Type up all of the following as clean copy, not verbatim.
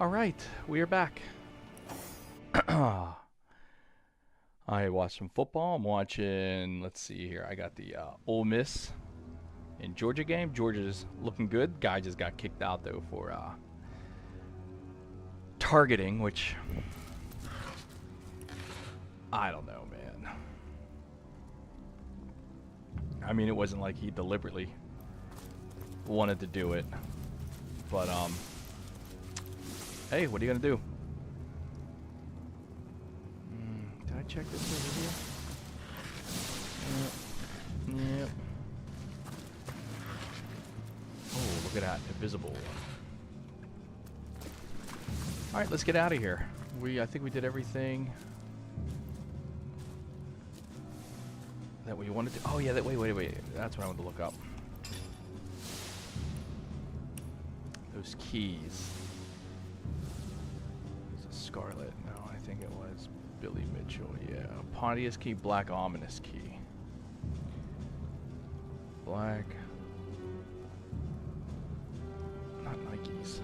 All right, we are back. I watched some football. I'm watching, let's see here. I got the Ole Miss and Georgia game. Georgia's looking good. Guy just got kicked out, though, for targeting, which I don't know, man. I mean, it wasn't like he deliberately wanted to do it. But, hey, what are you going to do? Did I check this over here? Yep. Oh, look at that. Invisible. Alright, let's get out of here. I think we did everything that we wanted to. Oh, yeah, wait. That's what I wanted to look up. Those keys. Is it Scarlet? No, I think it was Billy Mitchell. Yeah. Pontius key, black ominous key. Black. Not Nikes.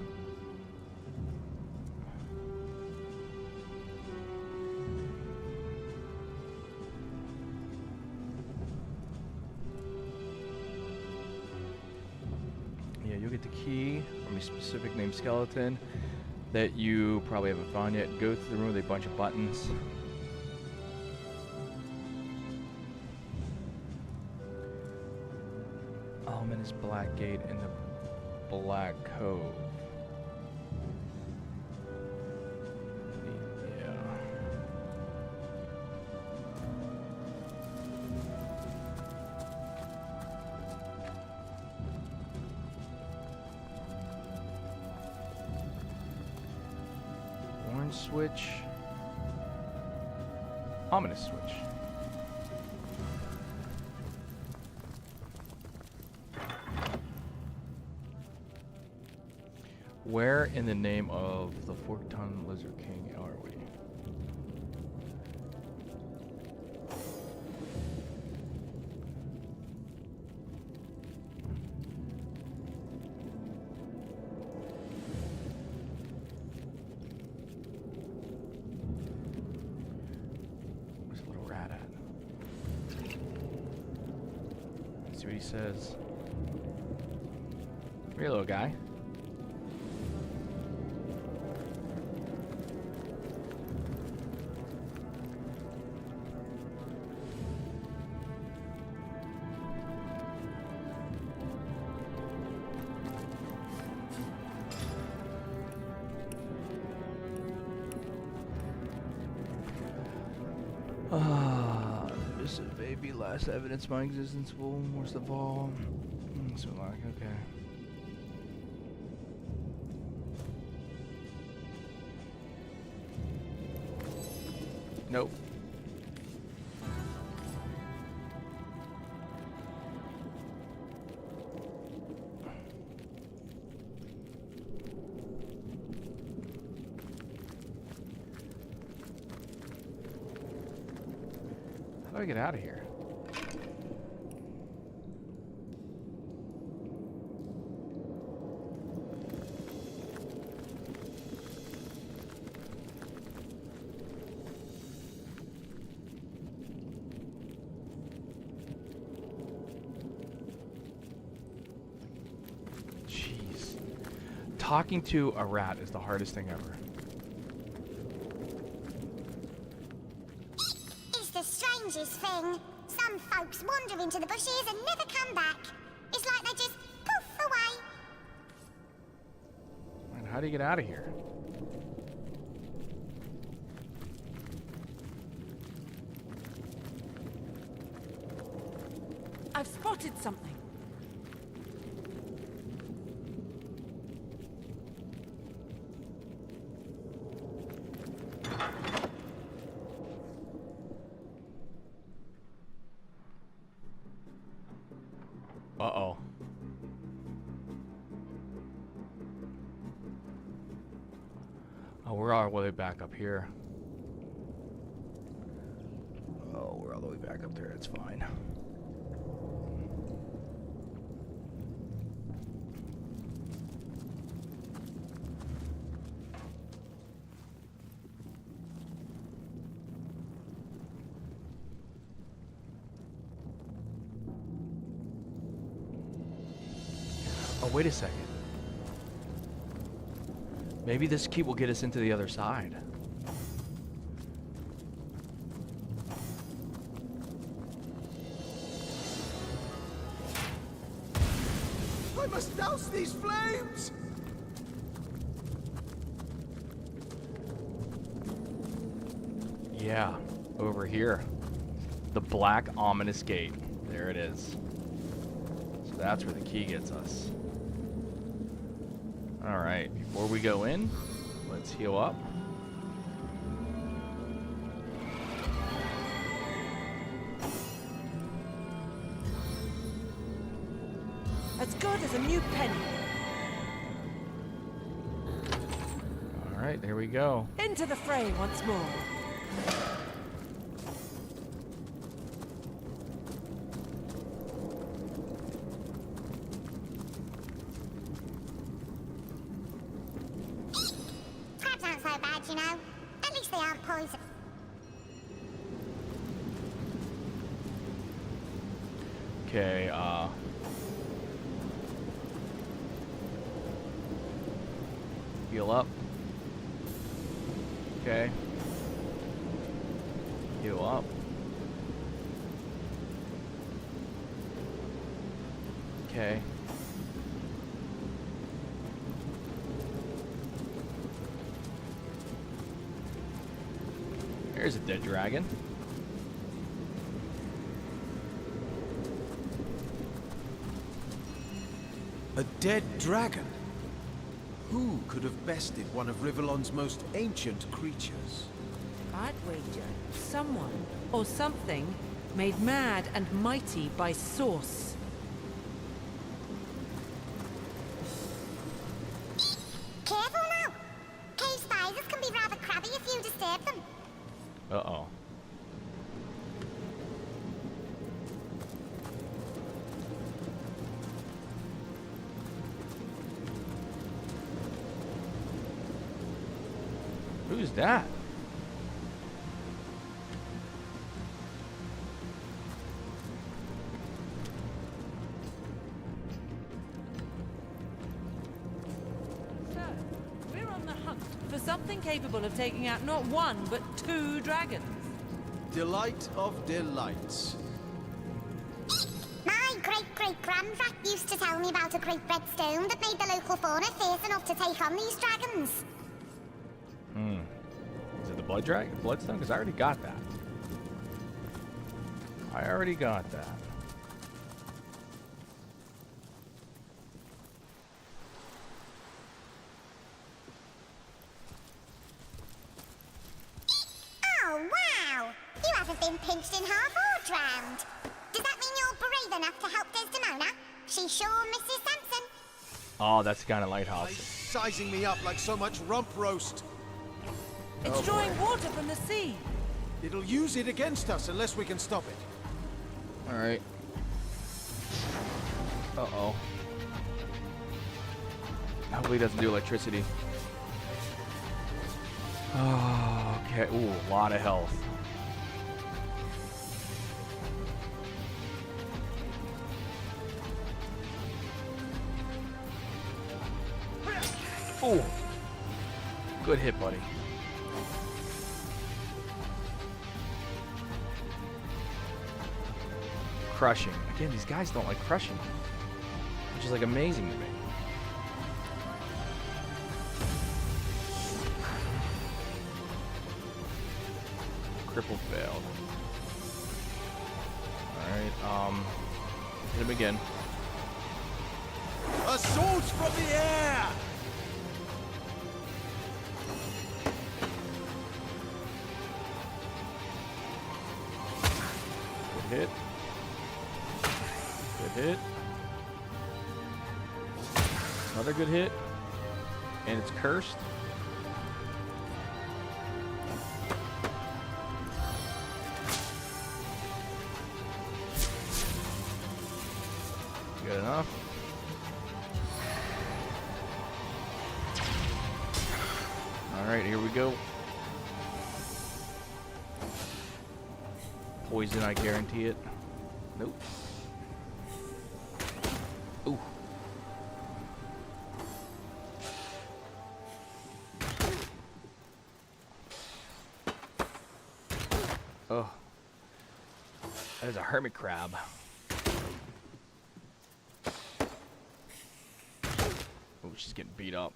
Yeah, you'll get the key from a specific named skeleton that you probably haven't found yet. Go through the room with a bunch of buttons. Ominous black gate in the Black Cove. Yeah. Orange switch. Ominous switch. Where in the name of the Fork-tongued Lizard King are we? Where's the little rat at? Let's see what he says. Come here, little guy. This is baby last evidence my existence will worst of all. So like, okay. Nope. How do I get out of here? Jeez. Talking to a rat is the hardest thing ever. Strangest thing. Some folks wander into the bushes and never come back. It's like they just poof away. Man, how do you get out of here? I've spotted something. Uh-oh. Oh, we're all the way back up here. Oh, we're all the way back up there. It's fine. Oh, wait a second. Maybe this key will get us into the other side. I must douse these flames! Yeah, over here. The black ominous gate. There it is. So that's where the key gets us. Alright, before we go in, let's heal up. As good as a new penny. Alright, there we go. Into the fray once more. Crabs aren't so bad, you know. At least they aren't poison. Okay, heal up. Okay. Heal up. Okay. There's a dead dragon. A dead dragon? Who could have bested one of Rivellon's most ancient creatures? I'd wager someone or something made mad and mighty by Source. Careful now. Cave spiders can be rather crabby if you disturb them. Uh-oh. Who's that? So, we're on the hunt for something capable of taking out not one, but 2 dragons. Delight of delights. My great-great-grandfather used to tell me about a great red stone that made the local fauna fierce enough to take on these dragons. Is it the blood dragon? Bloodstone? Because I already got that. I already got that. Oh, wow! You haven't been pinched in half or drowned. Does that mean you're brave enough to help Desdemona? She sure misses Samson. Oh, that's the kind of lighthouse. Sizing me up like so much rump roast. It's drawing water from the sea. It'll use it against us unless we can stop it. Alright. Uh-oh. Hopefully it doesn't do electricity. Oh, okay. Ooh, a lot of health. Ooh. Good hit, buddy. Crushing. Again, these guys don't like crushing, which is like amazing to me. Cripple failed. Alright, hit him again. Assaults from the air! Good hit. Good hit. Another good hit. And it's cursed. Good enough. Alright, here we go. Poison, I guarantee it. Nope. Ooh. Oh. That is a hermit crab. Oh, she's getting beat up.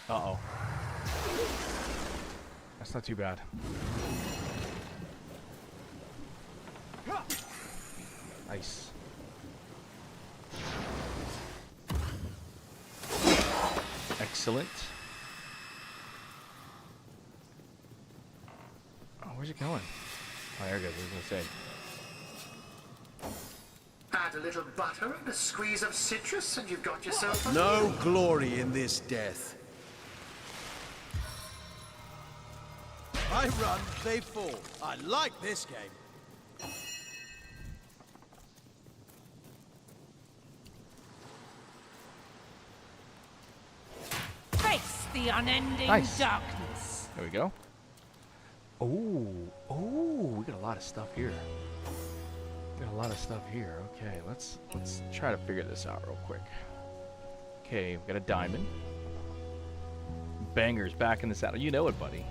Uh-oh. That's not too bad. Nice. Excellent. Oh, where's it going? Oh, there it goes. I was gonna say. Add a little butter and a squeeze of citrus, and you've got yourself a... No glory in this death. I run, they fall. I like this game. Face the unending Nice. darkness. There we go. Oh, we got a lot of stuff here. Got a lot of stuff here. Okay, let's try to figure this out real quick. Okay, we got a diamond. Bangers back in the saddle. You know it, buddy.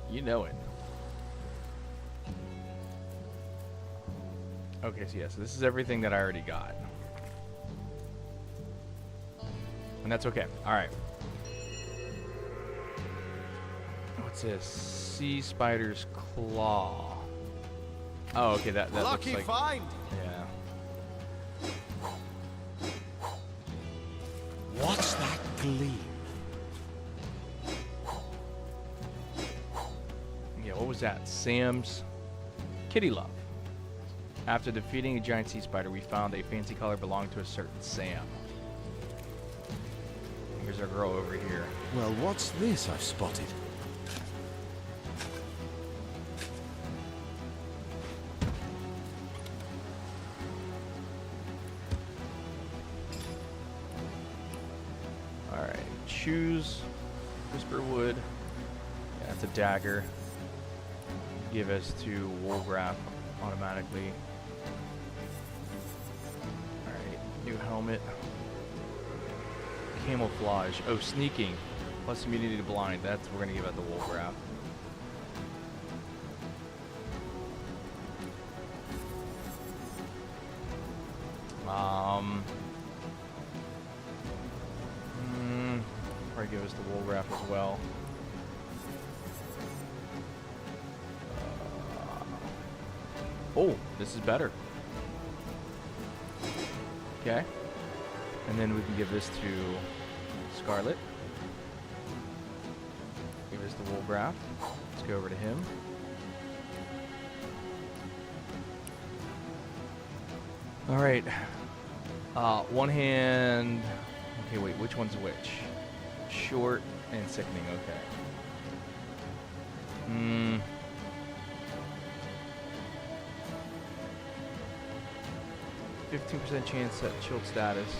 You know it. Okay, so yeah, so this is everything that I already got. And that's okay. Alright. What's this? Sea spider's claw. Oh, okay, that Lucky looks like... find. Yeah. What's that gleam? Yeah, what was that? Sam's kitty love. After defeating a giant sea spider, we found a fancy color belonging to a certain Sam. Here's our girl over here. Well, what's this I've spotted? Alright, choose Whisperwood. Yeah, that's a dagger. Give us to Woolgraph automatically. Alright, new helmet. Camouflage. Oh, sneaking. Plus immunity to blind. That's we're gonna give out the Woolgraph. Probably give us the Woolgraph as well. Oh, this is better. Okay. And then we can give this to Scarlet. Give us the Woolgraph. Let's go over to him. Alright. One hand... Okay, wait, which one's which? Short and sickening, okay. 15% chance at chilled status.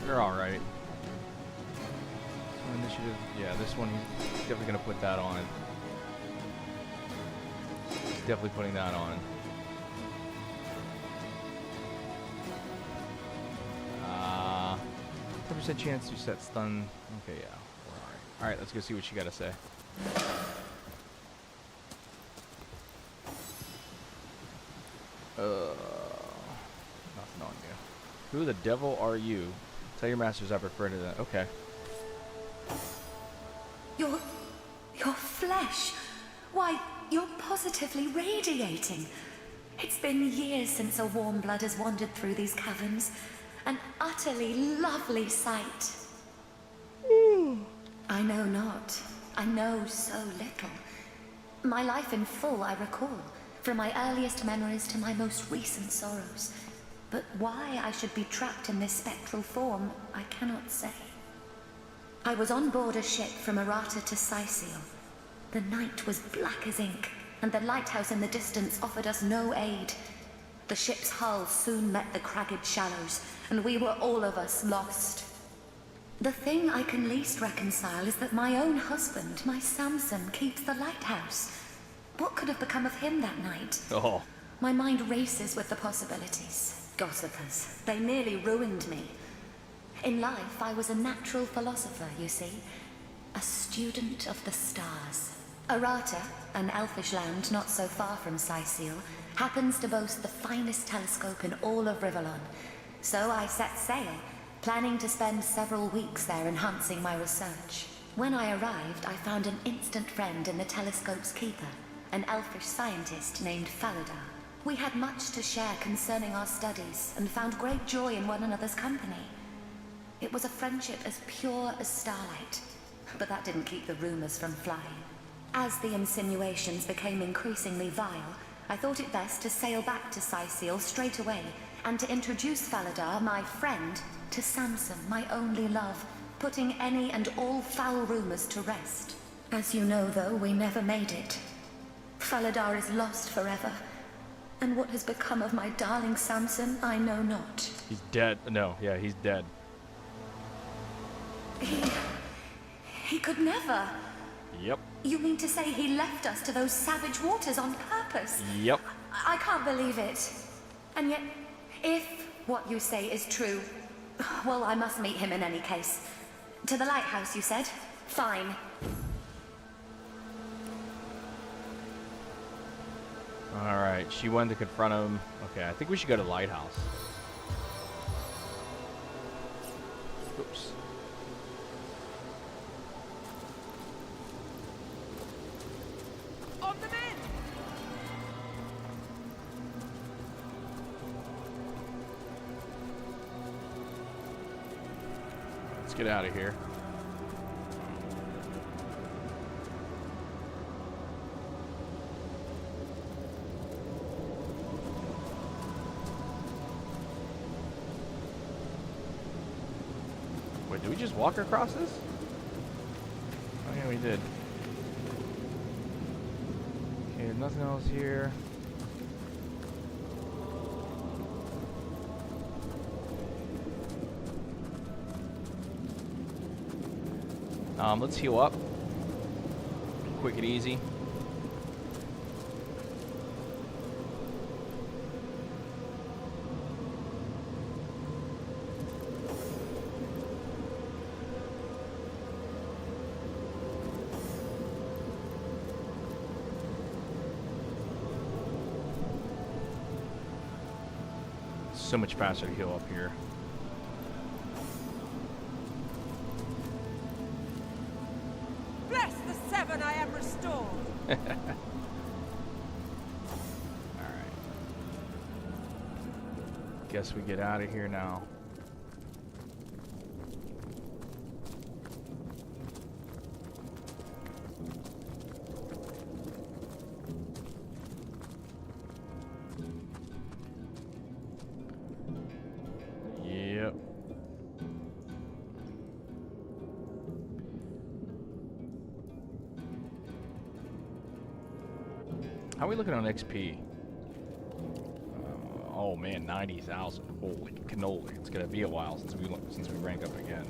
They're alright. Initiative, yeah, this one, he's definitely gonna put that on. He's definitely putting that on. 10% chance to set stun. Okay, yeah, we're alright. Alright, let's go see what you gotta say. Nothing on you. Who the devil are you? Tell your masters I prefer to that. Okay. Your flesh. Why, you're positively radiating. It's been years since a warm blood has wandered through these caverns. An utterly lovely sight. I know not. I know so little. My life in full I recall, from my earliest memories to my most recent sorrows. But why I should be trapped in this spectral form, I cannot say. I was on board a ship from Errata to Sicil. The night was black as ink, and the lighthouse in the distance offered us no aid. The ship's hull soon met the cragged shallows, and we were all of us lost. The thing I can least reconcile is that my own husband, my Samson, keeps the lighthouse. What could have become of him that night? Oh. My mind races with the possibilities. Gossipers. They nearly ruined me. In life, I was a natural philosopher, you see. A student of the stars. Arata, an elfish land not so far from Cyseal, happens to boast the finest telescope in all of Rivellon. So I set sail, planning to spend several weeks there enhancing my research. When I arrived, I found an instant friend in the telescope's keeper, an elfish scientist named Faladar. We had much to share concerning our studies, and found great joy in one another's company. It was a friendship as pure as starlight, but that didn't keep the rumors from flying. As the insinuations became increasingly vile, I thought it best to sail back to Cyseal straight away, and to introduce Faladar, my friend, to Samson, my only love, putting any and all foul rumors to rest. As you know, though, we never made it. Faladar is lost forever, and what has become of my darling Samson, I know not. He's dead. No, yeah, he's dead. He could never. Yep. You mean to say he left us to those savage waters on purpose? Yep. I can't believe it. And yet, if what you say is true, well, I must meet him in any case. To the lighthouse, you said? Fine. Alright, she wanted to confront him. Okay, I think we should go to the lighthouse. Oops. On the men! Let's get out of here. Wait, did we just walk across this? Oh yeah, we did. Okay, nothing else here. Let's heal up. Quick and easy. So much faster to heal up here. Bless the seven, I am restored. Alright. Guess we get out of here now. Yep. How are we looking on XP? Oh man, 90,000. Holy cannoli! It's gonna be a while since we rank up again.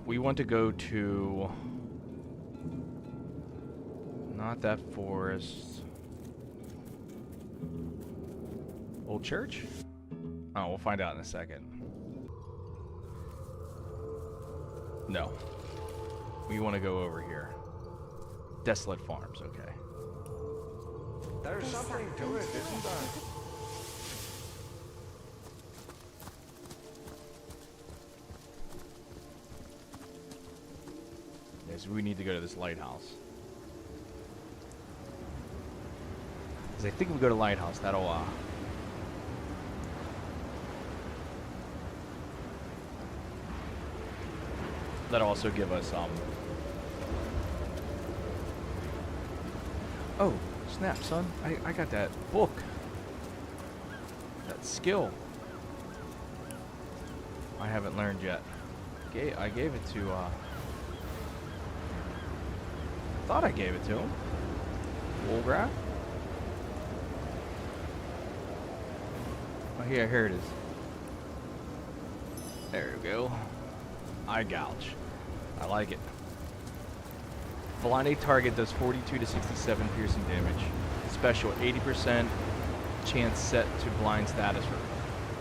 We want to go to not that forest. Old church? Oh, we'll find out in a second. No. We want to go over here. Desolate Farms, okay. There's something to it, isn't there? Yes, we need to go to this lighthouse. Because I think if we go to lighthouse, that'll also give us oh, snap, son. I got that book. That skill. I haven't learned yet. I gave it to thought I gave it to him. Woolgraph? Oh, here it is. There we go. Eye gouge. I like it. Blinded target does 42 to 67 piercing damage. Special 80% chance set to blind status for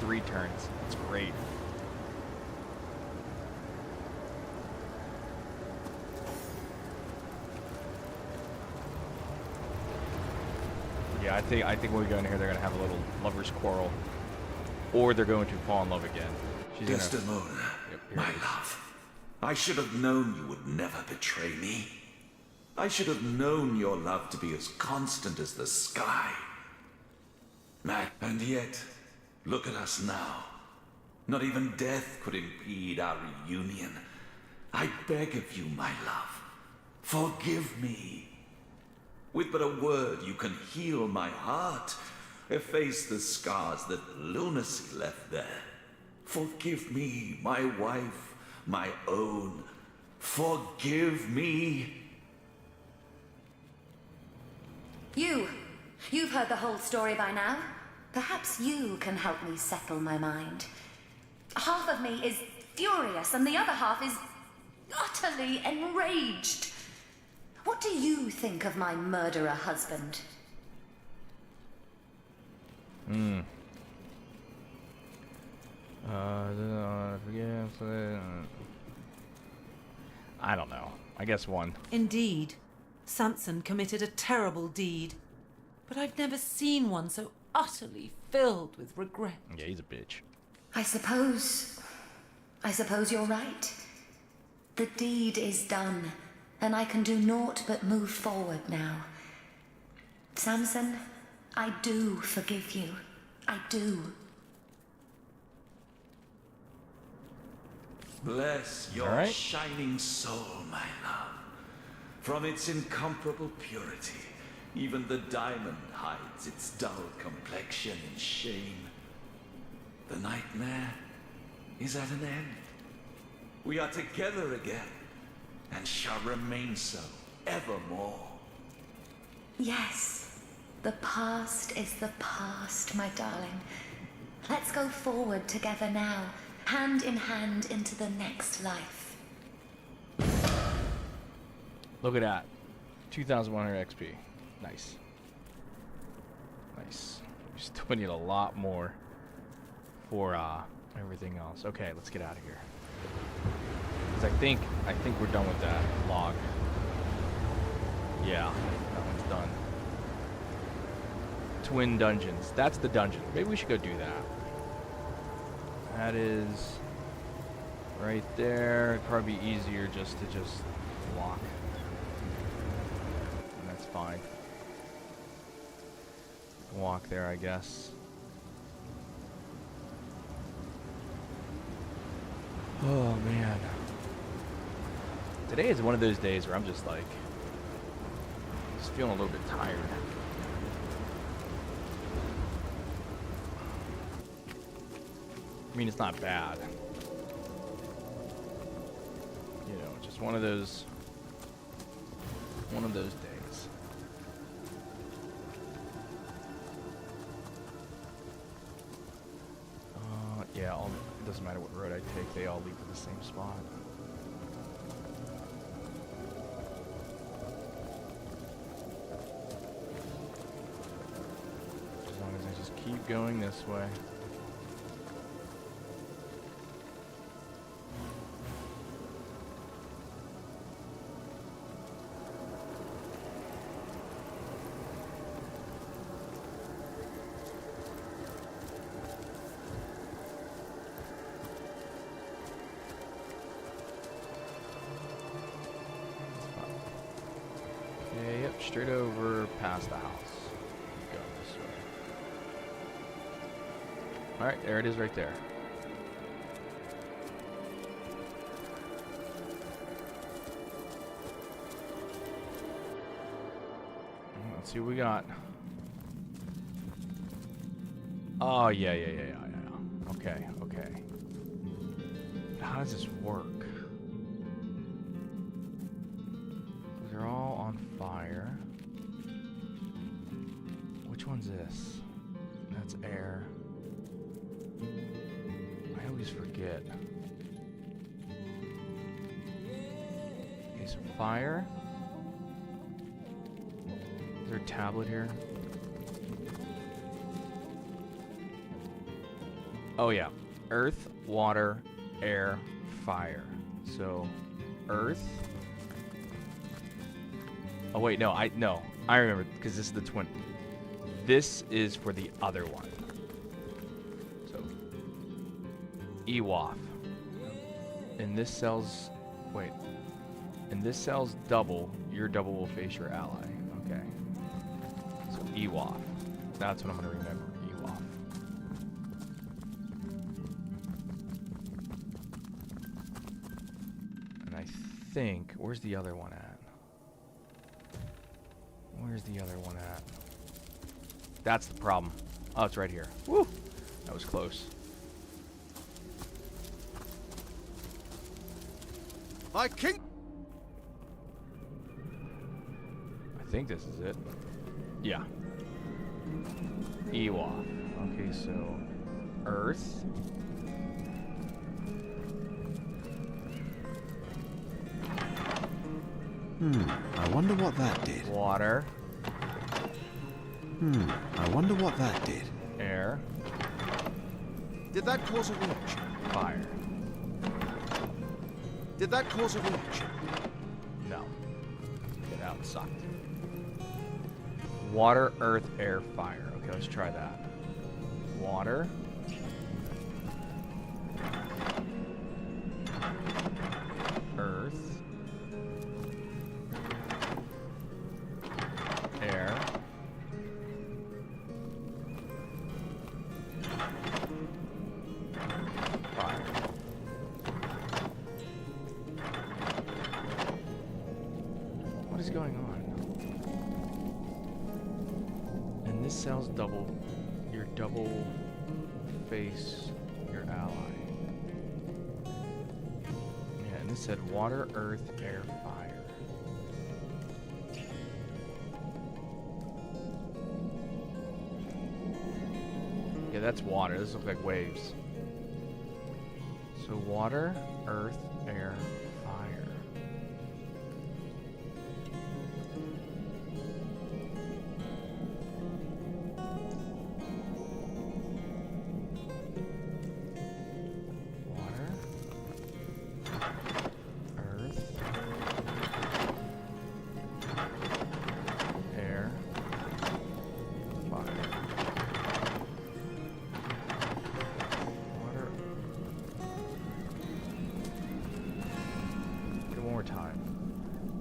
3 turns. That's great. Yeah, I think when we go in here, they're gonna have a little lovers' quarrel, or they're going to fall in love again. She's gonna. Desdemona, Yep, here my it is. love, I should have known you would never betray me. I should have known your love to be as constant as the sky. And yet, look at us now. Not even death could impede our reunion. I beg of you, my love, forgive me. With but a word, you can heal my heart, efface the scars that lunacy left there. Forgive me, my wife, my own. Forgive me. You've heard the whole story by now. Perhaps you can help me settle my mind. Half of me is furious and the other half is utterly enraged. What do you think of my murderer husband? I don't know. I guess 1. Indeed, Samson committed a terrible deed, but I've never seen one so utterly filled with regret. Yeah, he's a bitch. I suppose you're right. The deed is done, and I can do naught but move forward now. Samson, I do forgive you. I do. Bless your All right. shining soul, my love. From its incomparable purity, even the diamond hides its dull complexion in shame. The nightmare is at an end. We are together again, and shall remain so evermore. Yes, the past is the past, my darling. Let's go forward together now, hand in hand into the next life. Look at that. 2,100 XP. Nice. Nice. We still need a lot more for everything else. Okay, let's get out of here. Because I think we're done with that log. Yeah, that one's done. Twin dungeons. That's the dungeon. Maybe we should go do that. That is right there. It'd probably be easier just to walk. And that's fine. Walk there, I guess. Oh man. Today is one of those days where I'm just like feeling a little bit tired. I mean, it's not bad. You know, just one of those days. Yeah, it doesn't matter what road I take, they all lead to the same spot. As long as I just keep going this way. Okay, yep, straight over past the house. Go this way. Alright, there it is right there. Let's see what we got. Oh, yeah. Okay. How does this work? They're all on fire. Which one's this? That's air. I always forget. Okay, so fire. there a tablet here? Oh yeah. Earth, water, air, fire. So, earth. Oh wait, no, I remember because this is the twin. This is for the other one. So, Ewaf. And this sells. Wait. And this sells double. Your double will face your ally. Okay. So Ewaf. That's what I'm gonna remember. Ewaf. And I think where's the other one at? Where's the other one at? That's the problem. Oh, it's right here. Woo! That was close. My king. I think this is it. Yeah. Ewaf. Okay, so Earth. I wonder what that did. Water. I wonder what that did. Air. Did that cause a reaction? Fire. Did that cause a reaction? No. Get out. Sucked. Water, earth, air, fire. Okay, let's try that. Water. Earth. Air. Fire. What is going on? And this sells double. Your double face your ally. Yeah, and this said water, earth, air, fire. Yeah, that's water. This looks like waves. So water, earth, air, fire. Water, earth, air, fire. Water. Get it one more time.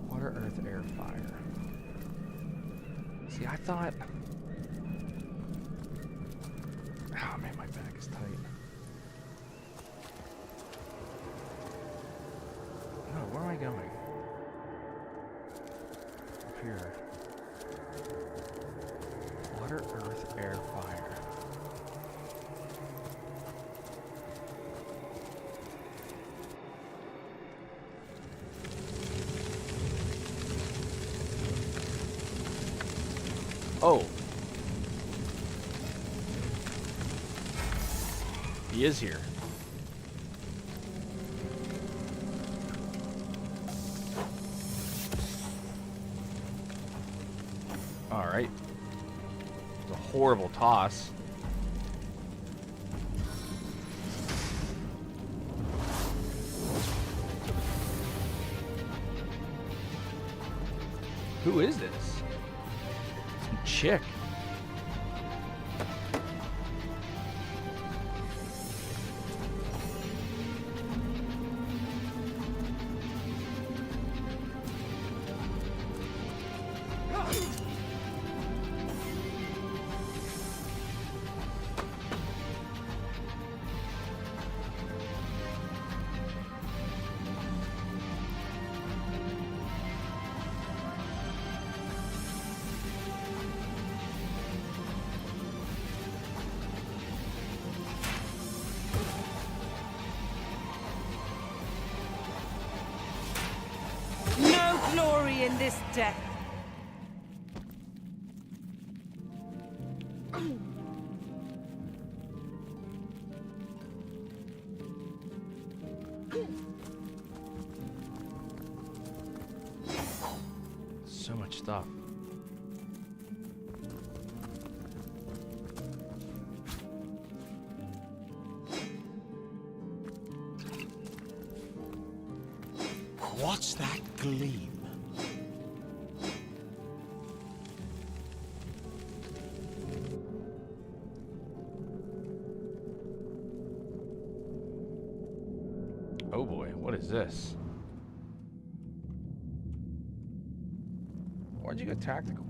Water, earth, air, fire. See, I thought. Oh man, my back is tight. No, where am I going? Up here. Water, earth, air, fire. Oh. He is here. All right. It's a horrible toss. Who is this? Some chick. No glory in this death. So much stuff. What's that gleam? Oh boy, what is this? Why'd you go tactical?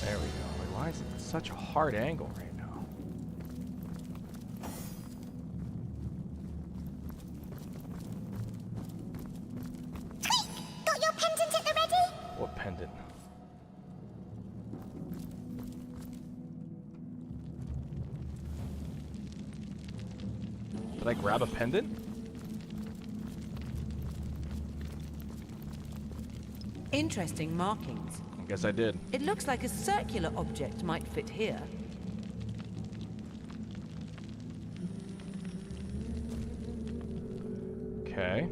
There we go. Like, why is it such a hard angle right now? Got your pendant at the ready? What pendant? Did I grab a pendant? Interesting markings. I guess I did. It looks like a circular object might fit here. Okay.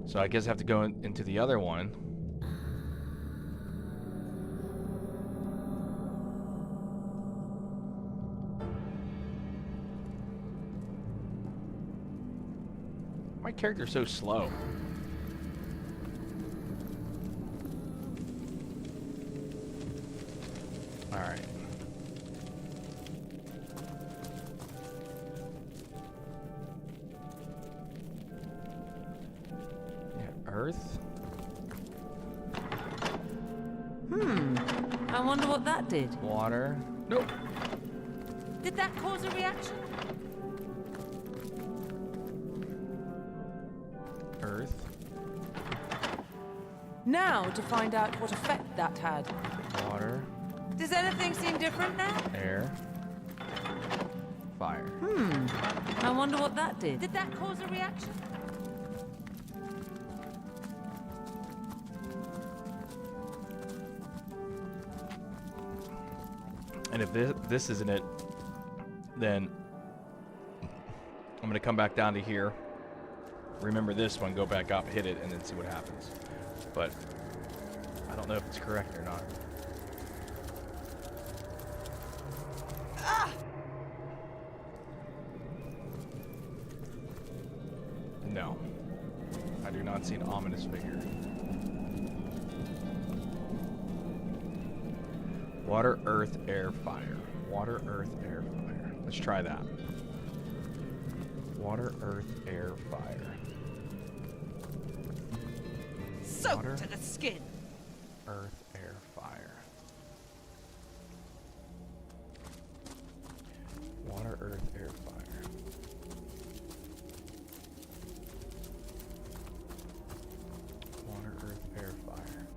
So I guess I have to go into the other one. My character's so slow. All right. Yeah, Earth. I wonder what that did. Water. Nope. Did that cause a reaction? Earth. Now to find out what effect that had. Water. Does anything seem different now? Air. Fire. I wonder what that did. Did that cause a reaction? And if this isn't it, then I'm gonna come back down to here. Remember this one, go back up, hit it, and then see what happens. But I don't know if it's correct or not. No. I do not see an ominous figure. Water, earth, air, fire. Water, earth, air, fire. Let's try that. Water, earth, air, fire. Soaked Water. to the skin. Earth, air, fire. Water, earth, air, fire. Water, earth, air, fire.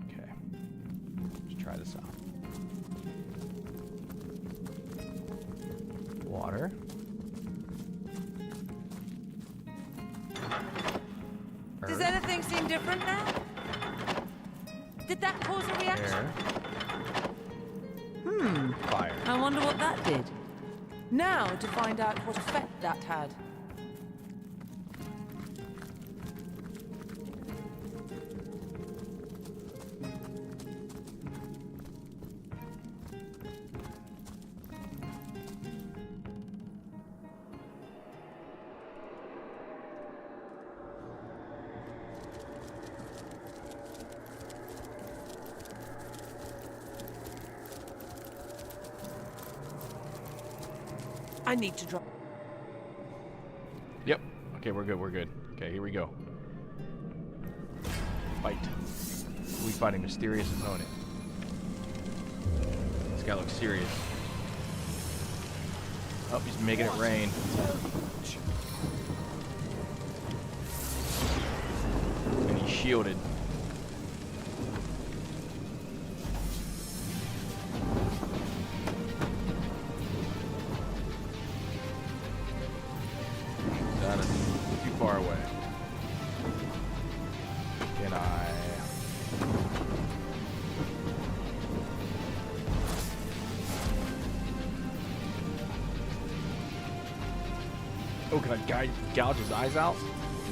Okay. Let's try this out. Water. Does anything seem different now? Did that cause a reaction? Air. Fire. I wonder what that did. Now to find out what effect that had. I need to drop. Yep. Okay, we're good, we're good. Okay, here we go. Fight. We fight a mysterious opponent. This guy looks serious. Oh, he's making it rain. And he's shielded. That is too far away. Can I? Oh, can I gouge his eyes out?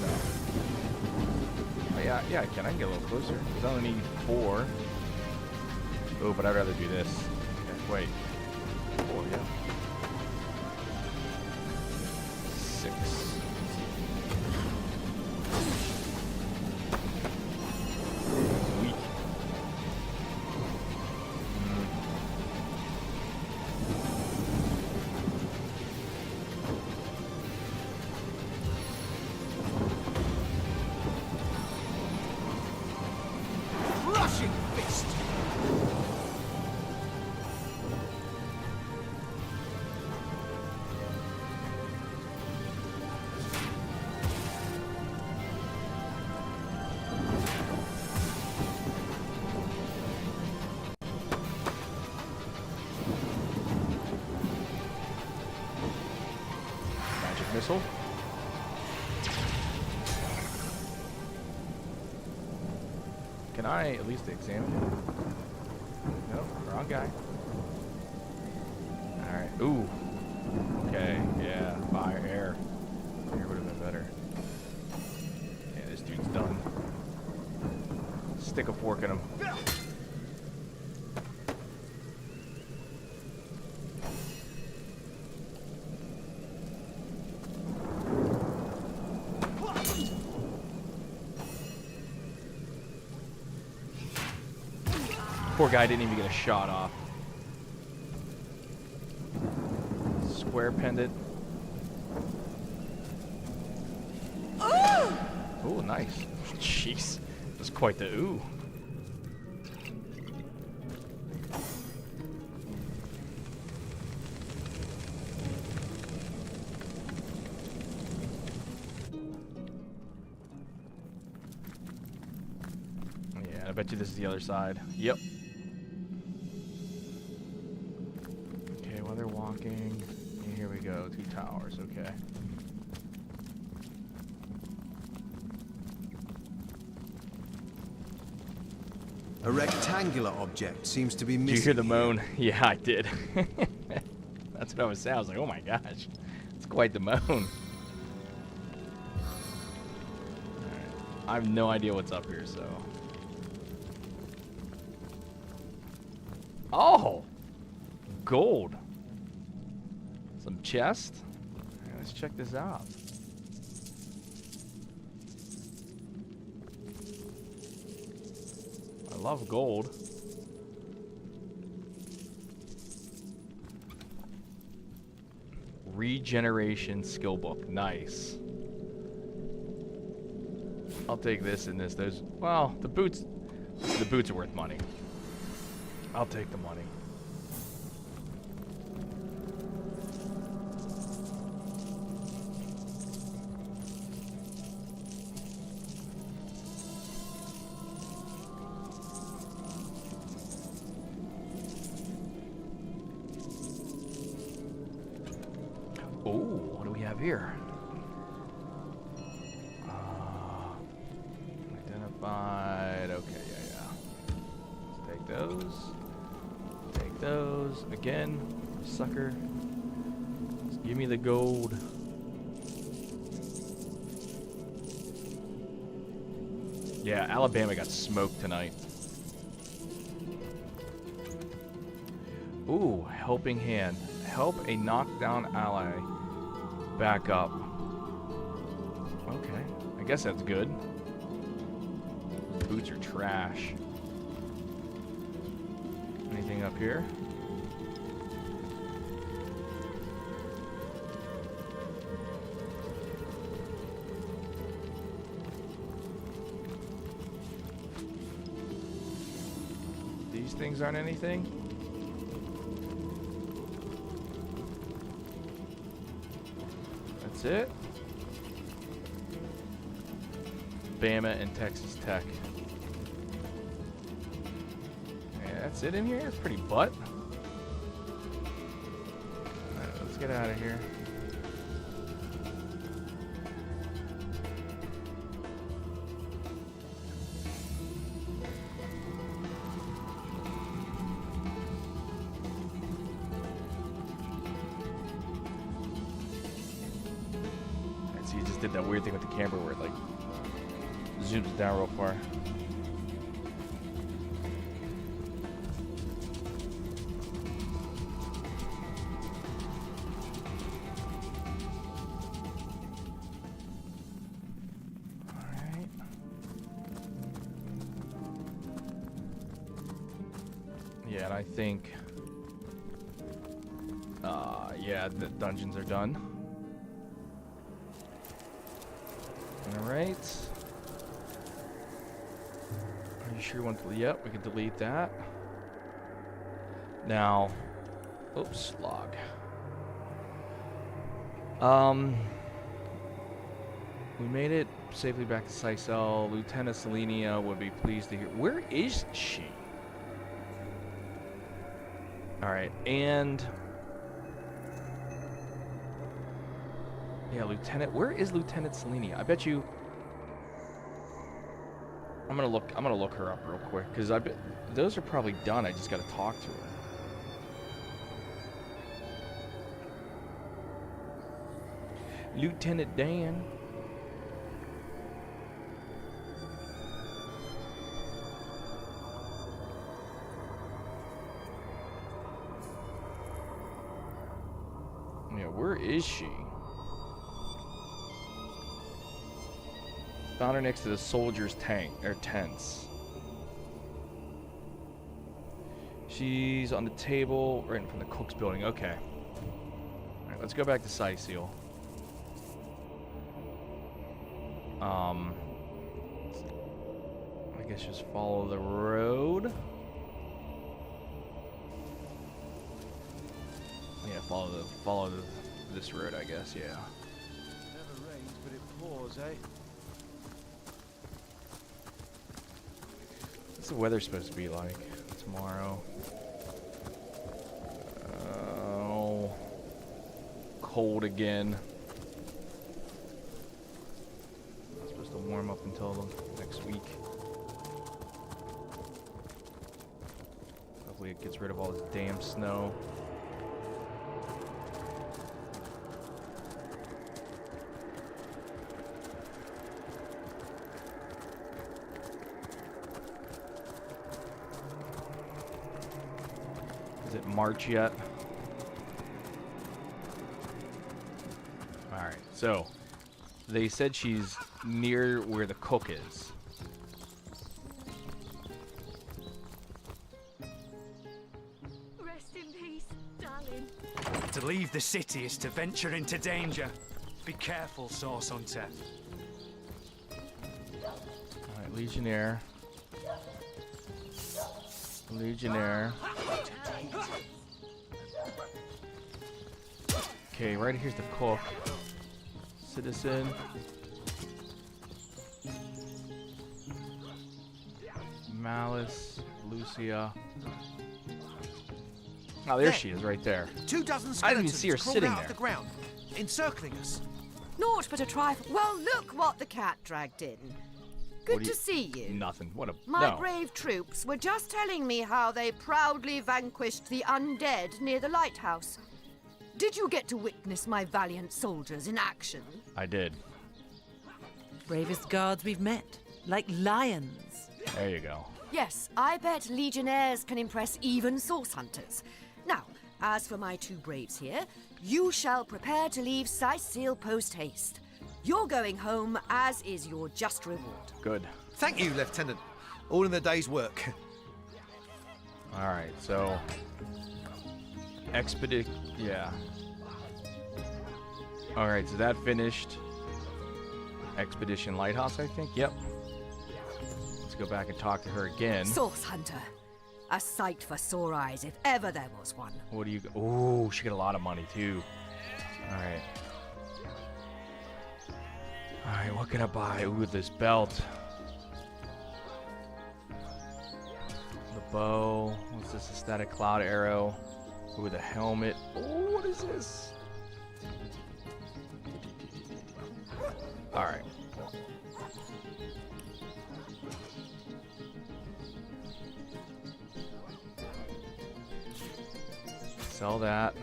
No. Oh, yeah, I can. I can get a little closer. Because I only need 4. Oh, but I'd rather do this. Okay, wait. 4, yeah. 6. Weak. Rushing fist! Magic missile. Can I at least examine it? Nope, wrong guy. Alright. Ooh. Okay, yeah. Fire, air. Air would have been better. Yeah, this dude's done. Stick a fork in him. Poor guy didn't even get a shot off. Square pendant. Ooh, nice. Jeez. That's quite the ooh. Yeah, I bet you this is the other side. Yep. Okay, while they're walking, here we go. 2 towers, okay. A rectangular object seems to be missing. Did you hear the here. moan? Yeah, I did. That's what I was saying. I was like, oh my gosh. It's quite the moan. Alright. I have no idea what's up here, so. Oh! Gold. Some chest. Alright, let's check this out. I love gold. Regeneration skill book. Nice. I'll take this and this. Those. Well, the boots are worth money. I'll take the money. Oh, what do we have here? Identified. Okay, yeah. Let's take those. Take those. Again, sucker. Just give me the gold. Yeah, Alabama got smoked tonight. Ooh, helping hand. Help a knockdown ally back up. Okay, I guess that's good. Boots are trash. Anything up here? These things aren't anything? That's it? Bama and Texas Tech. Yeah, that's it in here? It's pretty butt. Alright, let's get out of here. just did that weird thing with the camera where it like zooms down real far. Alright. Yeah, and I think yeah, the dungeons are done. Alright. Are you sure you want to? Yep, we can delete that. Now, oops, log. We made it safely back to Sicel. Lieutenant Selenia would be pleased to hear. Where is she? Alright, and yeah, Lieutenant. Where is Lieutenant Selenia? I bet you. I'm gonna look her up real quick because I bet those are probably done. I just gotta talk to her. Lieutenant Dan. Yeah, where is she? Found her next to the soldiers' tents. She's on the table right in front of the cook's building. Okay. Alright, let's go back to Sicel. I guess just follow the road. Yeah, follow this road, I guess, yeah. Never rains, but it pours, eh? What's the weather supposed to be like tomorrow? Oh, cold again. It's supposed to warm up until the next week. Hopefully it gets rid of all this damn snow. Is it March yet? Alright, so they said she's near where the cook is. Rest in peace, darling. To leave the city is to venture into danger. Be careful, Source Hunter. Alright, Legionnaire. Legionnaire. Okay, right here's the cook. Citizen. Malice. Lucia. Oh, there she is, right there. 2 dozen I didn't even skeletons see her crawled sitting out there. of the ground, encircling us. Naught but a trifle. Well, look what the cat dragged in. Good What do to see you. Nothing. What a My no. brave troops were just telling me how they proudly vanquished the undead near the lighthouse. Did you get to witness my valiant soldiers in action? I did. Bravest guards we've met, like lions. There you go. Yes, I bet legionnaires can impress even source hunters. Now, as for my 2 braves here, you shall prepare to leave Sicel post-haste. You're going home, as is your just reward. Good. Thank you, Lieutenant. All in the day's work. Alright, so yeah. Alright, so that finished. Expedition Lighthouse, I think. Yep. Let's go back and talk to her again. Source hunter. A sight for sore eyes if ever there was one. What do you... Oh, she got a lot of money, too. Alright. Alright, what can I buy? Ooh, this belt. The bow. What's this? A static cloud arrow. Ooh, the helmet. Oh, what is this? Alright. Sell that.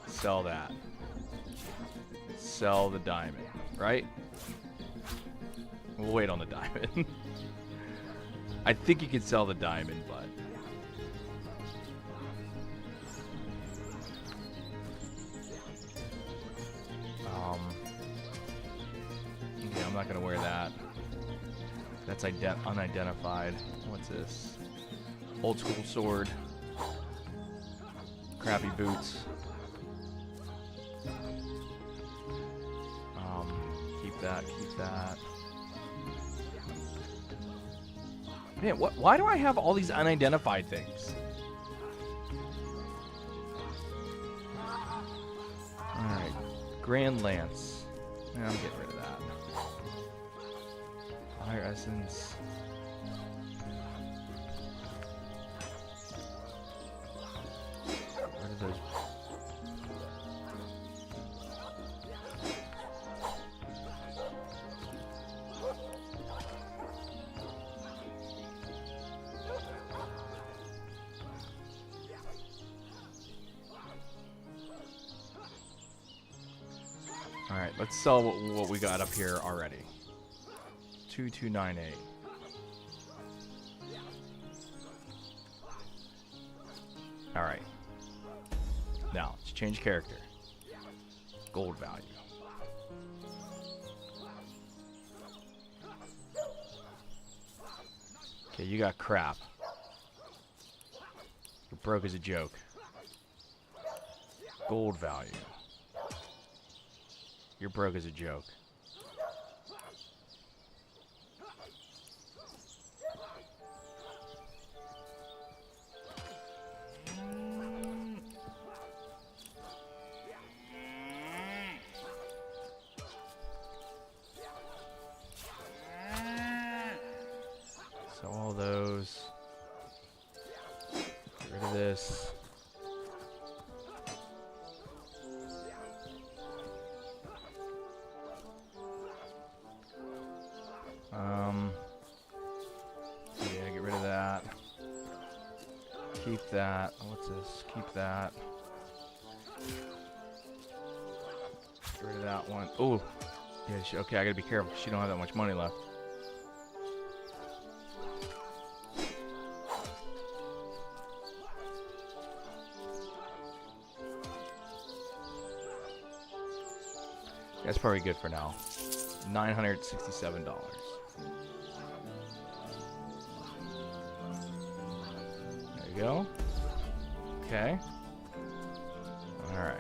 Sell that. Sell the diamond. right? We'll wait on the diamond. I think you can sell the diamond, but... yeah, I'm not gonna wear that. That's unidentified. What's this? Old school sword. Crappy boots. Keep that, keep that. Man, why do I have all these unidentified things? Alright. Grand Lance. Yeah, I'm getting rid of that. Fire Essence. Where are those? Alright, let's sell what we got up here already. 2298. Alright. Now, let's change character. Gold value. Okay, you got crap. You're broke as a joke. Gold value. You're broke as a joke. So all those. Get rid of this. Yeah, get rid of that. Keep that. What's this? Keep that. Get rid of that one. Oh, yeah. Okay, I gotta be careful. She don't have that much money left. That's probably good for now. $967. There you go. Okay. All right.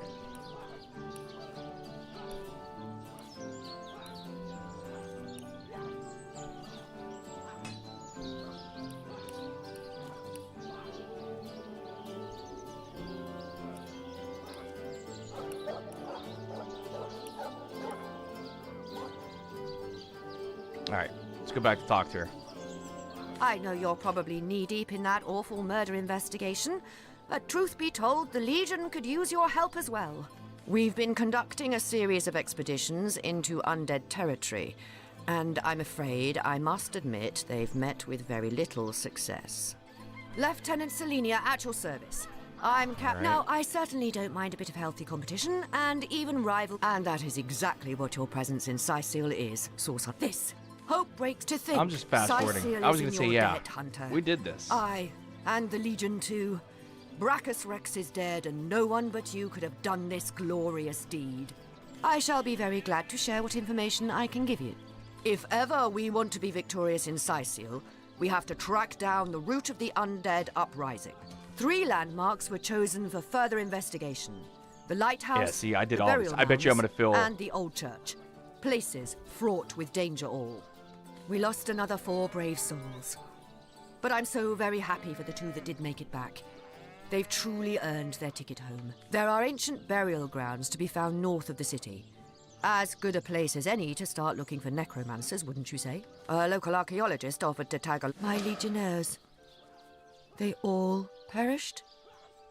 Alright, let's go back to talk to her. I know you're probably knee-deep in that awful murder investigation, but truth be told, the Legion could use your help as well. We've been conducting a series of expeditions into undead territory, and I'm afraid I must admit they've met with very little success. Lieutenant Selenia, at your service. I'm Right. Now, I certainly don't mind a bit of healthy competition, and even rival. And that is exactly what your presence in Syceal is, Source. This hope breaks to think. I'm just fast-forwarding. Syceal I was is going to in say, your yeah, debt, Hunter. we did this. I, and the Legion too. Brachus Rex is dead, and no one but you could have done this glorious deed. I shall be very glad to share what information I can give you. If ever we want to be victorious in Syceal, we have to track down the root of the undead uprising. 3 landmarks were chosen for further investigation. The lighthouse, Yeah, see, I did the all this. burial I bet you I'm mounds, gonna feel- and the old church. Places fraught with danger all. We lost another 4 brave souls. But I'm so very happy for the 2 that did make it back. They've truly earned their ticket home. There are ancient burial grounds to be found north of the city. As good a place as any to start looking for necromancers, wouldn't you say? A local archaeologist offered to tag my legionnaires. They all perished?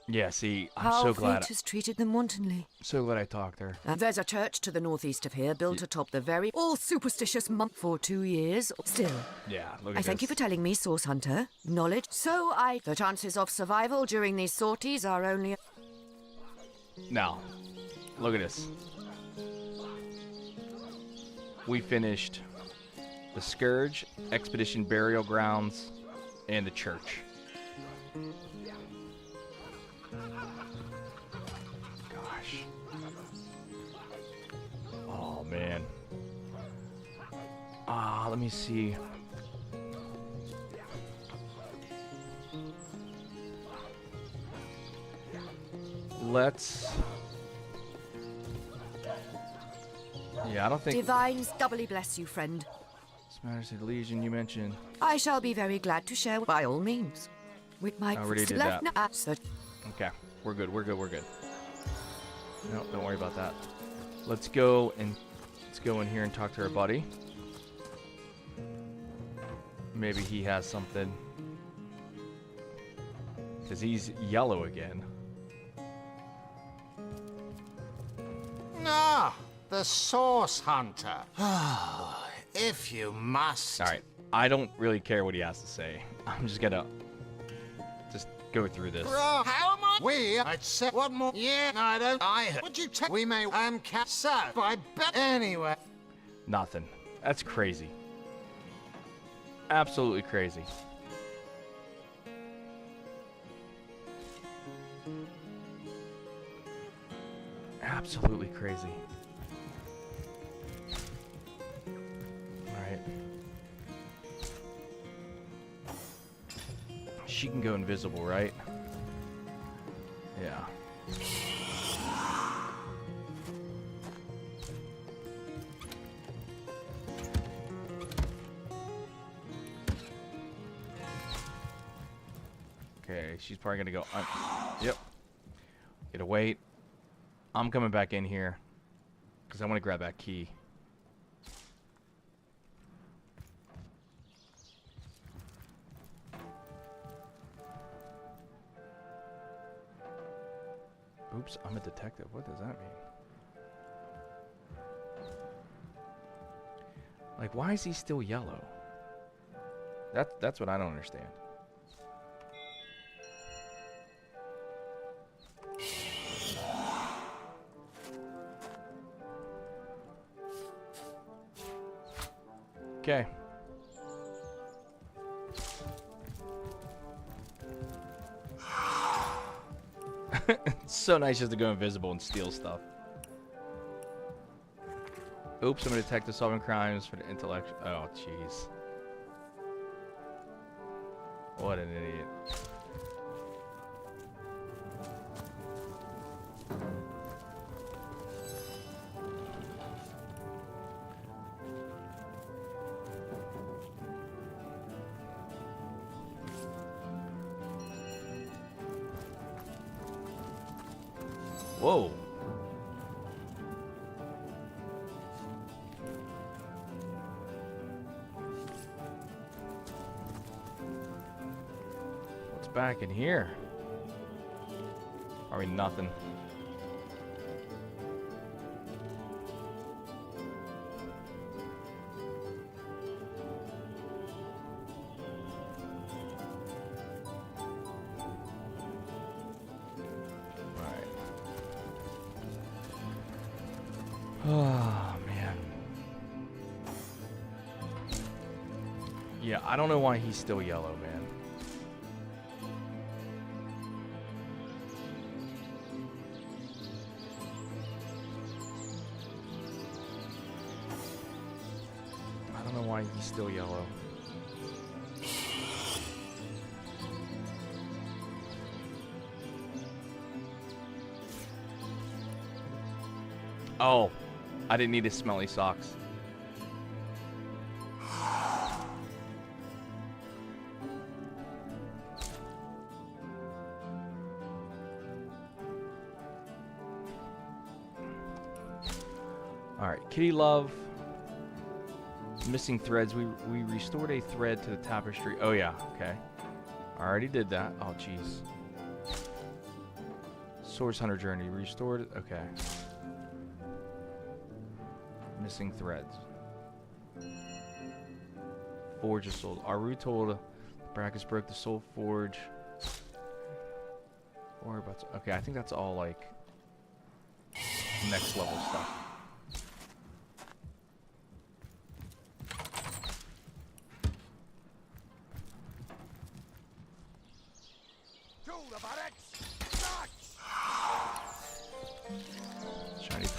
Yeah, see, I'm How so glad. fate has treated them wantonly. So glad I talked to her. And there's a church to the northeast of here, built atop the very all-superstitious month for 2 years. Still, Yeah, look at I thank you this. for telling me, Source Hunter. Knowledge. The chances of survival during these sorties are only... Now, look at this. we finished the Scourge, Expedition Burial Grounds, and the church. Gosh. Oh, man. Let me see. Let's... Yeah, I don't think... Divines doubly bless you, friend. This matters to the Legion you mentioned. I shall be very glad to share, by all means. With my... I already did that. Okay, we're good, we're good, we're good. No, don't worry about that. Let's go in here and talk to our buddy. Maybe he has something. Because he's yellow again. Ah, the Source Hunter. If you must. Alright, I don't really care what he has to say. I'm just gonna go through this. Bro, how am I? I'd say one more. Yeah, I don't. Would you take? We may so, but I bet anyway. Nothing. That's crazy. Absolutely crazy. Absolutely crazy. Alright. She can go invisible, right? Yeah. Okay, she's probably gonna go. Yep. Gotta wait. I'm coming back in here because I want to grab that key. Oops, I'm a detective. What does that mean? Like, why is he still yellow? That's what I don't understand. Okay. It's so nice just to go invisible and steal stuff. Oops, I'm a detective solving crimes for the intellect. Oh, jeez. What an idiot. Whoa. What's back in here? I mean, nothing. Oh, man. Yeah, I don't know why he's still yellow, man. I don't know why he's still yellow. Oh. I didn't need his smelly socks. Alright, Kitty Love. Missing threads. We restored a thread to the tapestry. Oh yeah, okay. I already did that. Oh jeez. Source Hunter Journey. Restored. Okay. Missing threads. Forge of Souls. Aru told Brackus broke the Soul Forge. Okay, I think that's all like next level stuff.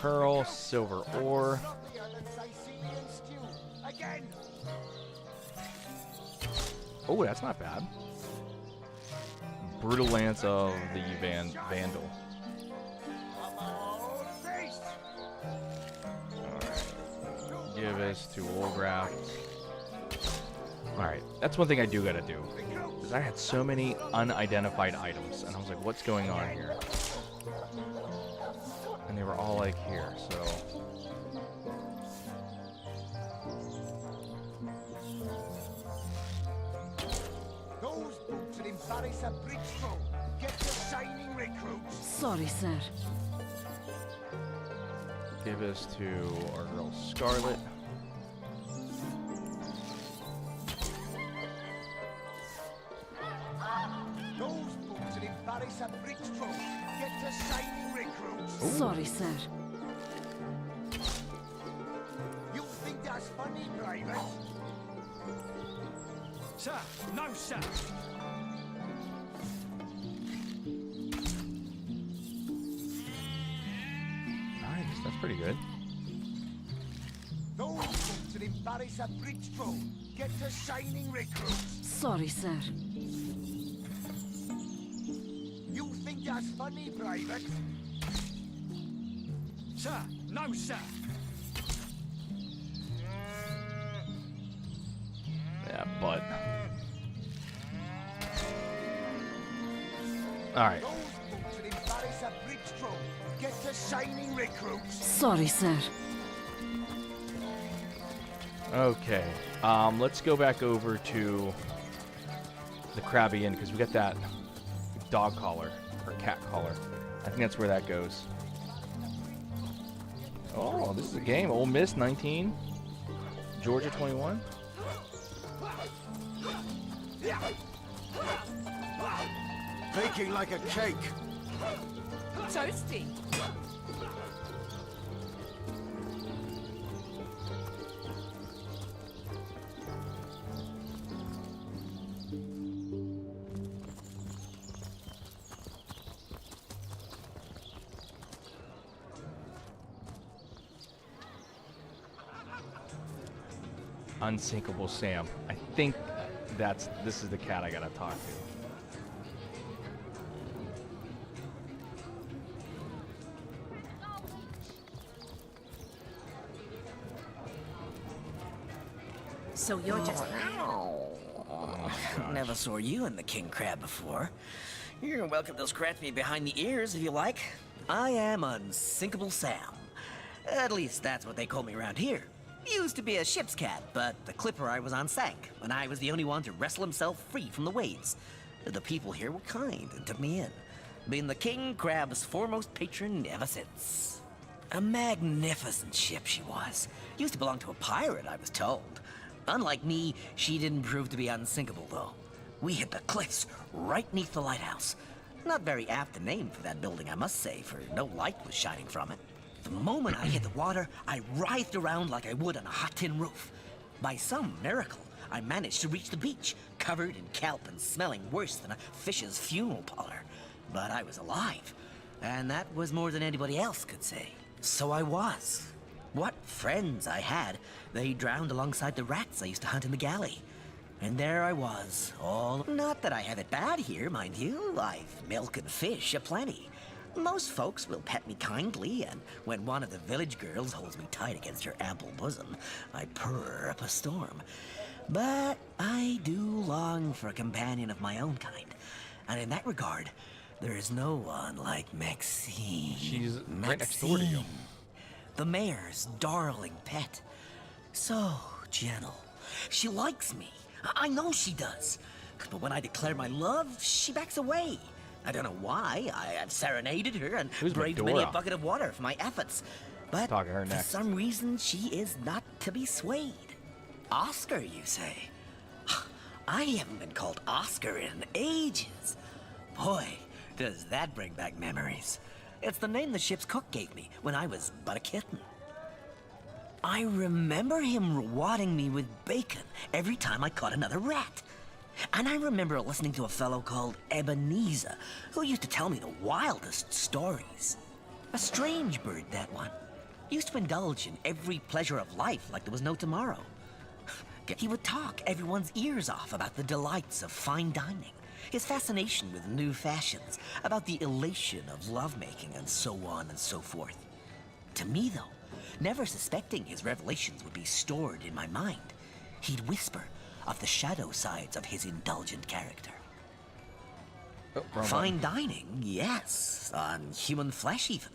pearl, silver ore. Oh, that's not bad. Brutal lance of the Vandal. Alright. Give us to Wolgraft. Alright, that's one thing I do gotta do. Because I had so many unidentified items, and I was like, what's going on here? And they were all like here, so... Those boots will embarrass a bridge foe. Get the shining recruits. Sorry, sir. Give us to our girl Scarlet. Those boots will embarrass a bridge foe. Get the shining recruits. Ooh. Sorry, sir. You think that's funny, Private? Sir, no, sir. Nice, that's pretty good. Those boots will embarrass a bridge foe. Get the shining recruits. Sorry, sir. You think that's funny, Private? Sir, no, sir. Yeah, but... Alright. Those boots will embarrass a bridge foe. Get the shining recruits. Sorry, sir. Okay. Let's go back over to the Krabby Inn, because we got that dog collar, or cat collar. I think that's where that goes. Oh, this is a game. Ole Miss 19. Georgia 21. Baking like a cake. Toasty. Unsinkable Sam. I think this is the cat I gotta talk to. So you're just... Never saw you in the king crab before. You're welcome to scratch me behind the ears if you like. I am Unsinkable Sam. At least that's what they call me around here. Used to be a ship's cat, but the clipper I was on sank, and I was the only one to wrestle himself free from the waves. The people here were kind and took me in, being the king crab's foremost patron ever since. A magnificent ship she was. Used to belong to a pirate, I was told. Unlike me, she didn't prove to be unsinkable, though. We hit the cliffs right neath the lighthouse. Not very apt a name for that building, I must say, for no light was shining from it. The moment I hit the water, I writhed around like I would on a hot tin roof. By some miracle, I managed to reach the beach, covered in kelp and smelling worse than a fish's funeral parlor. But I was alive, and that was more than anybody else could say. So I was. What friends I had. They drowned alongside the rats I used to hunt in the galley. And there I was, all... Not that I have it bad here, mind you. I've milk and fish aplenty. Most folks will pet me kindly, and when one of the village girls holds me tight against her ample bosom, I purr up a storm. But I do long for a companion of my own kind. And in that regard, there is no one like Maxine. She's right next door to you. The mayor's darling pet. So gentle. She likes me. I know she does. But when I declare my love, she backs away. I don't know why. I've serenaded her and braved many a bucket of water for my efforts. But for some reason, she is not to be swayed. Oscar, you say? I haven't been called Oscar in ages. Boy, does that bring back memories. It's the name the ship's cook gave me when I was but a kitten. I remember him rewarding me with bacon every time I caught another rat. And I remember listening to a fellow called Ebenezer, who used to tell me the wildest stories. A strange bird, that one. Used to indulge in every pleasure of life like there was no tomorrow. He would talk everyone's ears off about the delights of fine dining, his fascination with new fashions, about the elation of lovemaking, and so on and so forth. To me, though, never suspecting his revelations would be stored in my mind, he'd whisper of the shadow sides of his indulgent character. Oh, Fine dining, yes, on human flesh even.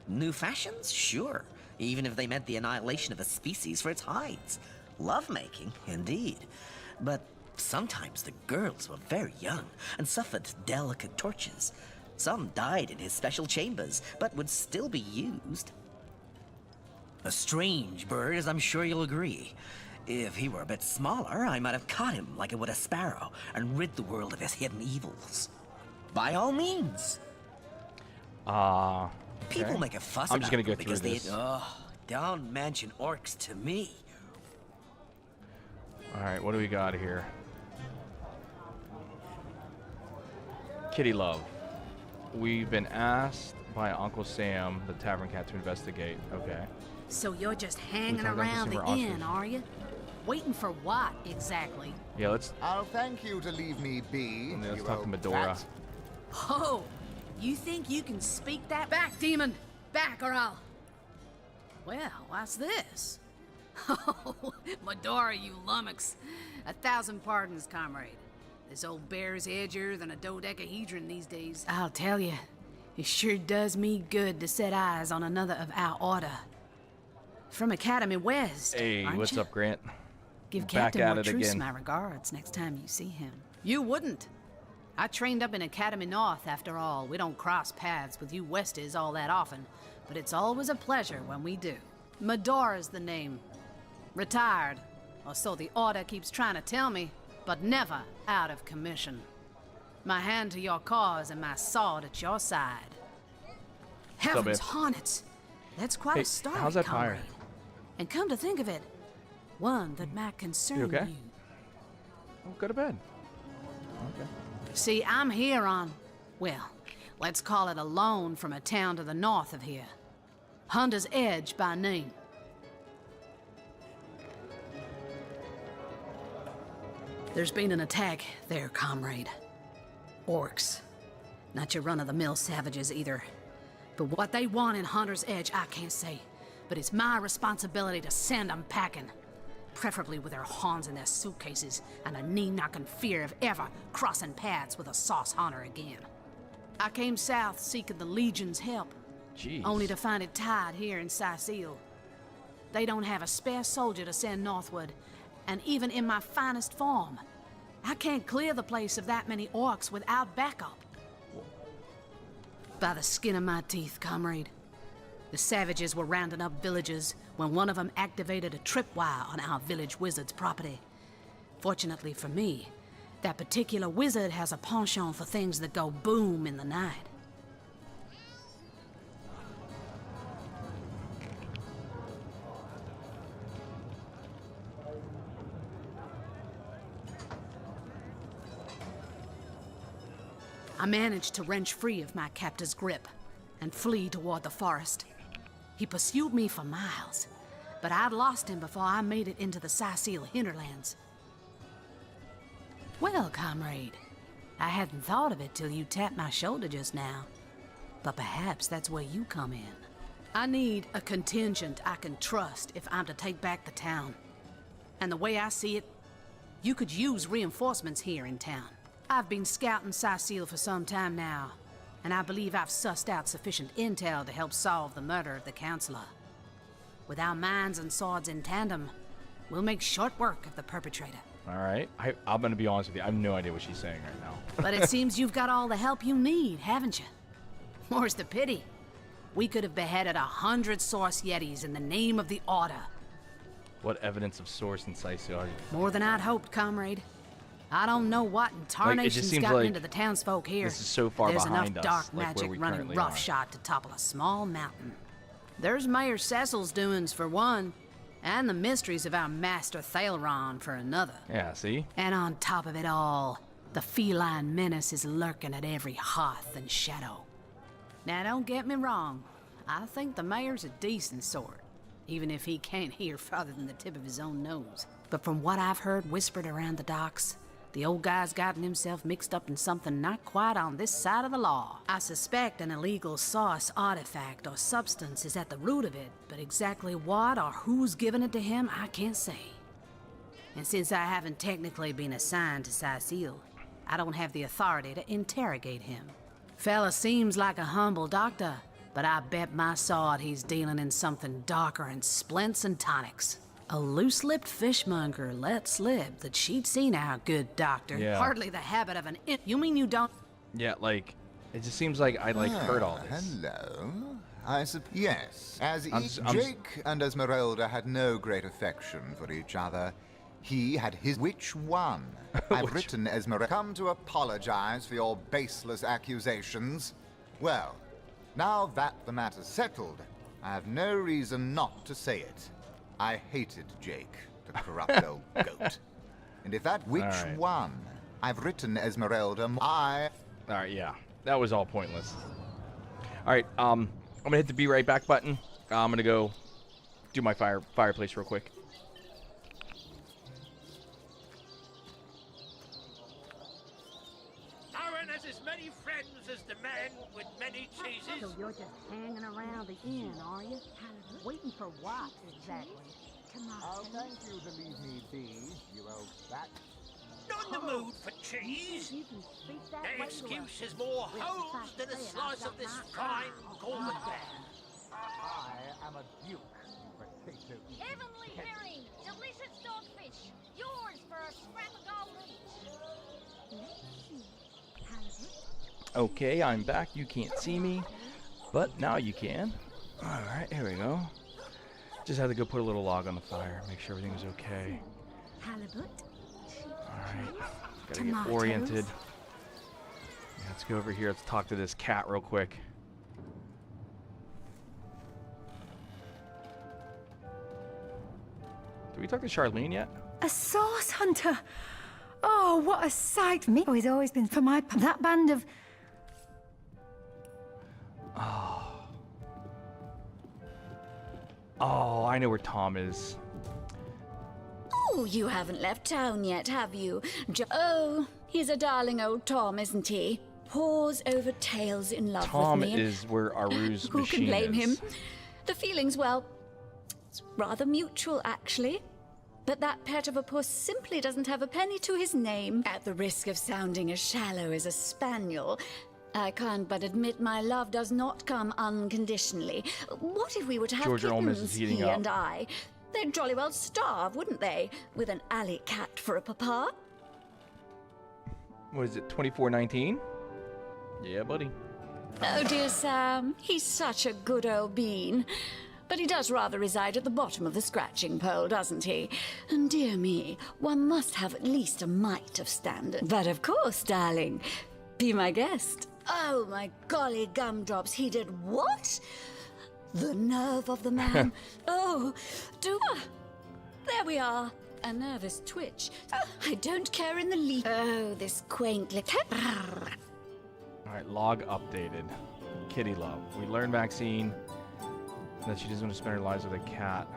New fashions, sure, even if they meant the annihilation of a species for its hides. Lovemaking, indeed. But sometimes the girls were very young and suffered delicate tortures. Some died in his special chambers, but would still be used. A strange bird, as I'm sure you'll agree. If he were a bit smaller, I might have caught him like I would a sparrow and rid the world of his hidden evils. By all means. Okay. People make a fuss I'm about just gonna go them through because this. don't mention orcs to me. Alright, what do we got here? Kitty Love. We've been asked by Uncle Sam, the tavern cat, to investigate. Okay. So you're just hanging Lieutenant around the Consumer inn, Oscar. are you? Waiting for what, exactly? Yeah, let's I'll thank you to leave me be. let's you talk to old Medora. rat. Oh, you think you can speak that? Back, demon! Back, or I'll... Well, what's this? Oh, Medora, you lummox. 1,000 pardons, comrade. This old bear's edgier than a dodecahedron these days. I'll tell you, it sure does me good to set eyes on another of our order. From Academy West, Hey, aren't what's you? up, Grant? Give Back Captain at it Mortruce again. my regards next time you see him. You wouldn't. I trained up in Academy North, after all. We don't cross paths with you Westies all that often, but it's always a pleasure when we do. Medora's the name. Retired, or so the Order keeps trying to tell me, but never out of commission. My hand to your cause and my sword at your side. Heavens, babe? hornets! That's quite Hey, a story, how's that fire? comrade. And come to think of it, one that might concern You okay? you. Oh, go to bed. Okay. See, I'm here on, well, let's call it a loan from a town to the north of here. Hunter's Edge by name. There's been an attack there, comrade. Orcs. Not your run-of-the-mill savages either. But what they want in Hunter's Edge, I can't say. But it's my responsibility to send them packing. Preferably with their horns in their suitcases and a knee-knocking fear of ever crossing paths with a sauce hunter again. I came south seeking the Legion's help, Jeez. only to find it tied here in Sicil. They don't have a spare soldier to send northward, and even in my finest form, I can't clear the place of that many orcs without backup. By the skin of my teeth, comrade. The savages were rounding up villagers when one of them activated a tripwire on our village wizard's property. Fortunately for me, that particular wizard has a penchant for things that go boom in the night. I managed to wrench free of my captor's grip and flee toward the forest. He pursued me for miles, but I'd lost him before I made it into the Sicil hinterlands. Well, comrade, I hadn't thought of it till you tapped my shoulder just now, but perhaps that's where you come in. I need a contingent I can trust if I'm to take back the town. And the way I see it, you could use reinforcements here in town. I've been scouting Sicil for some time now, and I believe I've sussed out sufficient intel to help solve the murder of the Counselor. With our minds and swords in tandem, we'll make short work of the perpetrator. All right. I'm going to be honest with you. I have no idea what she's saying right now. But it seems you've got all the help you need, haven't you? More's the pity. We could have beheaded 100 Source Yetis in the name of the Order. What evidence of source in Sicil are you? More than I'd hoped, comrade. I don't know what in Like, it just tarnation's seems gotten like into the townsfolk here. this is so far There's behind enough us, dark like, where magic we running currently roughshod to topple a small mountain. There's Mayor Cecil's doings for one, and the mysteries of our master Thalron for another. Yeah, see? And on top of it all, the feline menace is lurking at every hearth and shadow. Now don't get me wrong, I think the mayor's a decent sort, even if he can't hear farther than the tip of his own nose. But from what I've heard whispered around the docks, the old guy's gotten himself mixed up in something not quite on this side of the law. I suspect an illegal sauce artifact or substance is at the root of it, but exactly what or who's given it to him, I can't say. And since I haven't technically been assigned to Cecile, I don't have the authority to interrogate him. Fella seems like a humble doctor, but I bet my sword he's dealing in something darker than splints and tonics. A loose-lipped fishmonger let slip that she'd seen our good doctor. Yeah. Hardly the habit of an You mean you don't... Yeah, like, it just seems like I, like, heard all this. Hello. Yes. As Jake and Esmeralda had no great affection for each other, he had his... Which one? I've written Esmeralda. Come to apologize for your baseless accusations. Well, now that the matter's settled, I have no reason not to say it. I hated Jake, the corrupt old goat. And if that... Which one? I've written Esmeralda. Alright, yeah. That was all pointless. Alright, I'm gonna hit the be right back button. I'm gonna go do my fireplace real quick. Aaron has as many friends as the man with many cheeses. So you're just hanging around the inn, are you? Waiting for what, exactly? I'll thank you to leave me be, you old bat. Not in the mood for cheese. The excuse is more holes than a slice of this fine golden bear. I am a duke, potato. Heavenly herring, delicious dogfish, yours for a scrap of gold each. Okay, I'm back. You can't see me, but now you can. Alright, here we go. Just had to go put a little log on the fire, make sure everything was okay. Halibut. Alright, gotta get oriented. Yeah, let's go over here. Let's talk to this cat real quick. Did we talk to Charlene yet? A sauce hunter. Oh, what a sight for me. Oh, he's always been for my... That band of... Oh, I know where Tom is. Oh, you haven't left town yet, have you? Oh, he's a darling old Tom, isn't he? Paws over tails in love Tom with me. is where Aru's Who machine can blame is. him? The feeling's, well, it's rather mutual, actually. But that pet of a puss simply doesn't have a penny to his name. At the risk of sounding as shallow as a spaniel, I can't but admit my love does not come unconditionally. What if we were to have Georgia Olmos is kittens, heating he up. and I? They'd jolly well starve, wouldn't they? With an alley cat for a papa? What is it, 2419? Yeah, buddy. Oh, dear Sam, he's such a good old bean. But he does rather reside at the bottom of the scratching pole, doesn't he? And dear me, one must have at least a mite of standard. But of course, darling, be my guest. Oh, my golly gumdrops, he did what? The nerve of the man. Oh, there we are. A nervous twitch. I don't care in the least. Oh, this quaint little... Alright, log updated. Kitty love. We learned Maxine that she doesn't want to spend her lives with a cat.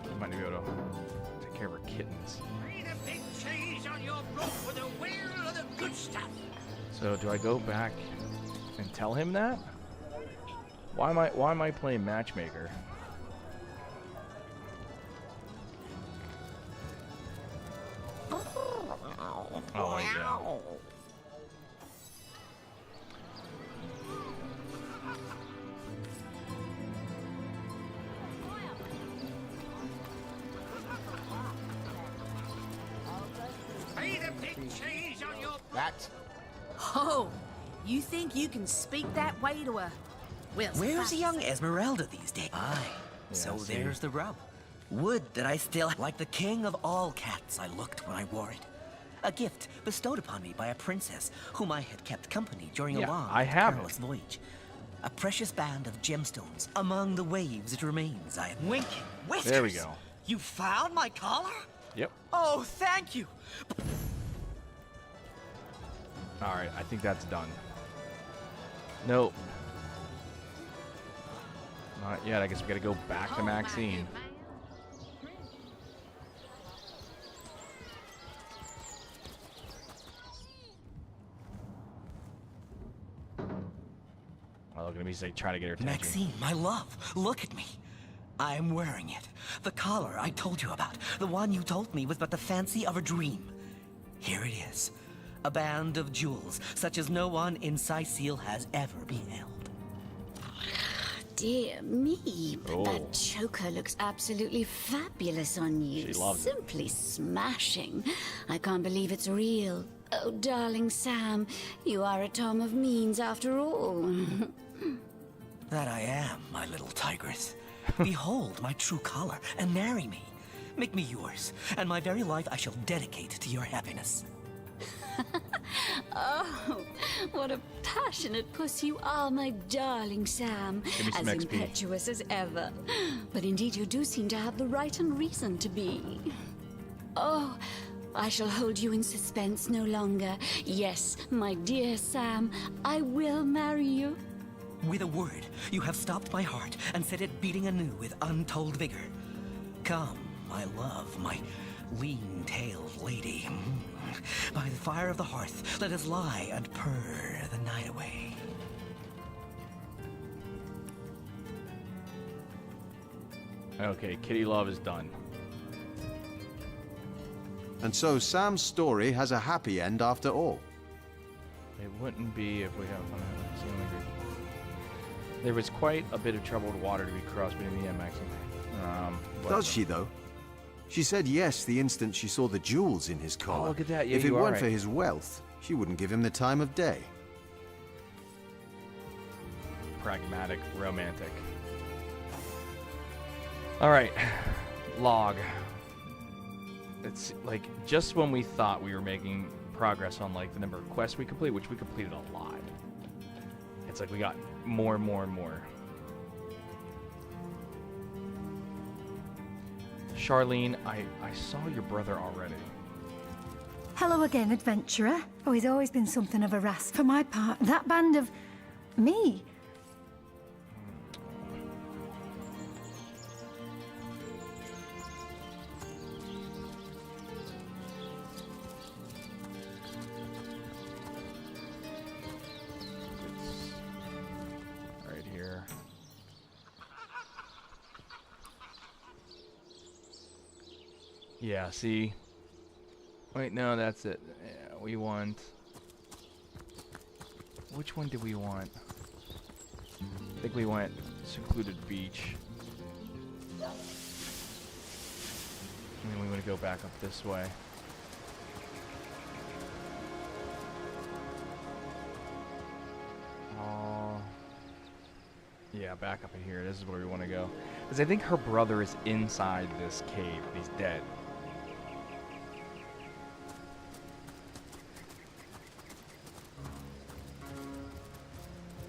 She might be able to take care of her kittens. Read a big cheese on your rope with a wheel of the good stuff. So do I go back and tell him that? Why am I playing matchmaker? Oh yeah. Read a big cheese on your That. Oh, you think you can speak that way to a... Well, Where's the young Esmeralda these days? Aye, so I see. there's the rub. Would that I still, like the king of all cats, I looked when I wore it. A gift bestowed upon me by a princess whom I had kept company during Yeah, a long I and have perilous voyage. A precious band of gemstones. Among the waves it remains. I am winking. Whiskers! There we go. You found my collar? Yep. Oh, thank you. Alright, I think that's done. Nope. Not yet. I guess we gotta go back to Maxine. Oh, look at me. He's like trying to get her attention. Maxine, my love, look at me. I'm wearing it. The collar I told you about. The one you told me was but the fancy of a dream. Here it is. A band of jewels, such as no one in Sicile has ever beheld. Dear me, but Oh. that choker looks absolutely fabulous on you. She loves it. Simply smashing. I can't believe it's real. Oh, darling Sam, you are a Tom of Means after all. That I am, my little tigress. Behold my true color and marry me. Make me yours, and my very life I shall dedicate to your happiness. Oh, what a passionate puss you are, my darling Sam. Give me some as XP. impetuous as ever. But indeed you do seem to have the right and reason to be. Oh, I shall hold you in suspense no longer. Yes, my dear Sam, I will marry you. With a word, you have stopped my heart and set it beating anew with untold vigor. Come, my love, my lean-tailed lady. By the fire of the hearth, let us lie and purr the night away. Okay, Kitty Love is done. And so Sam's story has a happy end after all. It wouldn't be if we have fun. There was quite a bit of troubled water to be crossed, but in the end, Maxine. Does she, though? She said yes the instant she saw the jewels in his collar. Oh, look at that. Yeah, if it you are weren't for right. his wealth, she wouldn't give him the time of day. Pragmatic, romantic. All right, log. It's like just when we thought we were making progress on like the number of quests we complete, which we completed a lot. It's like we got more and more and more. Charlene, I saw your brother already. Hello again, adventurer. Oh, he's always been something of a rascal. For my part, that band of... me. Right here. Yeah, see? Wait, no, that's it. Yeah, we want... Which one did we want? I think we went Secluded Beach. And then we want to go back up this way. Yeah, back up in here. This is where we want to go. Because I think her brother is inside this cave. He's dead.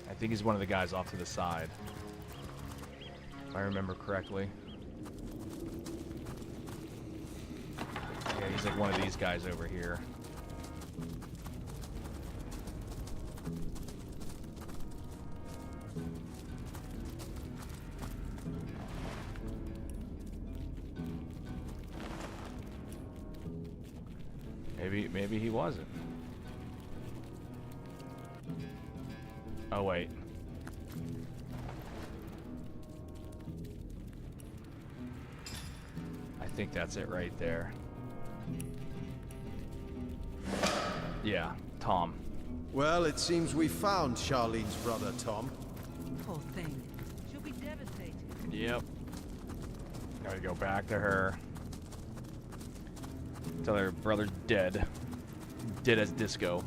I think he's one of the guys off to the side. If I remember correctly. Yeah, he's like one of these guys over here. Maybe he wasn't. Oh, wait. I think that's it right there. Yeah, Tom. Well, it seems we found Charlene's brother, Tom. Poor thing. She'll be devastated. Yep. Gotta go back to her. Tell her brother's dead. Dead as disco.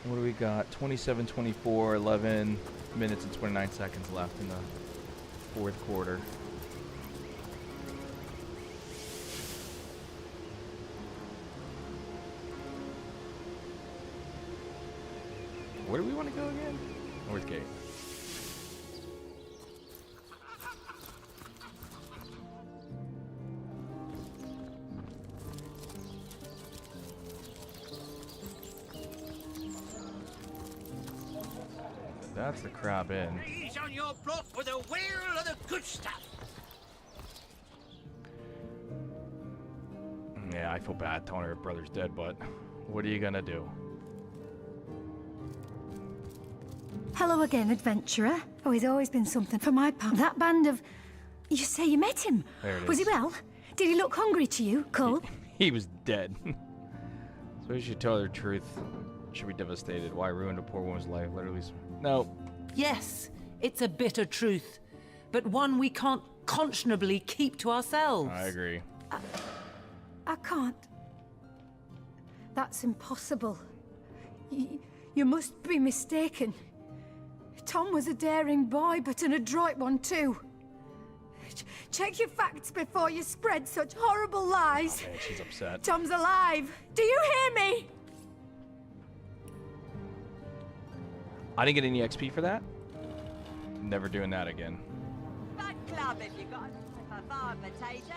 What do we got? 27, 24, 11 minutes and 29 seconds left in the fourth quarter. where do we want to go again? North Gate. That's the Crab Inn. He's on your block with a wheel of the good stuff. Yeah, I feel bad telling her brother's dead, but what are you gonna do? Hello again, adventurer. Oh, he's always been something for my part. That band of... You say you met him? There it Was he is. well? Did he look hungry to you, Cole? He was dead. So we should tell her the truth. Should be devastated. Why ruin a poor woman's life? Literally. No. Yes, it's a bitter truth, but one we can't conscionably keep to ourselves. I agree. I can't. That's impossible. You must be mistaken. Tom was a daring boy, but an adroit one too. Check your facts before you spread such horrible lies. Okay, she's upset. Tom's alive. Do you hear me? I didn't get any XP for that. Never doing that again. Fat club if you got for farm potatoes.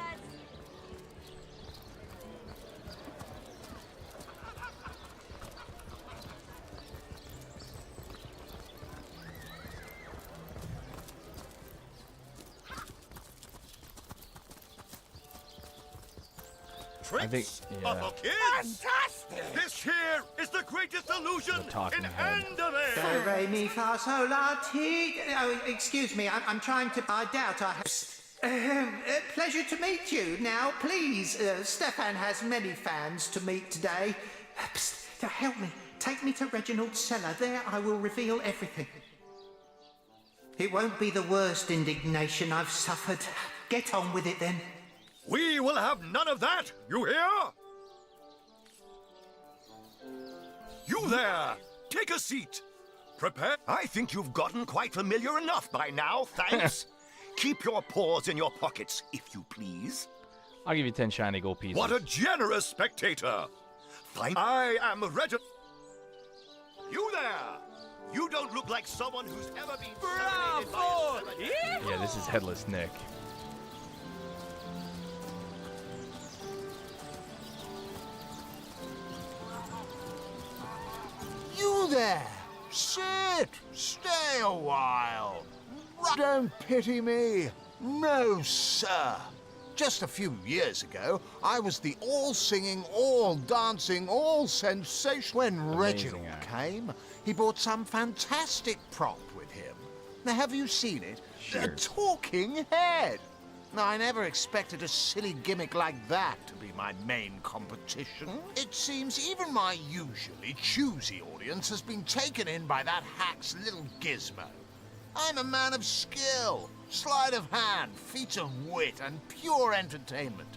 I think, yeah. Fantastic! This here is the greatest illusion talking in head. Enderman! Do, re, mi, fa, sol, la, ti. Oh, excuse me, I'm trying to... I doubt I have... pleasure to meet you. Now, please, Stefan has many fans to meet today. Psst, help me. Take me to Reginald's cellar. There I will reveal everything. It won't be the worst indignation I've suffered. Get on with it, then. We will have none of that, you hear? You there! Take a seat. Prepare. I think you've gotten quite familiar enough by now, thanks. Keep your paws in your pockets, if you please. I'll give you 10 shiny gold pieces. What a generous spectator! Fine. I am Reginald. You there! You don't look like someone who's ever been serenaded by a Yeah, this is Headless Nick. You there! Sit! Stay a while! Don't pity me! No, sir! Just a few years ago, I was the all-singing, all-dancing, all-sensation. When Reginald came, he brought some fantastic prop with him. Now, have you seen it? A talking head! Now, I never expected a silly gimmick like that to be my main competition. It seems even my usually choosy audience has been taken in by that hack's little gizmo. I'm a man of skill, sleight of hand, feats of wit, and pure entertainment.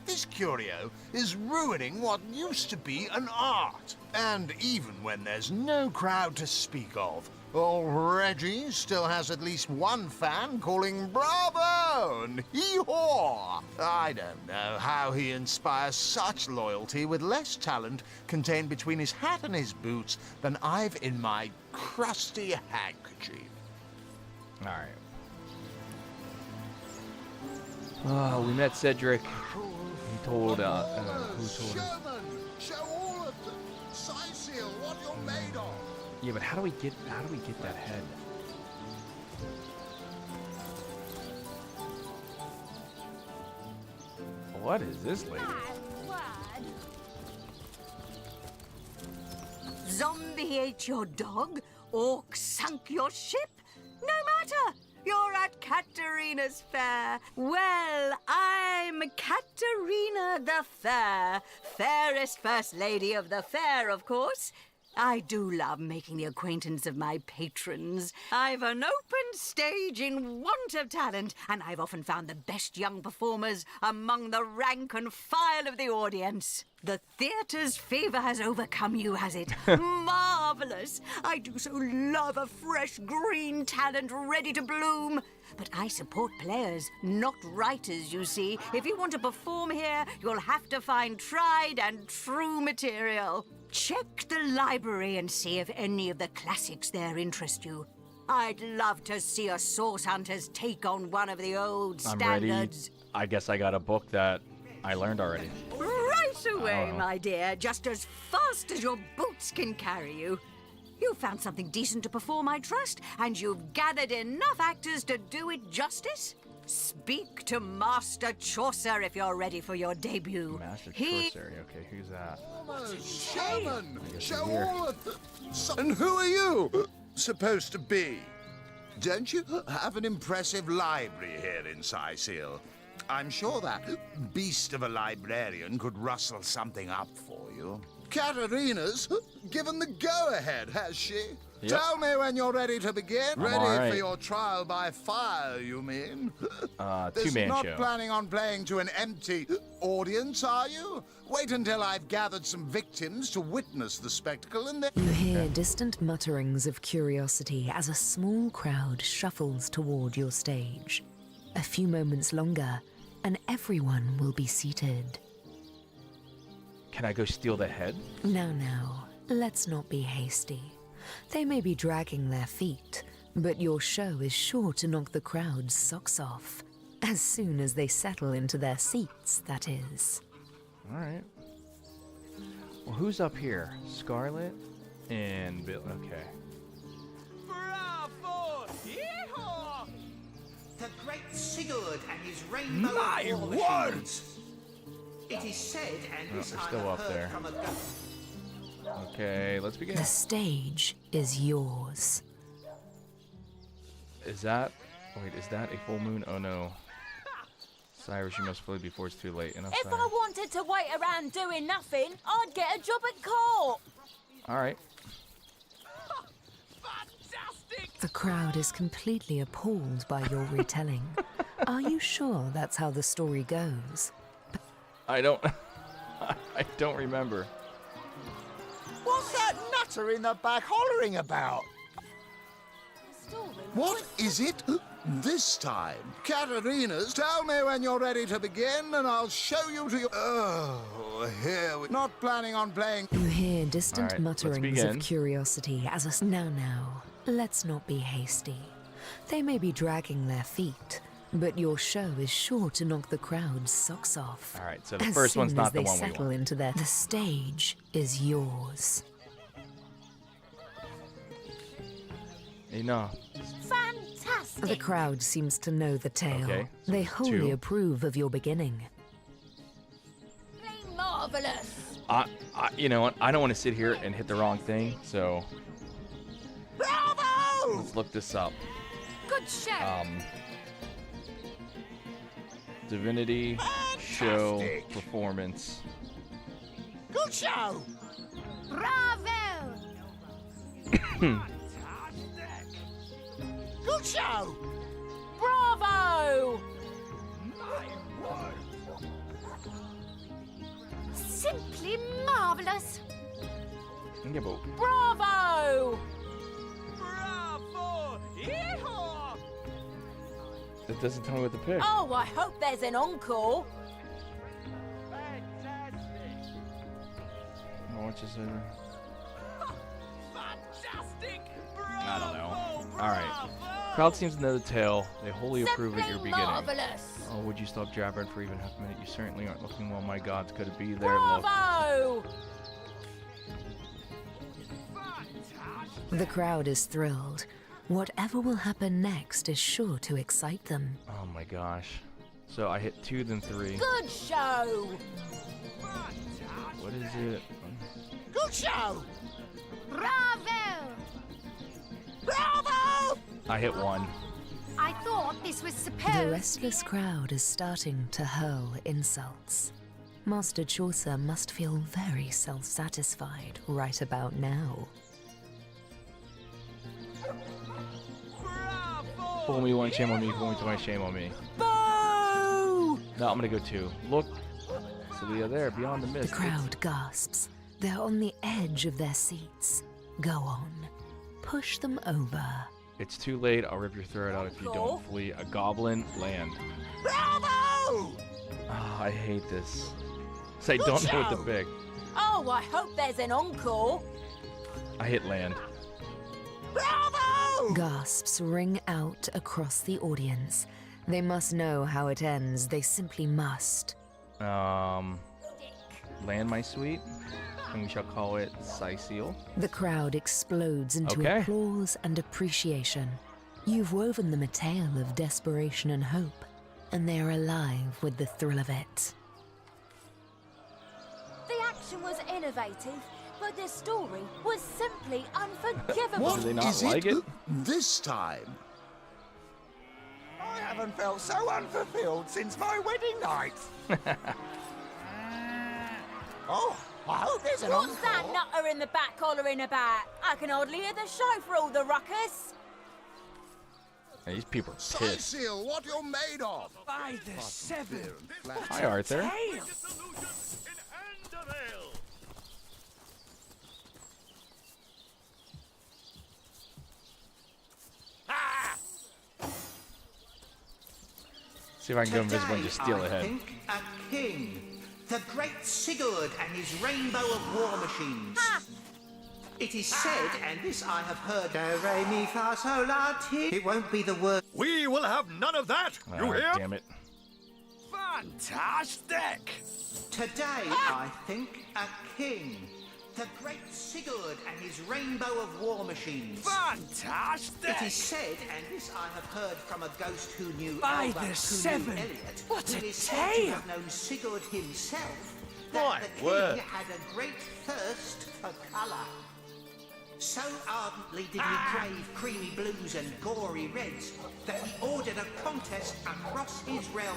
This curio is ruining what used to be an art. And even when there's no crowd to speak of, old Reggie still has at least one fan calling bravo and hee-haw. I don't know how he inspires such loyalty with less talent contained between his hat and his boots than I've in my crusty handkerchief. All right. Oh, we met Cedric. He told, who told him? Show all of them. Cecil, what you're made of. Yeah, but how do we get that head? What is this lady? Zombie ate your dog? Orc sunk your ship? No matter! You're at Katarina's Fair. Well, I'm Katarina the Fair. Fairest First Lady of the Fair, of course. I do love making the acquaintance of my patrons. I've an open stage in want of talent, and I've often found the best young performers among the rank and file of the audience. The theatre's fever has overcome you, has it? Marvelous! I do so love a fresh green talent ready to bloom. But I support players, not writers, you see. If you want to perform here, you'll have to find tried and true material. Check the library and see if any of the classics there interest you. I'd love to see a Source Hunters take on one of the old I'm standards. ready. I guess I got a book that I learned already. Right away, know. my dear, just as fast as your boots can carry you. You've found something decent to perform, I trust, and you've gathered enough actors to do it justice. Speak to Master Chaucer if you're ready for your debut. Master Chaucer. Okay, who's that? Shaman! I guess Show I'm here. all of the... And who are you supposed to be? Don't you have an impressive library here in Sicil? I'm sure that beast of a librarian could rustle something up for you. Katerina's given the go-ahead, has she? Yep. Tell me when you're ready to begin. I'm Ready all right. for your trial by fire, you mean? Two-man Not show. planning on playing to an empty audience, are you? Wait until I've gathered some victims to witness the spectacle and then... You hear distant mutterings of curiosity as a small crowd shuffles toward your stage. A few moments longer, and everyone will be seated. Can I go steal the head? Now, let's not be hasty. They may be dragging their feet, but your show is sure to knock the crowd's socks off. As soon as they settle into their seats, that is. All right. Well, who's up here? Scarlet and Bill. Okay. Bravo! Yeehaw! The great Sigurd and his rainbow My war word! machines. It is said, and Oh, this they're I still have up heard there. from a gun. Okay, let's begin. The stage is yours. Is that... Wait, is that a full moon? Oh, no. Cyrus, you must flee before it's too late. Enough, If I Cyrus. wanted to wait around doing nothing, I'd get a job at court. All right. The crowd is completely appalled by your retelling. Are you sure that's how the story goes? I don't... I don't remember. What's that nutter in the back hollering about? What is it this time? Katerina's, tell me when you're ready to begin and I'll show you to your... Oh, here we... Not planning on playing... You hear distant All right, let's mutterings begin. of curiosity as a... Now, let's not be hasty. They may be dragging their feet, but your show is sure to knock the crowd's socks off. All right, so the As first one's soon not as the they one we settle want. into their... The stage is yours. Enough. Fantastic. The crowd seems to know the tale. Okay, so They it's wholly two. approve of your beginning. Marvelous. You know what? I don't want to sit here and hit the wrong thing, so Bravo! let's look this up. Good show. Divinity show performance. Good show! Bravo. Good show! Bravo. Simply marvelous. Yeah, but Bravo. Bravo! Yeehaw! that doesn't tell me what to pick. Oh, I hope there's an encore. What you said? Fantastic! I don't know. All right. Crowd seems to know the tale. They wholly approve at your Simply beginning. marvelous. Oh, would you stop jabbering for even half a minute? You certainly aren't looking well. My gods, could it be there? Look. Bravo. The crowd is thrilled. Whatever will happen next is sure to excite them. Oh my gosh. So I hit 2, then 3. Good show. What is it? Good show! Bravo! Bravo! I hit 1. I thought this was The supposed... restless crowd is starting to hurl insults. Master Chaucer must feel very self-satisfied right about now. Fool me once, shame on me. Fool me twice, shame on me. Boo! No, I'm gonna go 2. Look. So Talia. There, beyond the mist. The crowd gasps. They're on the edge of their seats. Go on. Push them over. It's too late. I'll rip your throat out if you don't flee. A goblin land. Bravo! Oh, I hate this. I don't know what to pick. Oh, I hope there's an encore. I hit land. Bravo! Gasps ring out across the audience. They must know how it ends. They simply must. Land my sweet, and we shall call it Cecile. The crowd explodes into applause and appreciation. You've woven them a tale of desperation and hope, and they are alive with the thrill of it. The action was innovative, but the story was simply unforgivable. What Do they not is like it? this time? I haven't felt so unfulfilled since my wedding night. Oh, I hope there's an What's encore. that nutter in the back hollering about? I can hardly hear the show for all the ruckus. These people are pissed. Cecile, what you're made of? By the seven. Hi, Arthur. Tail. See if I can go invisible and just steal Today, a I head. think a king, the great Sigurd and his rainbow of war machines. It is said, and this I have heard, do, re, mi, fa, sol, la, ti. It won't be the word. We will have none of that. You hear? Damn it. Fantastic! Today, I think a king, the great Sigurd and his rainbow of war machines. Fantastic! It is said, and this I have heard from a ghost who knew By Elba, the who seven. knew Elliot, What who a is said to tale. have known Sigurd himself, that My the king word. had a great thirst for colour. So ardently did he crave creamy blues and gory reds that he ordered a contest across his realm.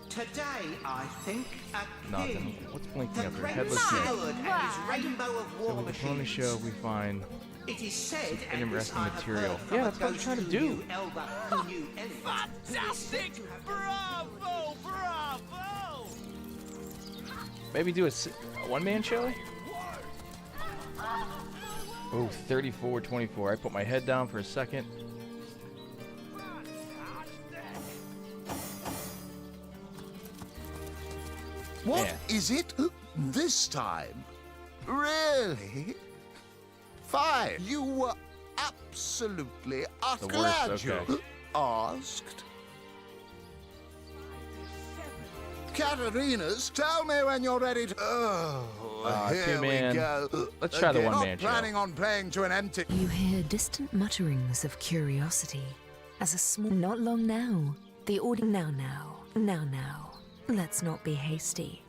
Today, I think, a Nothing. king, What's blinking the up there? great Headless Sigurd man. and his rainbow of war So on the machines. show, we find It is said, some and this interesting I have material. heard from Yeah, a that's what I'm ghost trying to who do. knew Elba, who knew Elliot. Fantastic! Bravo! Bravo! maybe do a one-man show? Oh, 34-24. I put my head down for a second. What Man. is it this time? Really? Fine. You were absolutely The worst, glad okay. you asked. Katarina's, tell me when you're ready to... Oh, here two-man. we go. Let's try the Again, one-man not show. planning on playing to an empty... You hear distant mutterings of curiosity as a small. Not long now. The audience. Now. Let's not be hasty.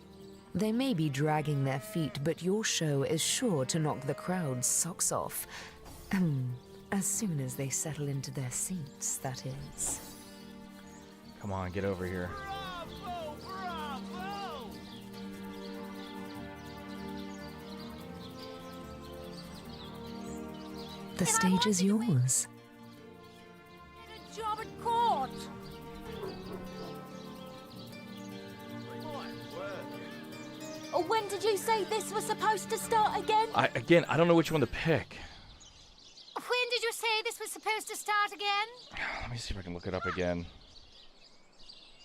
They may be dragging their feet, but your show is sure to knock the crowd's socks off. As soon as they settle into their seats, that is. Come on, get over here. Bravo! Bravo! The stage is yours. Get a job at court. Oh, when did you say this was supposed to start again? I don't know which one to pick. When did you say this was supposed to start again? Let me see if I can look it up again.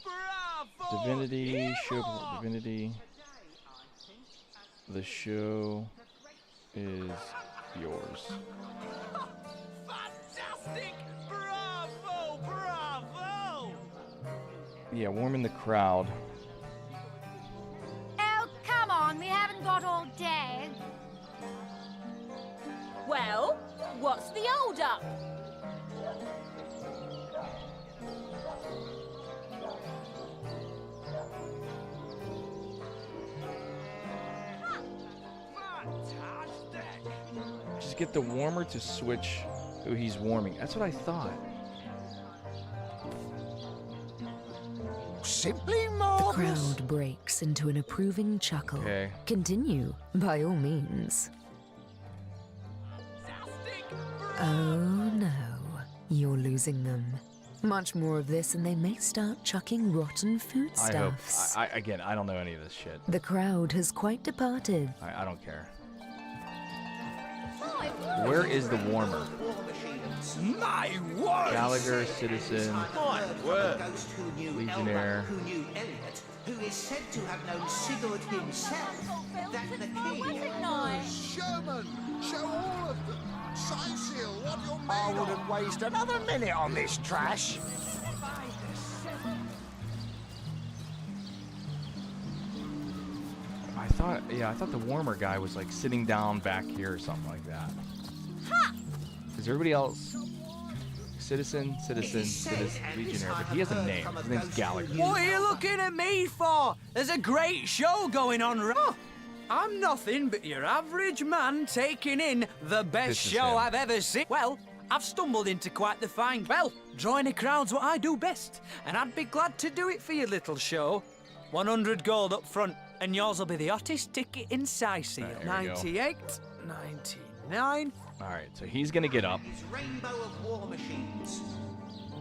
Bravo! Divinity, show Divinity. The show is yours. Fantastic! Bravo! Bravo! Yeah, warming the crowd. Oh, come on, we haven't got all day. Well, what's the hold up? Just get the warmer to switch who he's warming. That's what I thought. Simply The marvelous. crowd breaks into an approving chuckle. Okay. Continue, by all means. Oh no, you're losing them. Much more of this and they may start chucking rotten I foodstuffs. hope. Again, I don't know any of this shit. The crowd has quite departed. I don't care. Where is the warmer? My word! Gallagher, citizen, My word. ghost who knew Legionnaire. Elba, who knew Elliot, who is said to have known Sigurd himself, that the king... Sherman, show all of them. Sizeal, what you're made I of. wouldn't waste another minute on this trash. I thought the warmer guy was like sitting down back here or something like that. Is everybody else? Citizen, Legionnaire, but he has a name. His name's Gallagher. What are you looking at me for? There's a great show going on. I'm nothing but your average man taking in the best This is show him. I've ever seen. Well, I've stumbled into quite the find. Well, drawing a crowd's what I do best, and I'd be glad to do it for your little show. 100 gold up front, and yours will be the hottest ticket in Sizeal. There we go. 98, 99. All right, so he's gonna get up. His rainbow of war machines.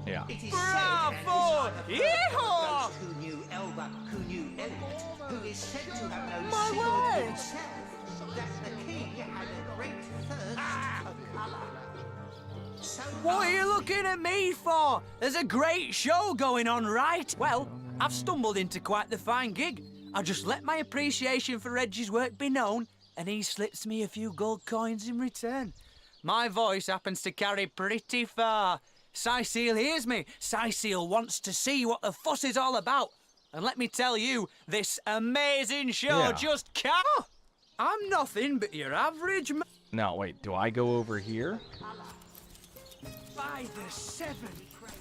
Yeah. It is Bravo! said, and this I have heard Yeehaw! from the ghost who knew Elba, who knew Elliot, who is said to have known My Sigurd word! himself, that the king had a great thirst for colour. So What are you looking at me for? There's a great show going on, right? Well, I've stumbled into quite the fine gig. I just let my appreciation for Reggie's work be known, and he slips me a few gold coins in return. My voice happens to carry pretty far. Sizeal hears me. Sizeal wants to see what the fuss is all about. And let me tell you, this amazing show Yeah. just can't... I'm nothing but your average man. Now, wait, do I go over here? By the seven.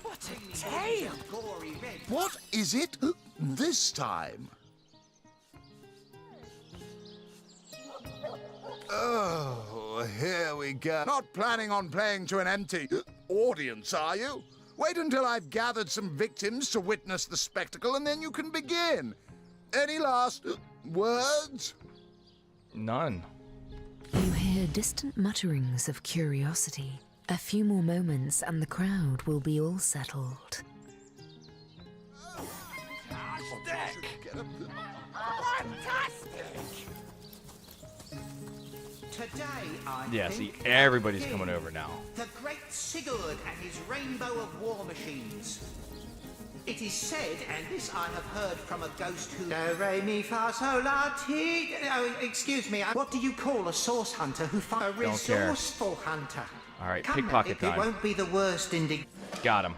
What a tale! What is it this time? Oh, here we go. Not planning on playing to an empty audience, are you? Wait until I've gathered some victims to witness the spectacle, and then you can begin. Any last words? None. You hear distant mutterings of curiosity. A few more moments and the crowd will be all settled. Fantastic! today, I Yeah, see, think, everybody's king, coming over now. The great Sigurd and his rainbow of war machines. It is said, and this I have heard from a ghost who... Do, re, mi, fa, sol, la, ti... Oh, excuse me, what do you call a source hunter who finds a Don't care. resourceful hunter? All right, Come pickpocket now, it time. won't be the worst Got him.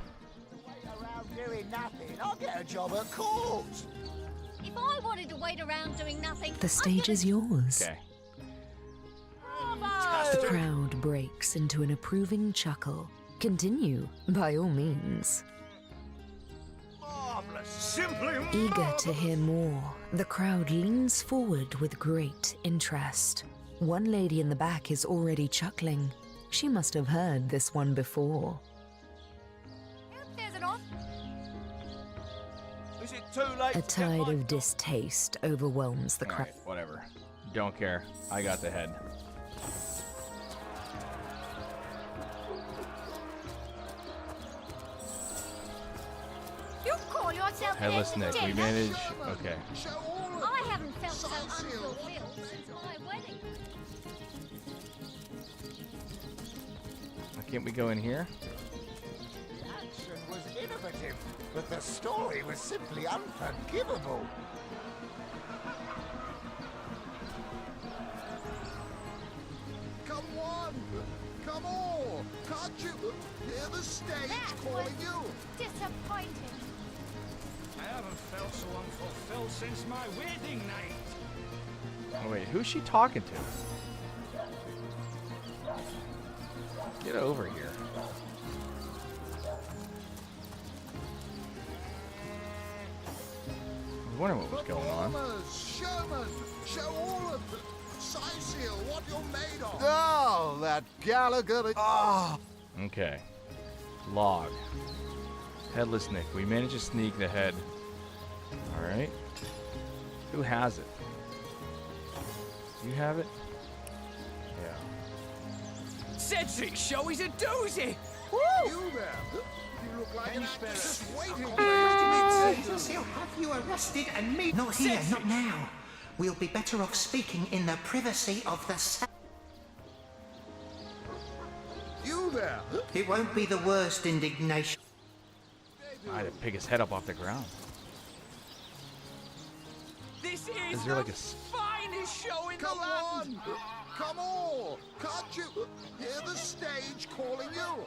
Around doing nothing, I'll get a job at court. If I wanted to wait around doing nothing, The stage is yours. Okay. The crowd breaks into an approving chuckle. Continue, by all means. Marvelous, simply Eager to hear more, the crowd leans forward with great interest. One lady in the back is already chuckling. She must have heard this one before. there's an off. Is it too late? A tide of distaste overwhelms the All crowd. right, whatever. Don't care. I got the head. You call yourself Headless Head Nick. to We Dinner? manage. Okay. I haven't felt so unfulfilled since my wedding. Can't we go in here? The action was innovative, but the story was simply unforgivable. Come on! Come on! Can't you hear the stage That calling was you? disappointing. I haven't felt so unfulfilled since my wedding night. Oh, wait, who's she talking to? Get over here. I was wondering what was going on. Performers, Sherman, show all of them. Sizeal, what you're made of. Oh, that Gallagher. Ah. Okay. Log. Headless Nick. We managed to sneak the head. Alright. Who has it? You have it? Yeah. Cedric's show is a doozy! Woo! You there? look like an actress waiting Jesus, he'll have you arrested and me. Not here, not now. We'll be better off speaking in the privacy of the cell. You there? It won't be the worst indignation. I had to pick his head up off the ground. This Is there like a finest show in Come the land. on! Come on! Can't you hear the stage calling you?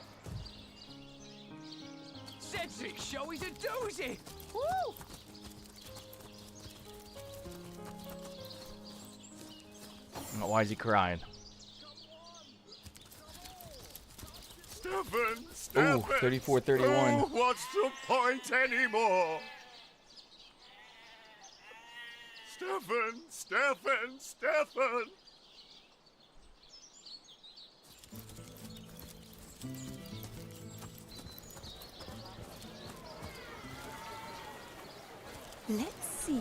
Cedric's show is a doozy. Woo! Why is he crying? Stefan! Ooh, 34-31. Oh, what's the point anymore? Stefan! Let's see.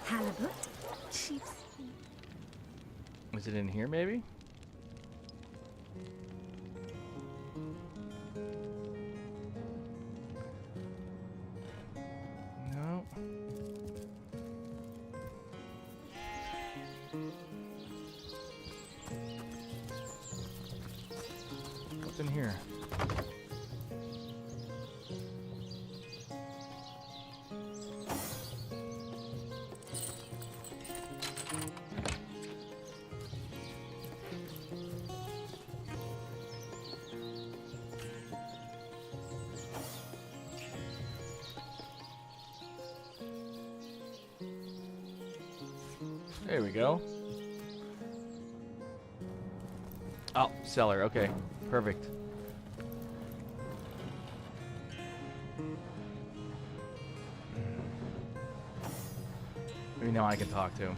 Halibut, sheep's Is it in here, maybe? No. What's in here? There we go. Oh, cellar. Okay, perfect. Maybe now I can talk to him.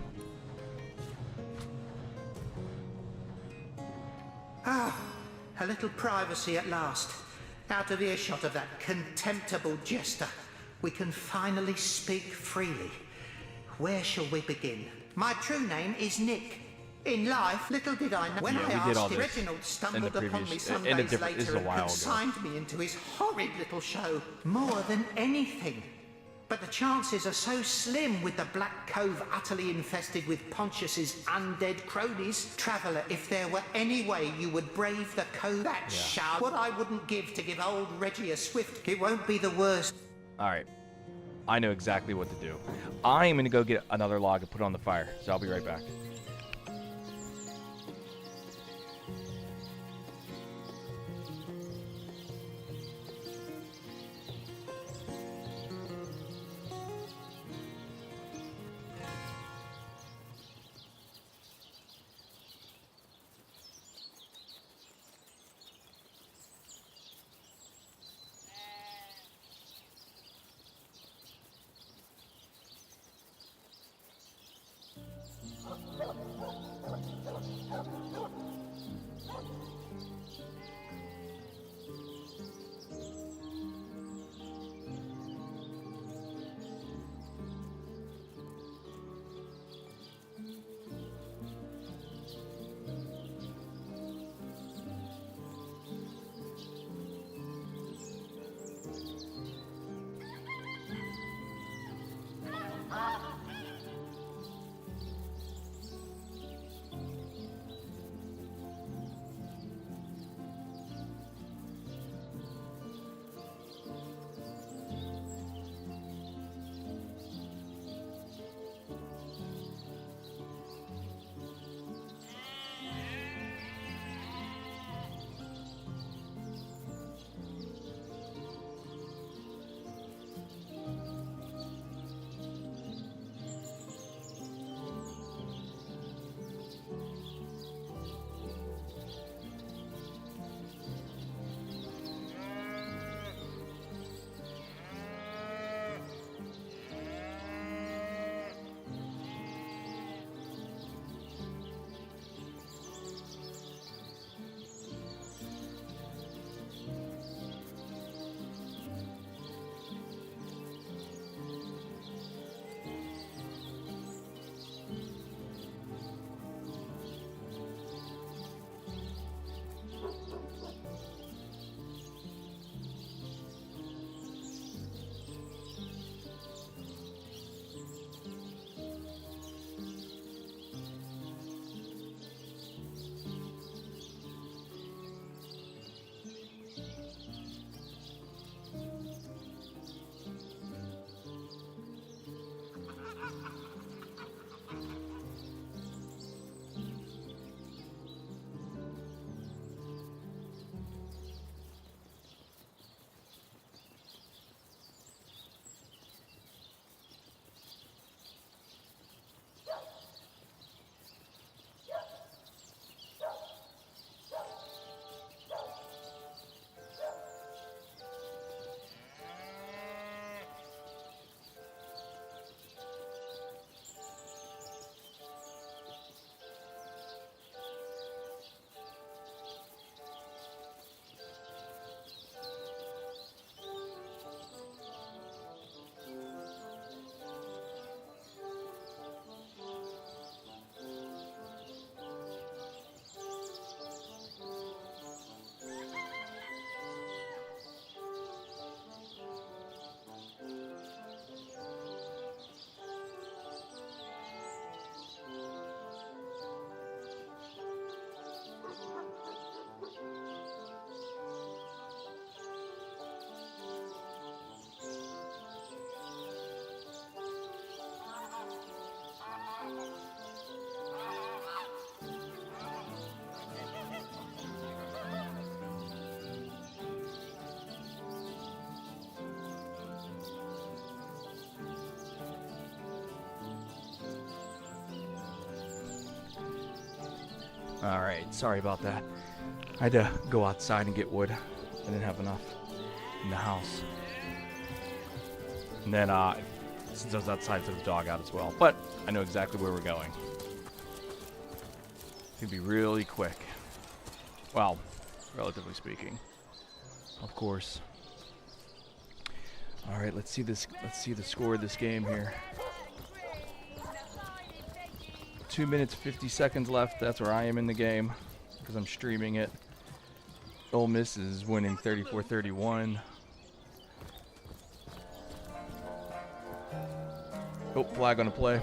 Ah, a little privacy at last. Out of earshot of that contemptible jester. We can finally speak freely. Where shall we begin? My true name is Nick. In life, little did I know. When I asked him, Reginald stumbled upon me some days later and consigned me into his horrid little show. More than anything. But the chances are so slim with the Black Cove utterly infested with Pontius's undead cronies. Traveller, if there were any way you would brave the cove, that shard, what I wouldn't give to give old Reggie a swift. It won't be the worst. Alright. I know exactly what to do. I'm going to go get another log and put it on the fire, so I'll be right back. Alright, sorry about that. I had to go outside and get wood. I didn't have enough in the house. And then, since I was outside, I took the dog out as well. But I know exactly where we're going. It's gonna be really quick. Well, relatively speaking. Of course. Alright, let's see this. Let's see the score of this game here. 2 minutes 50 seconds left. That's where I am in the game because I'm streaming it. Ole Miss is winning 34-31. Oh, flag on the play.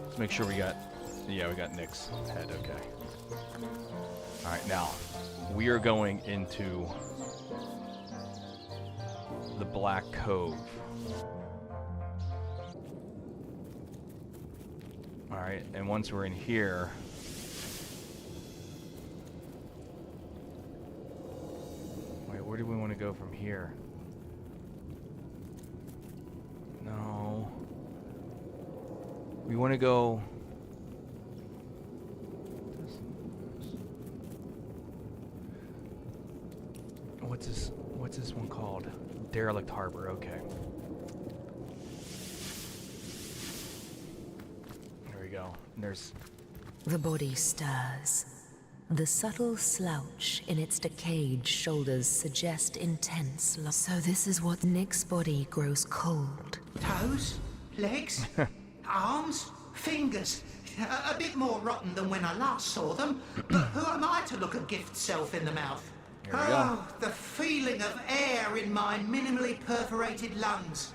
Let's make sure we got, yeah, we got Nick's head, okay. All right, now we are going into the Black Cove. All right, and once we're in here, wait, where do we want to go from here? No. We want to go... What's this one called? Derelict Harbor, okay. There we go. And there's... The body stirs. The subtle slouch in its decayed shoulders suggest intense loss. So this is what Nick's body grows cold. Toes? Legs? Arms? Fingers? A bit more rotten than when I last saw them. But who am I to look a gift self in the mouth? Oh, the feeling of air in my minimally perforated lungs.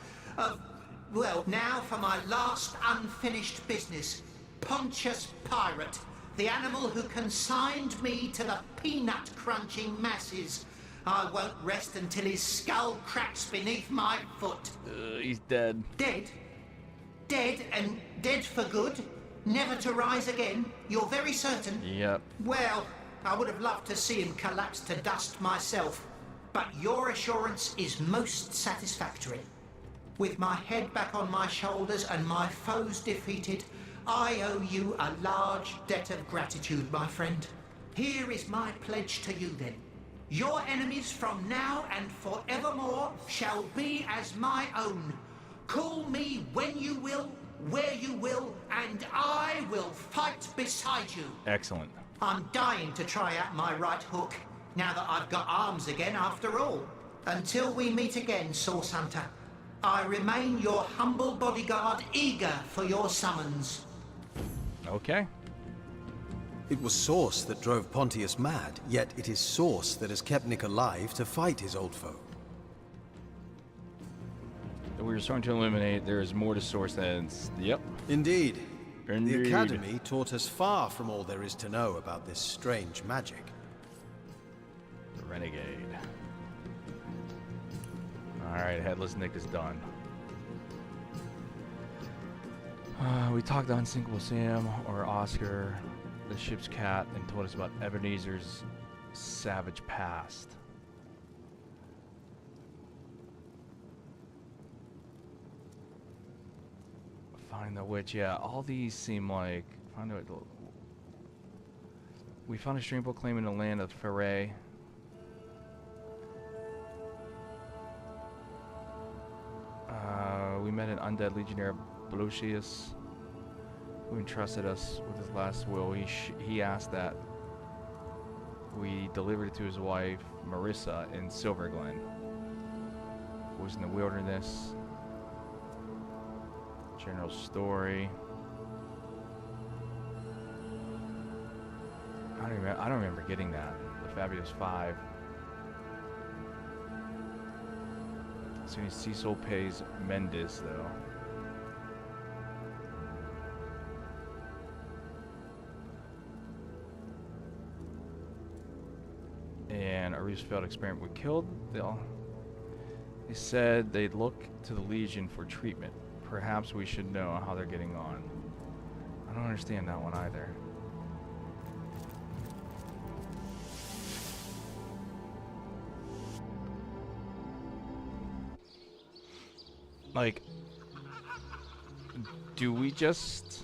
Well, now for my last unfinished business. Pontius Pirate, the animal who consigned me to the peanut-crunching masses. I won't rest until his skull cracks beneath my foot. He's dead. Dead? Dead, and dead for good? Never to rise again? You're very certain? Yep. Well, I would have loved to see him collapse to dust myself, but your assurance is most satisfactory. With my head back on my shoulders and my foes defeated, I owe you a large debt of gratitude, my friend. Here is my pledge to you then. Your enemies from now and forevermore shall be as my own. Call me when you will, where you will, and I will fight beside you. Excellent. I'm dying to try out my right hook, now that I've got arms again after all. Until we meet again, Source Hunter, I remain your humble bodyguard, eager for your summons. Okay. It was Source that drove Pontius mad, yet it is Source that has kept Nick alive to fight his old foe. We were starting to eliminate. There is more to Source than... Yep. Indeed. Indeed. The Academy taught us far from all there is to know about this strange magic. The Renegade. Alright, Headless Nick is done. We talked to Unsinkable Sam, or Oscar, the ship's cat, and told us about Ebenezer's savage past. Find the witch, yeah, all these seem like... We found a stream boat claiming the land of Ferre. We met an undead legionnaire, Blocius, who entrusted us with his last will. He asked that we delivered it to his wife, Marissa, in Silverglen, who was in the wilderness. General story. I don't remember getting that. The Fabulous Five. As soon as Cecil pays Mendes, though. And a Roosevelt experiment we killed. They said they'd look to the Legion for treatment. Perhaps we should know how they're getting on. I don't understand that one either. Like, Do we just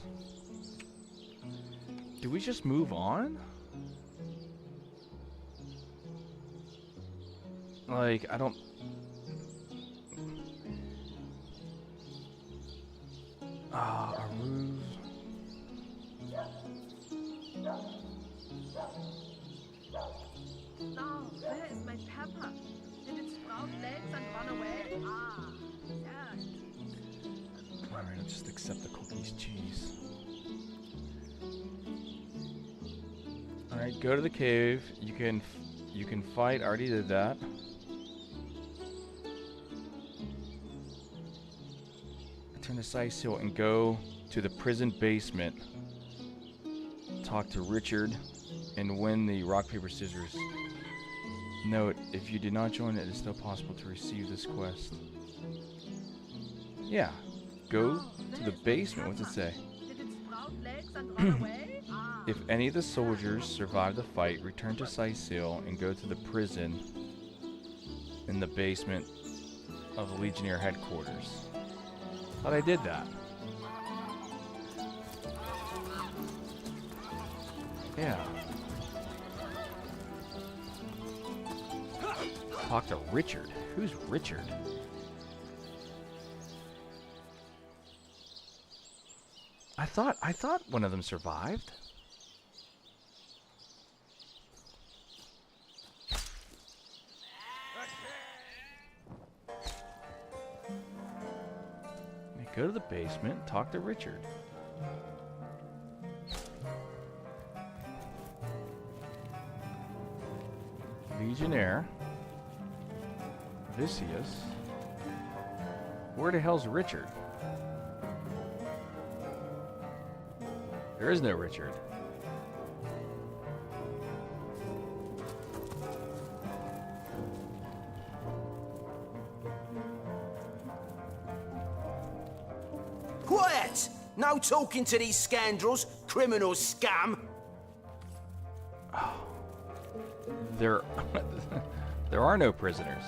move on? Like, I don't... Aruz. Now, where is my pepper? Did it sprout legs and run away? Ah, yes. Alright, I'll just accept the cookies, cheese. Alright, go to the cave. You can fight. I already did that. Return to Sicil and go to the prison basement. Talk to Richard and win the rock, paper, scissors. Note, if you did not join, it is still possible to receive this quest. Yeah. Go to the basement. What's it say? Did it sprout legs and run away? Ah. If any of the soldiers survive the fight, return to Sicil and go to the prison in the basement of the Legionnaire headquarters. Thought I did that. Yeah. Talk to Richard. Who's Richard? I thought one of them survived. Go to the basement, talk to Richard. Legionnaire. Vicious. Where the hell's Richard? There is no Richard. Quiet! No talking to these scoundrels, criminal scum! There are no prisoners.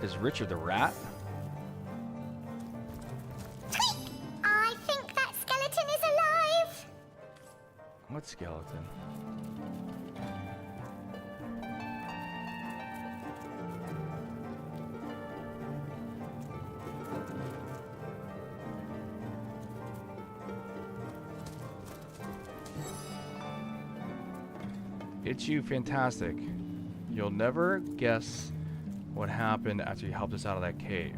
Is Richard the rat? I think that skeleton is alive. What skeleton? It's you, fantastic. You'll never guess what happened after you helped us out of that cave.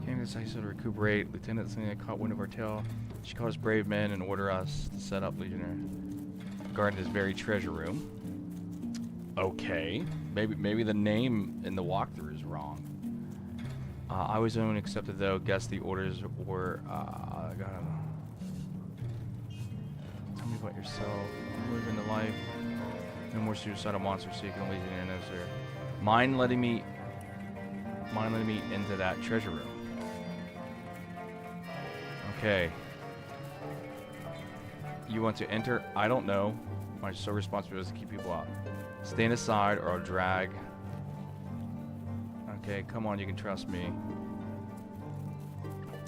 Came to Sicil to recuperate. Lieutenant Selena caught wind of our tale. She called us brave men and ordered us to set up Legionnaire. Guard in his very treasure room. Okay. Maybe the name in the walkthrough is wrong. I was only accepted though. Guess the orders were. I don't know. Tell me about yourself. Living the life. No more suicidal monsters seeking a Legionnaire necessary. Mind letting me into that treasure room. Okay. You want to enter? I don't know. My sole responsibility is to keep people out. Stand aside or I'll drag. Okay, come on, you can trust me.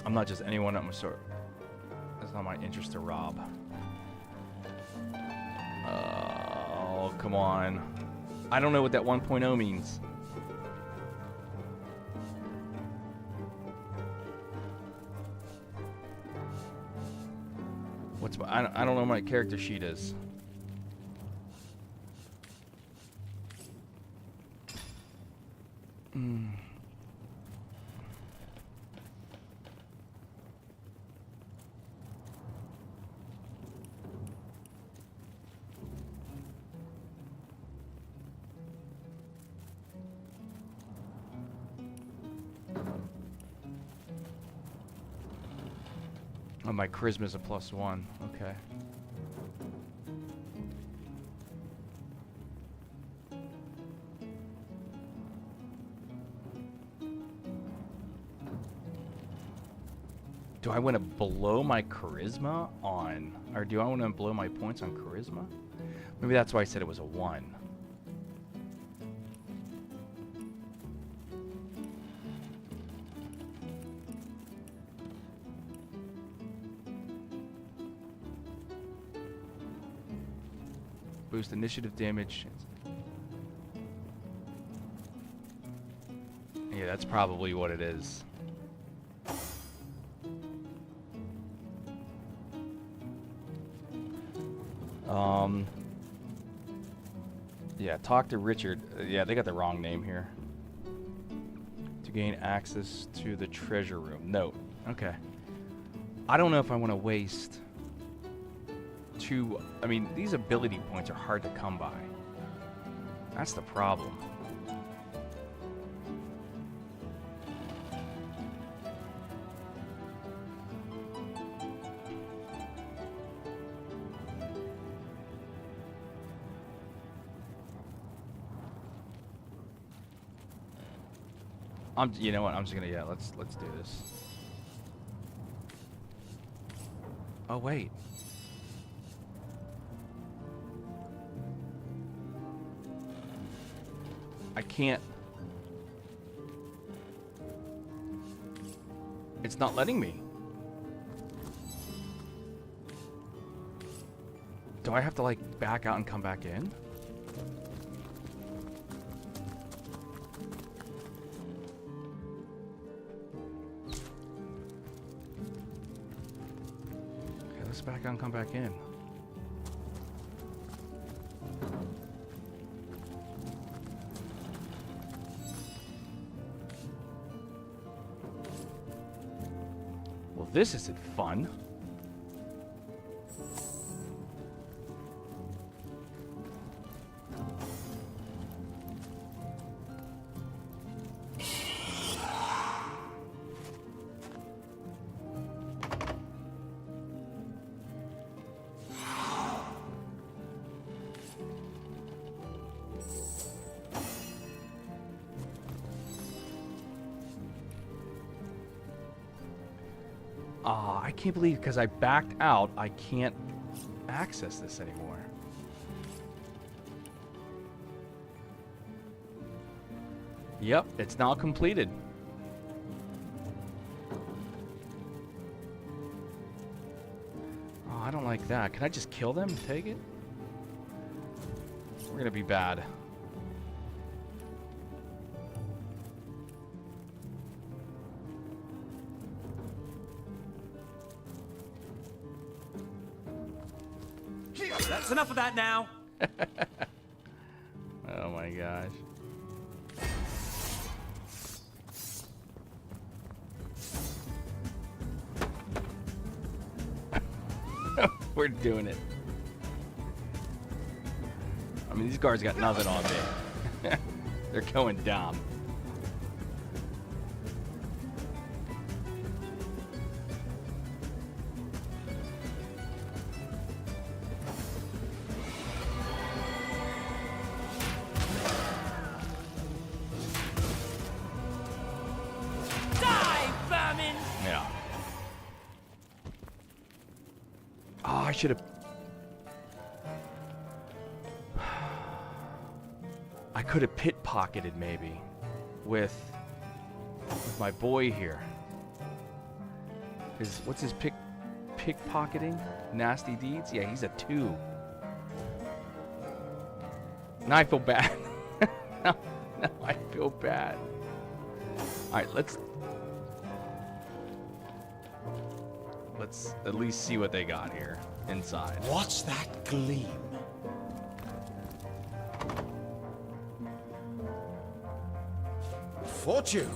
I'm not just anyone. I'm a sort. That's not my interest to rob. Oh, come on. I don't know what that 1.0 means. What's my, I don't know what my character sheet is. Oh, my charisma is a +1. Okay. Do I want to blow my charisma on, or do I want to blow my points on charisma? Maybe that's why I said it was a 1. Boost initiative damage. Yeah, that's probably what it is. Yeah, talk to Richard. Yeah, they got the wrong name here. To gain access to the treasure room. Note. Okay. I don't know if I want to waste two... I mean, these ability points are hard to come by. That's the problem. You know what? I'm just gonna, yeah, let's do this. Oh wait. I can't. It's not letting me. Do I have to like back out and come back in? Back out and come back in. Well, this isn't fun. I can't believe because I backed out, I can't access this anymore. Yep, it's now completed. Oh, I don't like that. Can I just kill them and take it? We're gonna be bad. That's enough of that now. Oh my gosh. We're doing it. I mean, these guards got nothing on me. They're going down. I should have... I could have pit-pocketed maybe with my boy here. What's his pickpocketing? Nasty deeds? Yeah, he's a 2. Now I feel bad. now I feel bad. Alright, let's at least see what they got here inside. What's that gleam? Fortune.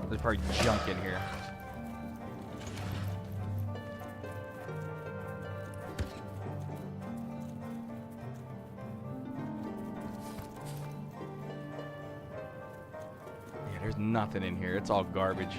There's probably junk in here. Yeah, there's nothing in here. It's all garbage.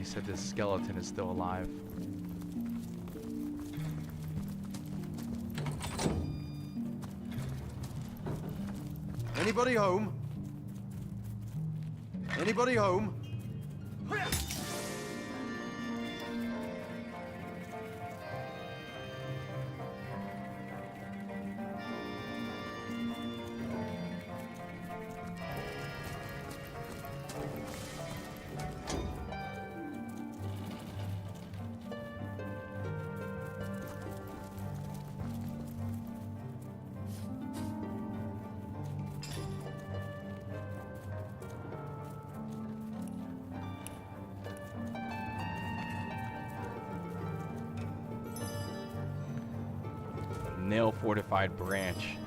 Said this skeleton is still alive. Anybody home? Anybody home? Nail fortified branch.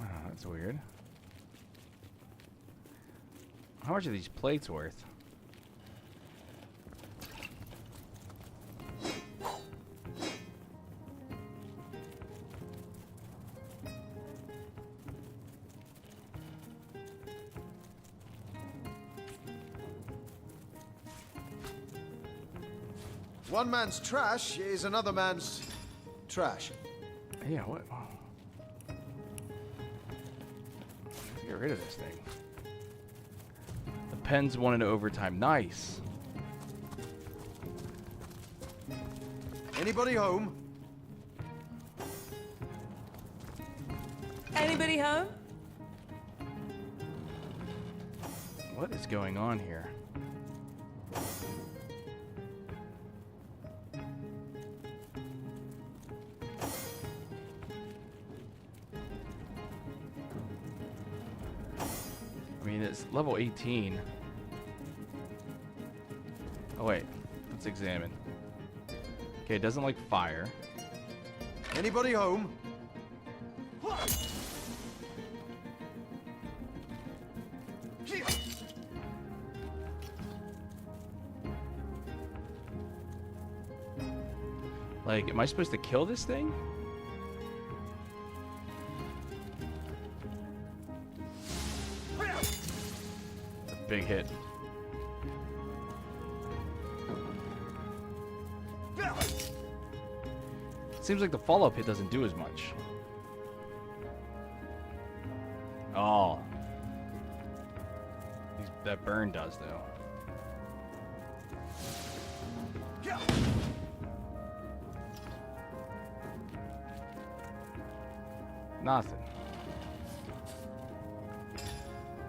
Oh, that's weird. How much are these plates worth? One man's trash is another man's trash. Yeah, what? Let's get rid of this thing. The Pens won in overtime. Nice. Anybody home? Anybody home? What is going on here? I mean, it's level 18. Oh, wait. Let's examine. Okay, it doesn't like fire. Anybody home? Like, am I supposed to kill this thing? Big hit. Seems like the follow-up hit doesn't do as much. Oh. That burn does, though. Nothing.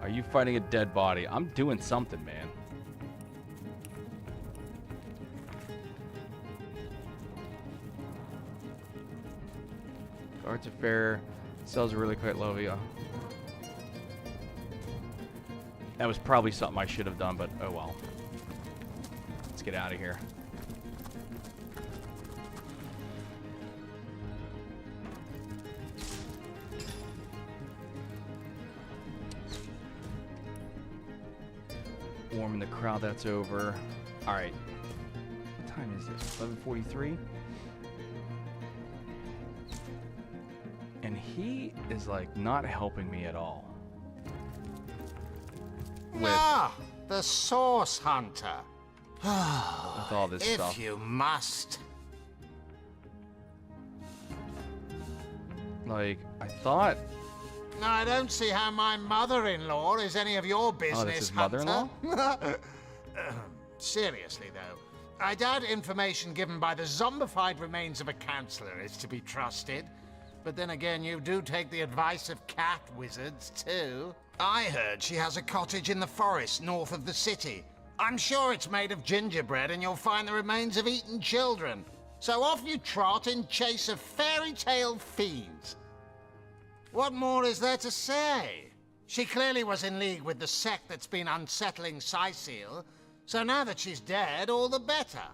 Are you fighting a dead body? I'm doing something, man. Guards Affair sells really quite low. Yeah. That was probably something I should have done, but oh well. Let's get out of here. Warming the crowd, that's over. Alright. What time is this? 11:43? And he is like not helping me at all. Ah, the Source Hunter. With all this stuff. If you must. Like, I thought... I don't see how my mother-in-law is any of your business, Oh, that's his Hunter. mother-in-law? Seriously, though, I doubt information given by the zombified remains of a counselor is to be trusted. But then again, you do take the advice of cat wizards, too. I heard she has a cottage in the forest north of the city. I'm sure it's made of gingerbread and you'll find the remains of eaten children. So off you trot in chase of fairy tale fiends. What more is there to say? She clearly was in league with the sect that's been unsettling Sisal, so now that she's dead, all the better.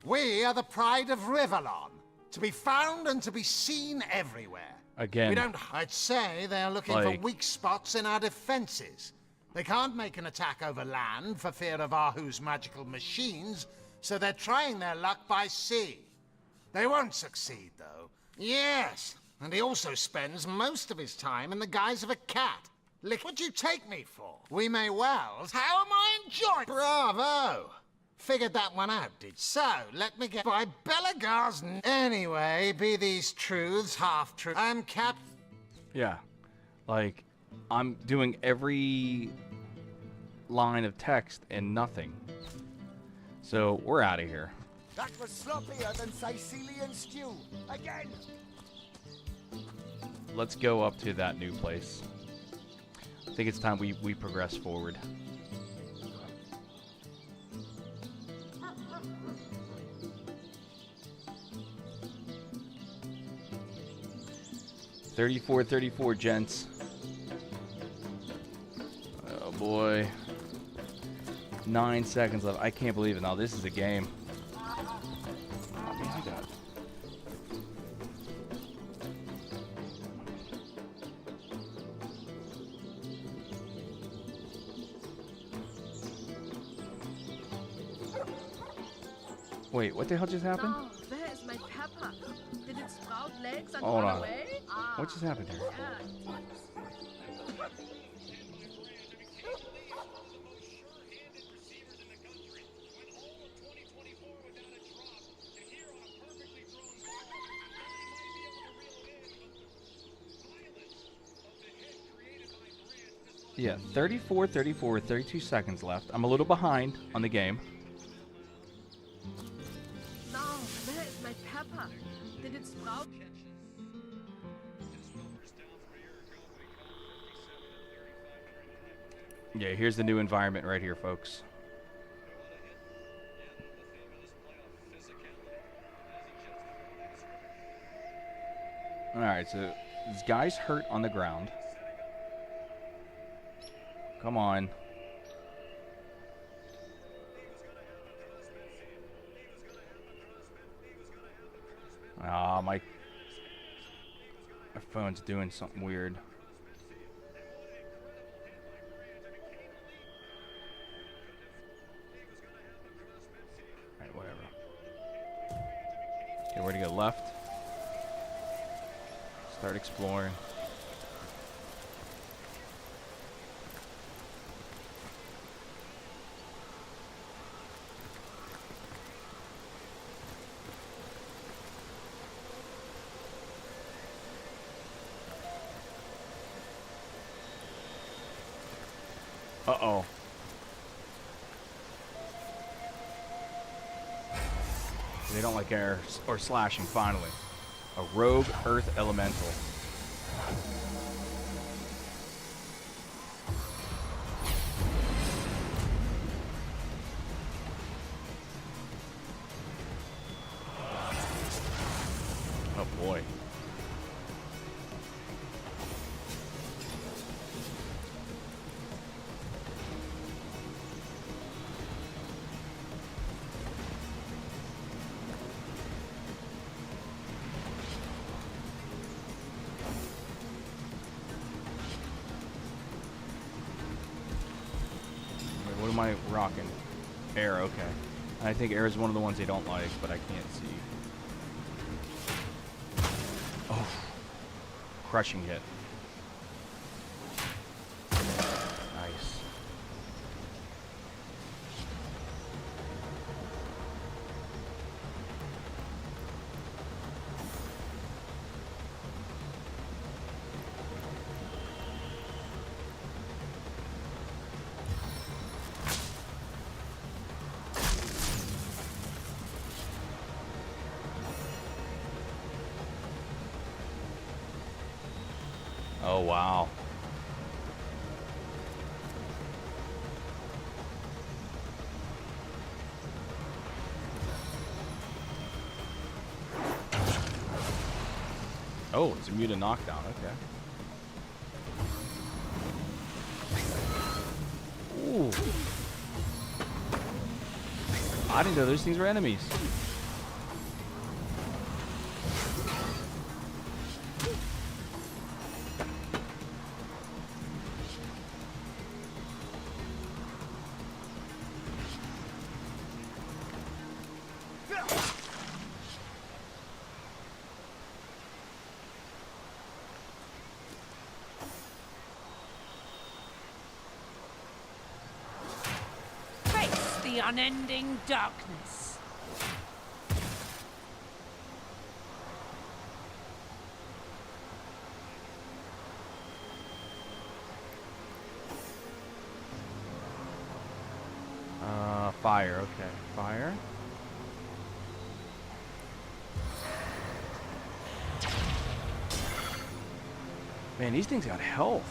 We are the pride of Rivellon, to be found and to be seen everywhere. Again. We don't... I'd say they're looking for Like- weak spots in our defenses. They can't make an attack over land for fear of Ahu's magical machines, so they're trying their luck by sea. They won't succeed, though. Yes, and he also spends most of his time in the guise of a cat. Lick, what'd you take me for? We may well. How am I enjoying? Bravo! Figured that one out, did so. Let me get by Bellegar's. Anyway, be these truths half true. I'm Cap. Yeah, like I'm doing every line of text and nothing. So we're out of here. That was sloppier than Sicilian stew. Again. Let's go up to that new place. I think it's time we progress forward. $34.34, gents. Oh boy. 9 seconds left. I can't believe it. Now this is a game. Oh man, I got. Wait, what the hell just happened? Now, where is my pepper? Did it sprout legs and Hold run on. away? What just happened here? Yeah, 34, 32 seconds left. I'm a little behind on the game. Now, where is my pepper? Did it sprout? Yeah, here's the new environment right here, folks. Alright, so this guy's hurt on the ground. Come on. Ah, my phone's doing something weird. Alright, whatever. Okay, where to go? Left. Start exploring. Uh-oh. They don't like air or slashing, finally. A rogue earth elemental. Oh boy. What am I rocking? Air, okay. I think air is one of the ones they don't like, but I can't see. Oh. Crushing hit. Nice. Oh, wow. Oh, it's immune to knockdown. Okay. Ooh. I didn't know those things were enemies. the unending darkness. Fire, okay. Fire. Man, these things got health.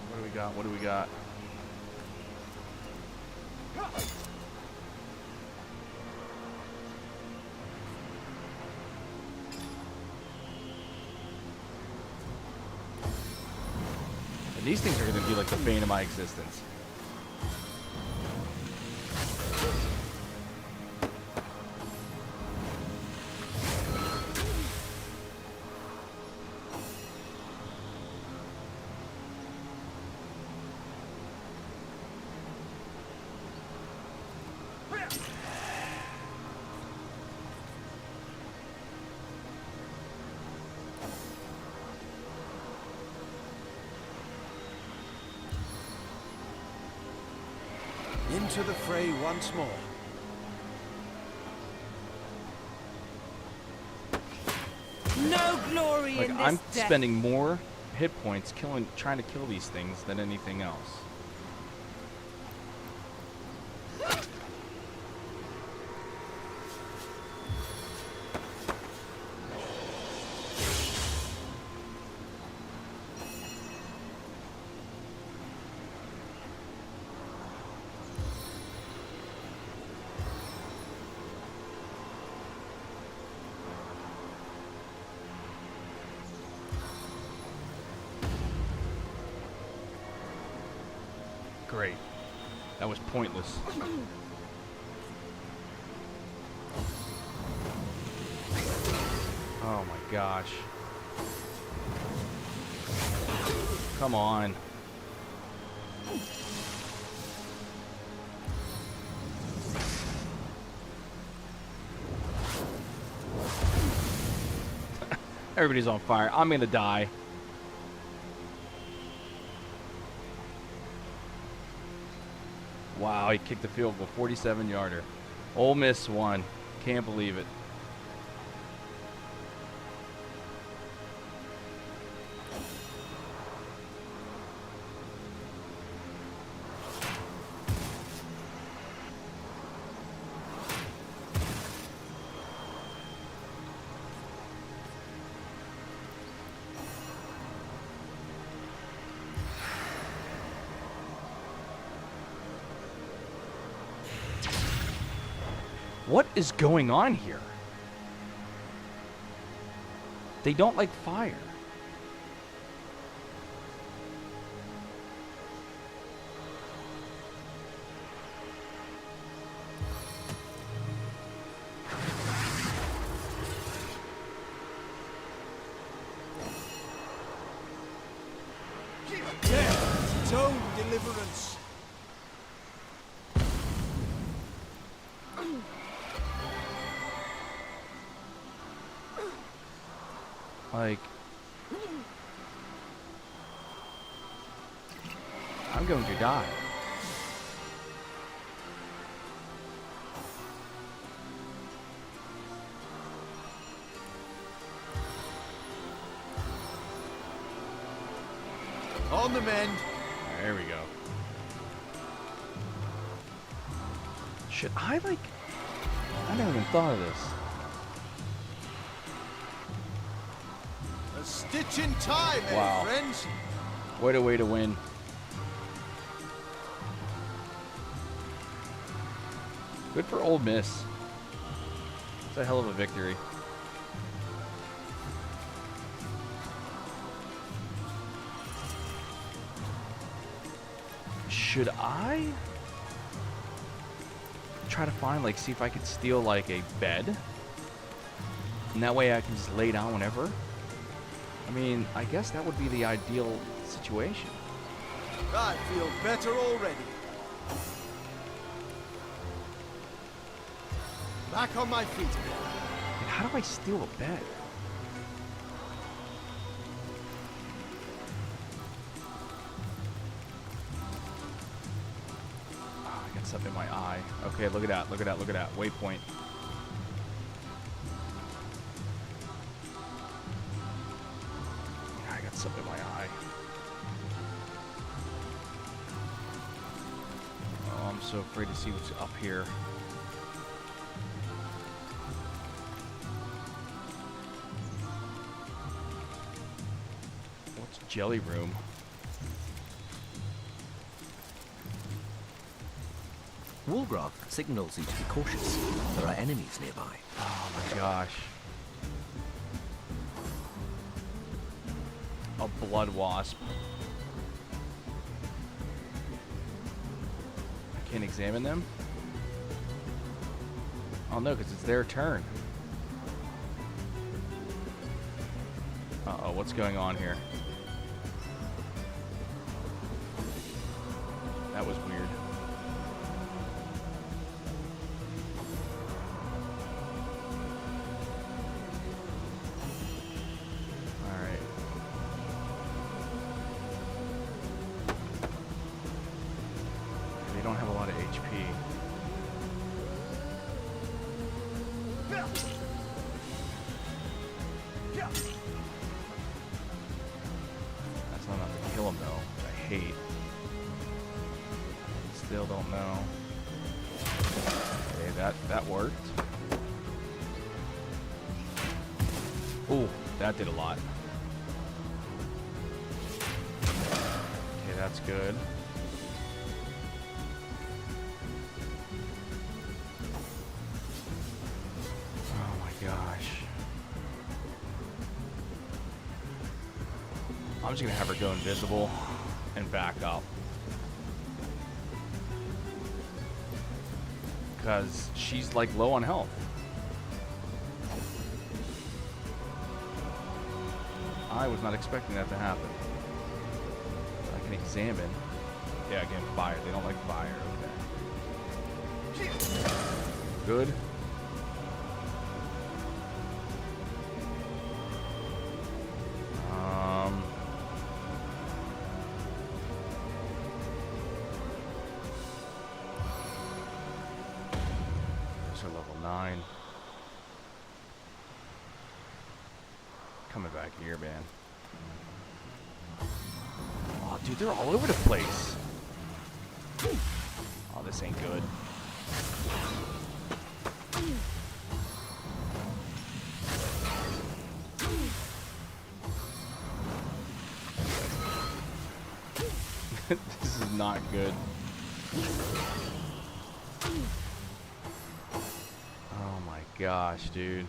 What do we got? What do we got? And these things are going to be like the bane of my existence. Into the fray once more. No glory Like, in this I'm death. spending more hit points trying to kill these things than anything else. Great. That was pointless. Oh my gosh. Come on. Everybody's on fire. I'm gonna die. Wow, he kicked the field goal, 47-yarder. Ole Miss won. Can't believe it. What is going on here? They don't like fire. Death, its own deliverance. Like, I'm going to die. On the mend. There we go. Should I, like... I never even thought of this. A stitch in time, Wow. friends. What a way to win. Good for Ole Miss. It's a hell of a victory. Should I try to find, like, see if I could steal, like, a bed? And that way I can just lay down whenever? I mean, I guess that would be the ideal situation. I feel better already. Back on my feet again. How do I steal a bed? Oh, I got something in my eye. Okay, look at that. Look at that. Look at that. Waypoint. I got something in my eye. Oh, I'm so afraid to see what's up here. What's Jelly Room? Wolgraff signals you to be cautious. There are enemies nearby. Oh my gosh. A blood wasp. I can't examine them? Oh no, because it's their turn. Uh-oh, what's going on here? That was weird. Alright. They don't have a lot of HP. That's not enough to kill him though, which I hate. Still don't know. Okay, that worked. Ooh, that did a lot. Okay, that's good. Oh my gosh. I'm just gonna have her go invisible and back up. Because she's like low on health. I was not expecting that to happen. I can examine. Yeah, again, fire. They don't like fire. Okay. Good. Level 9. Coming back here, man. Oh, dude, they're all over the place. Oh, this ain't good. This is not good. Oh my gosh, dude.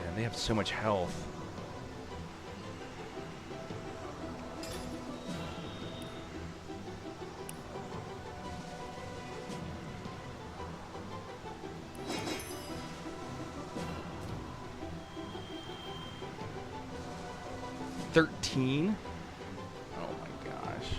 Man, they have so much health. Oh my gosh.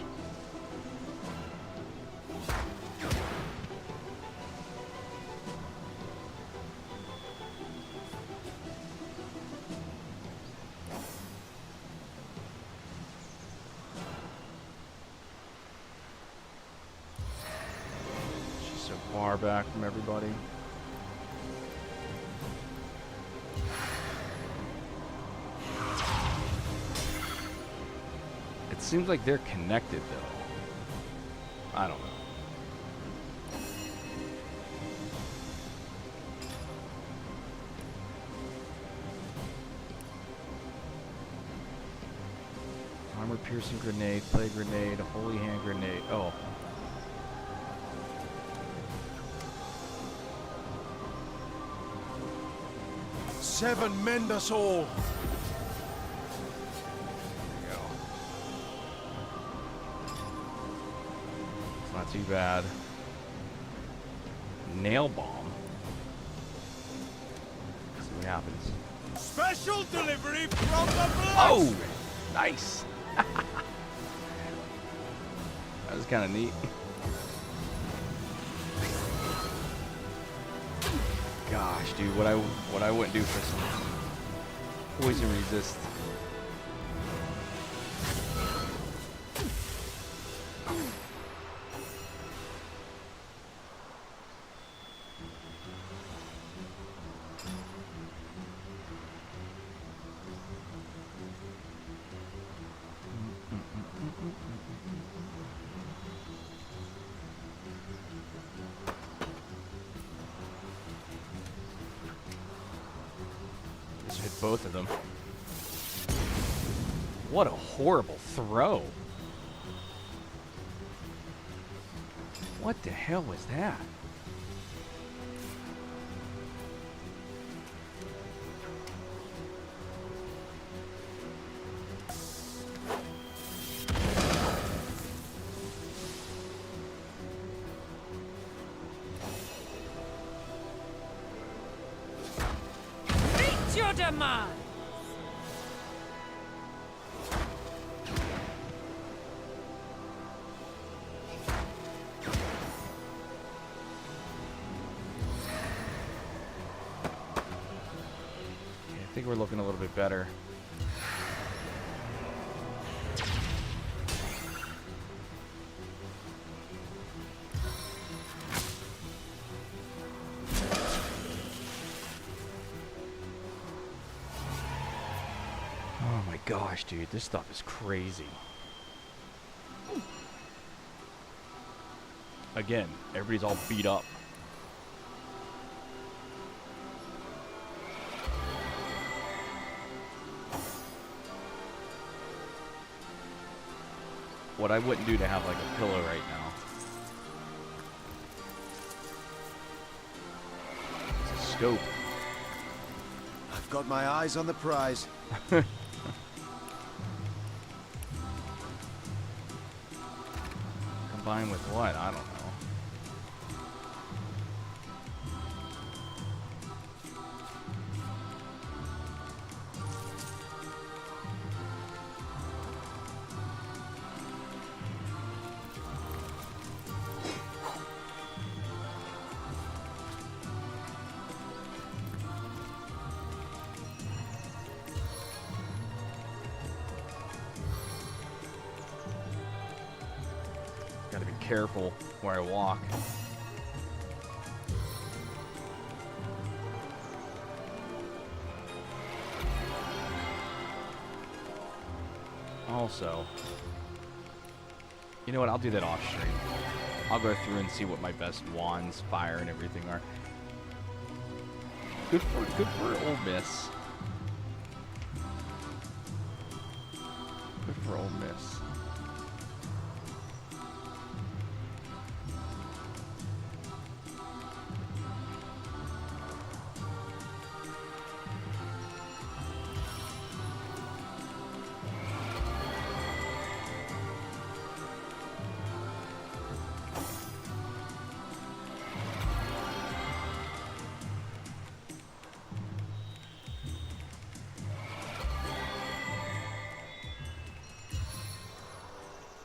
She's so far back from everybody. It seems like they're connected, though. I don't know. Armor-piercing grenade, plague grenade, holy hand grenade. Oh. Seven mend us all. too bad. Nail bomb. Let's see what happens. Special delivery from the blood. Oh, nice. That was kind of neat. Gosh, dude, what I wouldn't do for some poison resist. Just hit both of them. What a horrible throw. What the hell was that? Meet your demise! I think we're looking a little bit better. Oh my gosh, dude, this stuff is crazy. Again, everybody's all beat up. What I wouldn't do to have like a pillow right now. It's a scope. I've got my eyes on the prize. Combined with what? I don't know. Gotta be careful where I walk. Also, you know what? I'll do that off stream. I'll go through and see what my best wands, fire, and everything are. Good for Ole Miss. Good for Ole Miss.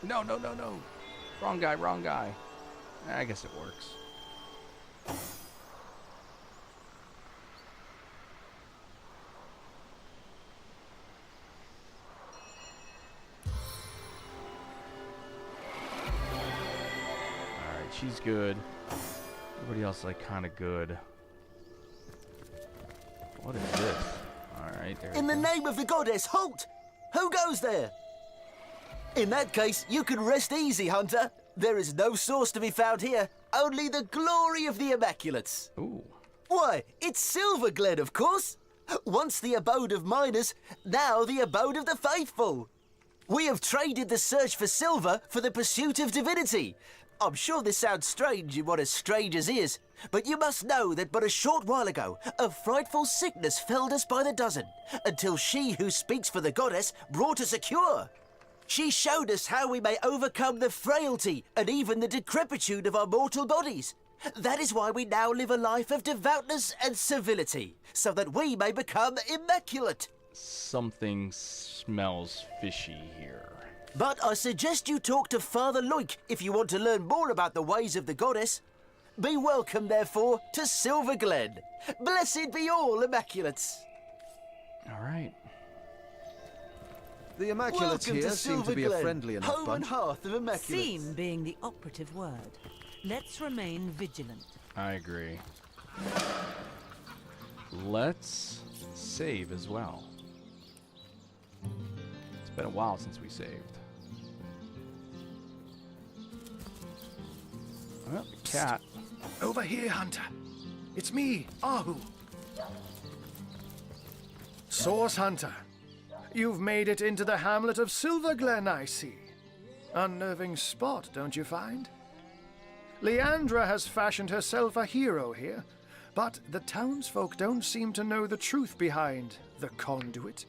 No, no, no, no. Wrong guy, wrong guy. I guess it works. Alright, she's good. Everybody else like kind of good. What is this? Alright, there In the name of the goddess, halt! Who goes there? In that case, you can rest easy, Hunter. There is no source to be found here, only the glory of the Immaculates. Ooh. Why, it's Silverglen, of course. Once the abode of miners, now the abode of the faithful. We have traded the search for silver for the pursuit of divinity. I'm sure this sounds strange in what as strange as is, but you must know that but a short while ago, a frightful sickness felled us by the dozen, until she who speaks for the goddess brought us a cure. She showed us how we may overcome the frailty and even the decrepitude of our mortal bodies. That is why we now live a life of devoutness and civility, so that we may become immaculate. Something smells fishy here. But I suggest you talk to Father Loik if you want to learn more about the ways of the goddess. Be welcome, therefore, to Silver Glen. Blessed be all Immaculates. All right. The Immaculates Welcome here to seem to Silver be Glen, a friendly enough home and bunch. hearth of Immaculates. Seem being the operative word. Let's remain vigilant. I agree. Let's save as well. It's been a while since we saved. Well, the cat. Over here, Hunter. It's me, Ahu. Source Hunter. You've made it into the hamlet of Silver Glen, I see. Unnerving spot, don't you find? Leandra has fashioned herself a hero here, but the townsfolk don't seem to know the truth behind the conduit,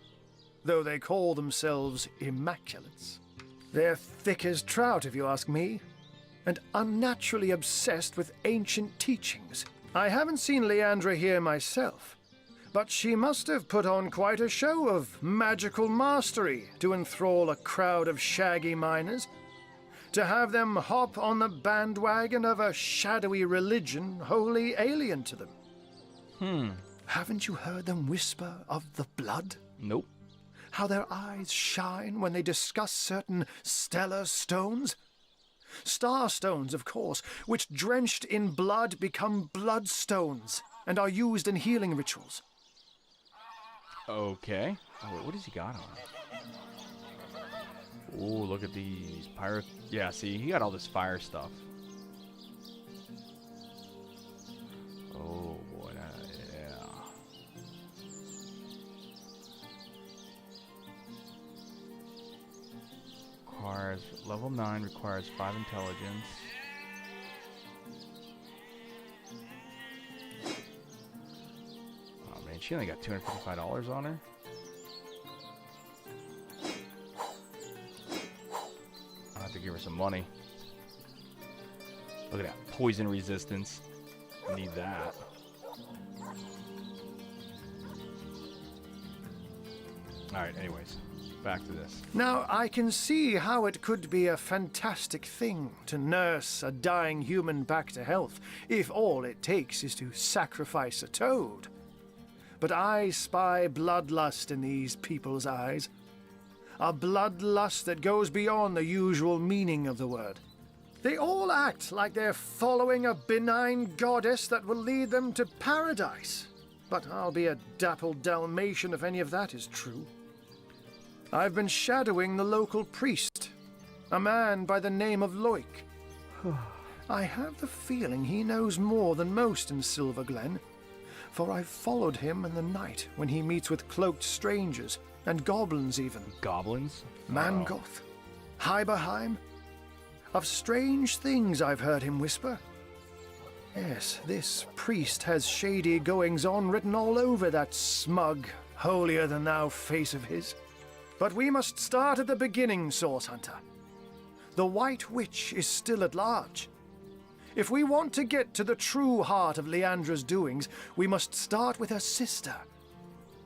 though they call themselves Immaculates. They're thick as trout, if you ask me, and unnaturally obsessed with ancient teachings. I haven't seen Leandra here myself, but she must have put on quite a show of magical mastery to enthrall a crowd of shaggy miners, to have them hop on the bandwagon of a shadowy religion wholly alien to them. Haven't you heard them whisper of the blood? Nope. How their eyes shine when they discuss certain stellar stones? Star stones, of course, which drenched in blood become bloodstones and are used in healing rituals. Okay. Oh, wait, what has he got on? Oh, look at these pirate. Yeah, see, he got all this fire stuff. Oh boy, yeah. Requires level 9. Requires 5 intelligence. Oh man, she only got $255 on her. I'll have to give her some money. Look at that. Poison resistance. Need that. Alright, anyways. Back to this. Now, I can see how it could be a fantastic thing to nurse a dying human back to health, if all it takes is to sacrifice a toad. But I spy bloodlust in these people's eyes. A bloodlust that goes beyond the usual meaning of the word. They all act like they're following a benign goddess that will lead them to paradise. But I'll be a dappled Dalmatian if any of that is true. I've been shadowing the local priest, a man by the name of Loik. I have the feeling he knows more than most in Silver Glen, for I've followed him in the night when he meets with cloaked strangers, and goblins even. Goblins? Mangoth, Hyberheim. Of strange things I've heard him whisper. Yes, this priest has shady goings-on written all over that smug, holier-than-thou face of his. But we must start at the beginning, Source Hunter. The White Witch is still at large. If we want to get to the true heart of Leandra's doings, we must start with her sister.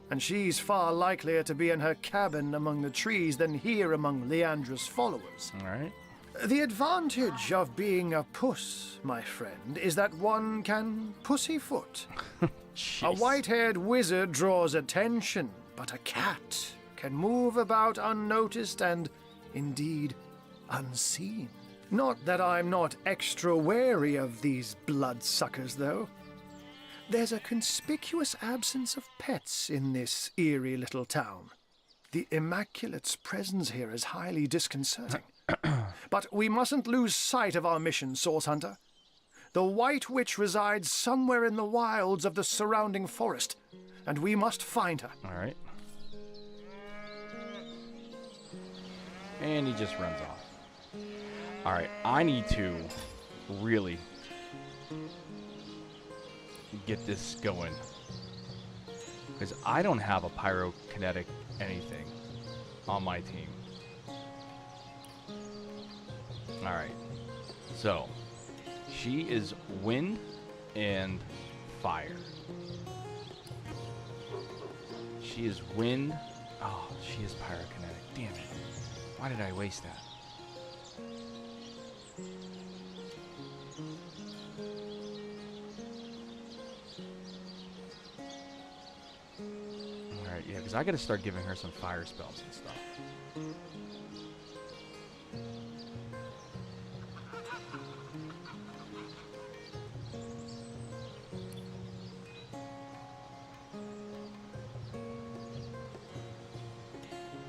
And she's far likelier to be in her cabin among the trees than here among Leandra's followers. All right. The advantage of being a puss, my friend, is that one can pussyfoot. A white-haired wizard draws attention, but a cat can move about unnoticed and, indeed, unseen. Not that I'm not extra wary of these bloodsuckers, though. There's a conspicuous absence of pets in this eerie little town. The Immaculate's presence here is highly disconcerting. But we mustn't lose sight of our mission, Source Hunter. The White Witch resides somewhere in the wilds of the surrounding forest, and we must find her. All right. And he just runs off. All right, I need to really get this going, because I don't have a pyrokinetic anything on my team. Alright. So, she is wind and fire. She is wind. Oh, she is pyrokinetic. Damn it. Why did I waste that? Alright, yeah, because I gotta start giving her some fire spells and stuff.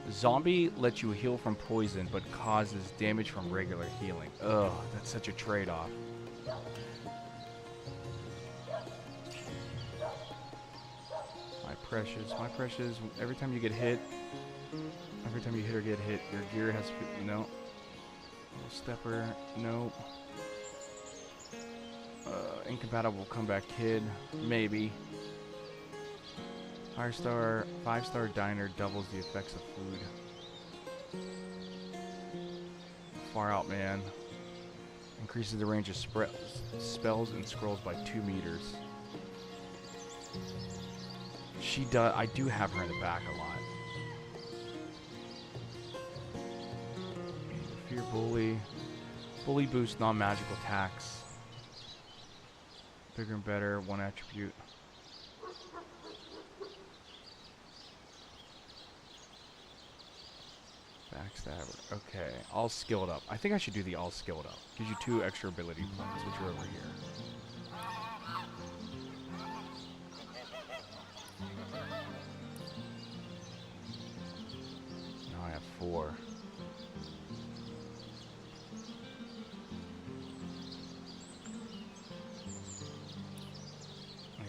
Zombie lets you heal from poison, but causes damage from regular healing. Ugh, that's such a trade-off. My precious, every time you get hit, or get hit, your gear has to be, no. Stepper, nope. Incompatible comeback kid, maybe. 5-star diner doubles the effects of food. Far out man. Increases the range of spells and scrolls by 2 meters. She does. I do have her in the back a lot. Fear bully. Bully boosts non-magical attacks. Bigger and better. 1 attribute. Backstabber. Okay, all skilled up. I think I should do the all skilled up. Gives you 2 extra ability points, which are over here. Now I have 4.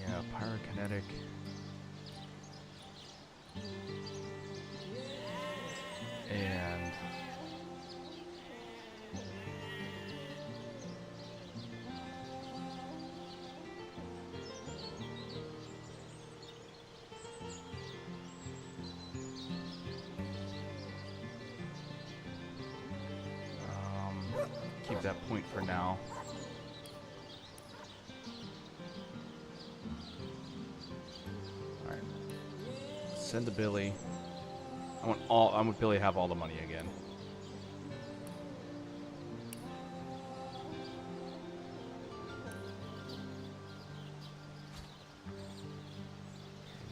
Yeah, pyrokinetic. And keep that point for now. All right, send to Billy. I want Billy to have all the money again.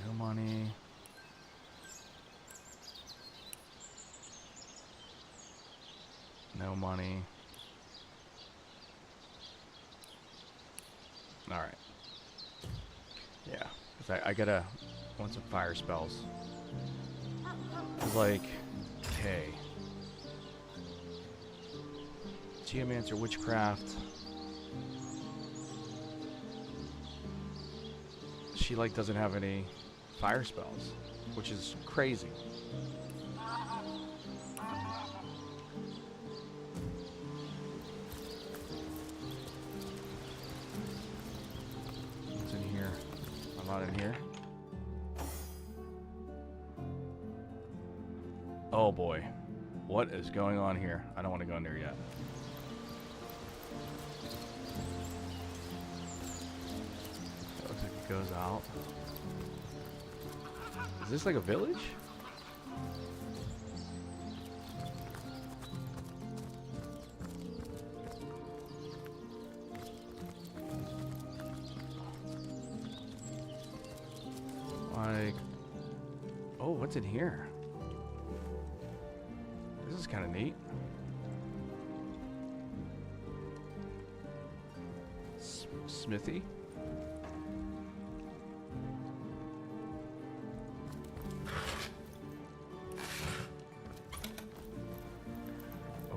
No money. No money. All right. Yeah, 'cause I want some fire spells. Like, okay. Geomancer, witchcraft. She like doesn't have any fire spells, which is crazy. What's in here? A lot in here. Oh boy, what is going on here? I don't want to go in there yet. That looks like it goes out. Is this like a village? Like, oh, what's in here? This is kind of neat. Smithy.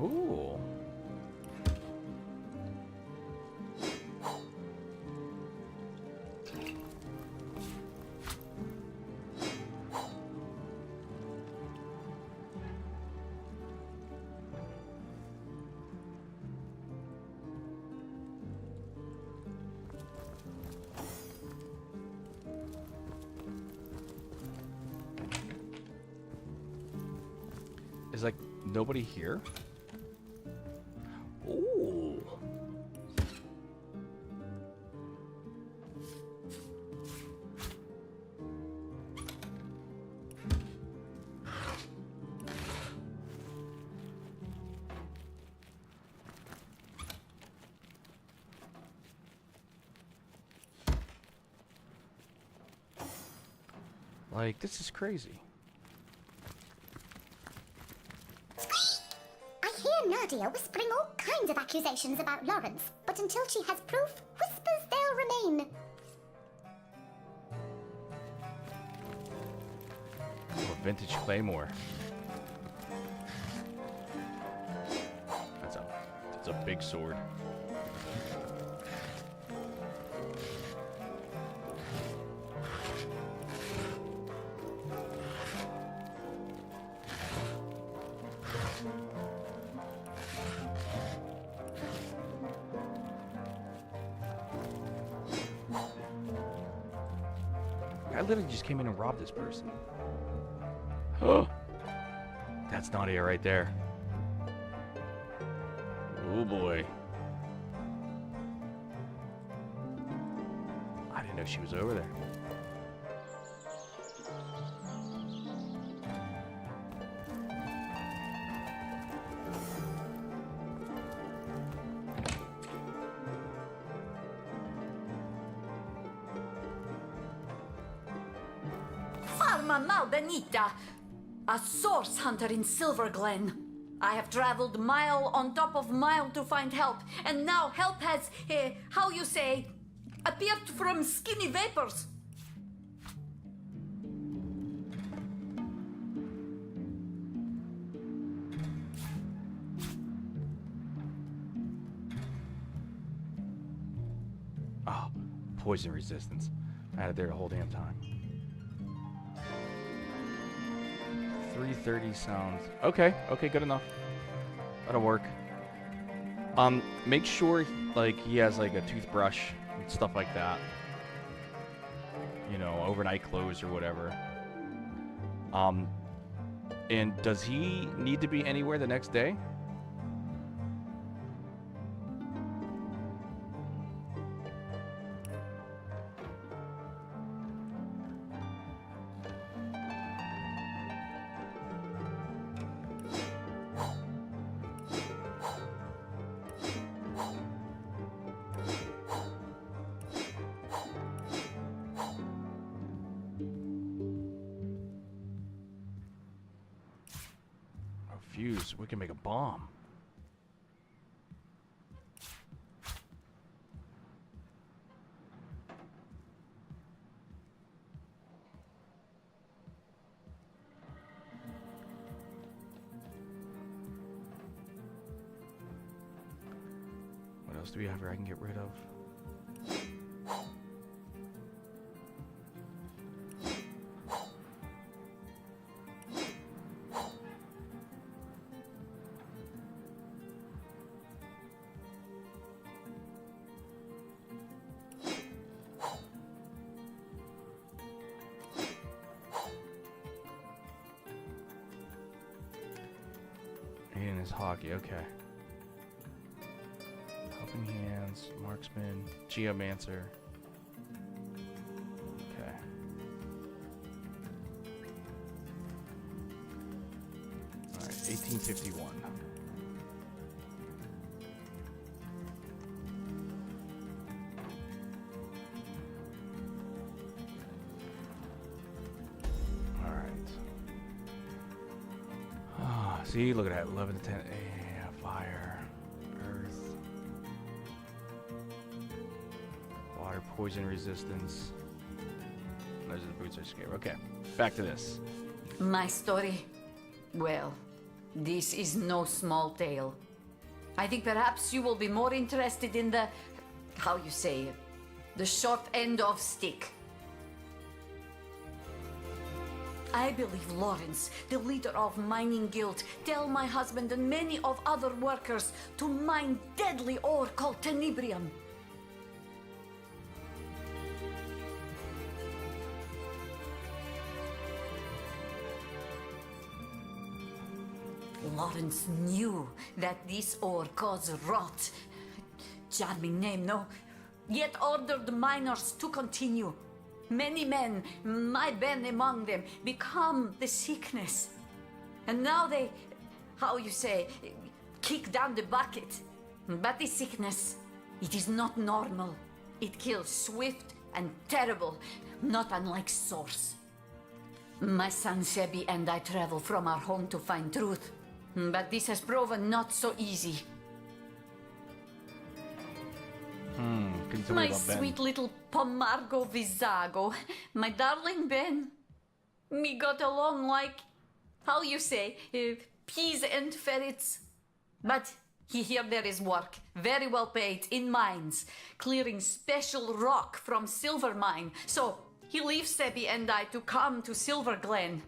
Ooh. Is like nobody here? Ooh. Like, this is crazy. I hear Nadia whispering all kinds of accusations about Lawrence, but until she has proof, whispers they'll remain. Oh, vintage claymore. That's a big sword. I literally just came in and robbed this person. That's Nadia right there. Oh boy. I didn't know she was over there. Farma Malbenita, a source hunter in Silverglen. I have traveled mile on top of mile to find help, and now help has, how you say, appeared from skinny vapors. Oh, poison resistance. I had it there the whole damn time. 330 sounds. Okay, good enough. That'll work. Make sure like he has like a toothbrush and stuff like that. You know, overnight clothes or whatever. And does he need to be anywhere the next day? Fuse. We can make a bomb. What else do we have here I can get rid of? And his hockey, okay. Helping hands, marksman, geomancer. Okay. Alright, 1851. See, look at that, 11 to 10, fire, earth, water, poison resistance. Those are the boots I scared. Okay, back to this. My story? Well, this is no small tale. I think perhaps you will be more interested in the, how you say, the short end of stick. I believe Lawrence, the leader of Mining Guild, tell my husband and many of other workers to mine deadly ore called tenebrium. Lawrence knew that this ore caused rot. Charming name, no? Yet ordered the miners to continue. Many men, my Ben among them, become the sickness. And now they, how you say, kick down the bucket. But the sickness, it is not normal. It kills swift and terrible, not unlike sores. My son Sebi and I travel from our home to find truth. But this has proven not so easy. Can you tell me My about Ben? sweet little Pomargo Vizago. My darling Ben. We got along like, how you say, peas and ferrets. But here there is work, very well paid, in mines, clearing special rock from Silver Mine. So he leaves Sebi and I to come to Silver Glen.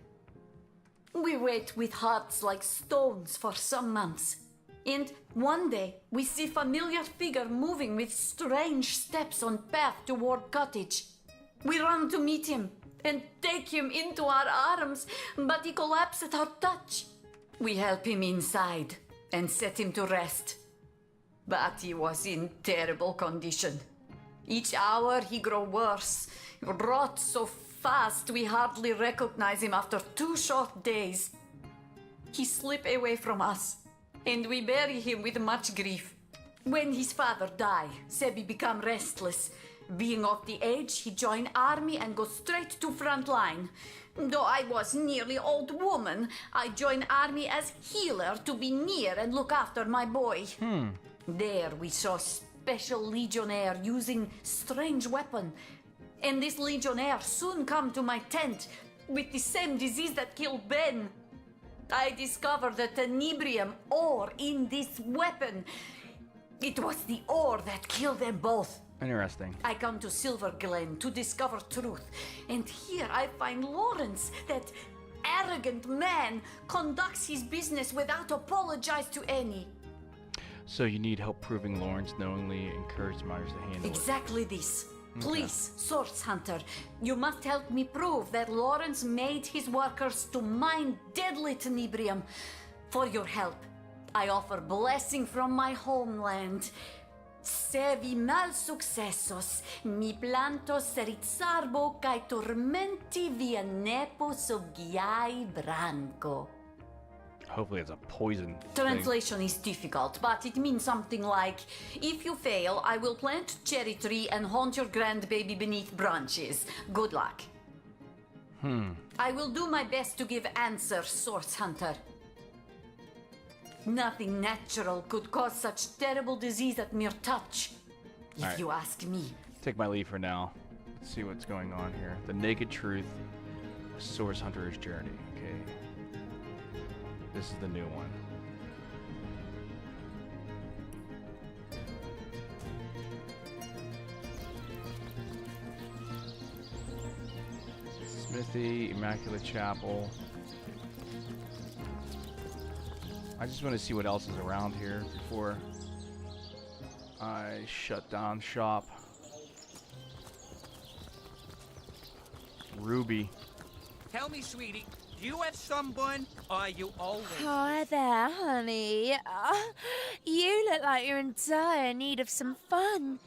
We wait with hearts like stones for some months. And one day, we see familiar figure moving with strange steps on path toward cottage. We run to meet him and take him into our arms, but he collapses at our touch. We help him inside and set him to rest. But he was in terrible condition. Each hour he grow worse, rot so fast we hardly recognize him after 2 short days. He slip away from us, and we bury him with much grief. When his father die, Sebi become restless. Being of the age, he join army and go straight to front line. Though I was nearly old woman, I join army as healer to be near and look after my boy. There we saw special legionnaire using strange weapon. And this legionnaire soon come to my tent with the same disease that killed Ben. I discovered the tenebrium ore in this weapon. It was the ore that killed them both. Interesting. I come to Silver Glen to discover truth. And here I find Lawrence, that arrogant man, conducts his business without apologize to any. So you need help proving Lawrence knowingly encouraged miners to handle Exactly this. Okay. Please, Source Hunter, you must help me prove that Lawrence made his workers to mine deadly tenebrium. For your help, I offer blessing from my homeland. Se vi mal successos, mi plantos rizzarbo cae tormenti via nepo soggiai branco. it. Hopefully it's a poison thing. Translation is difficult, but it means something like, if you fail, I will plant cherry tree and haunt your grandbaby beneath branches. Good luck. I will do my best to give answer, Source Hunter. Nothing natural could cause such terrible disease at mere touch, if Alright. you ask me. Take my leave for now. Let's see what's going on here. The Naked Truth, Source Hunter's Journey. Okay. This is the new one. Smithy, Immaculate Chapel. I just want to see what else is around here before I shut down shop. Ruby. Tell me, sweetie, do you have sunburn, or are you always... Hi there, honey. You look like you're in dire need of some fun,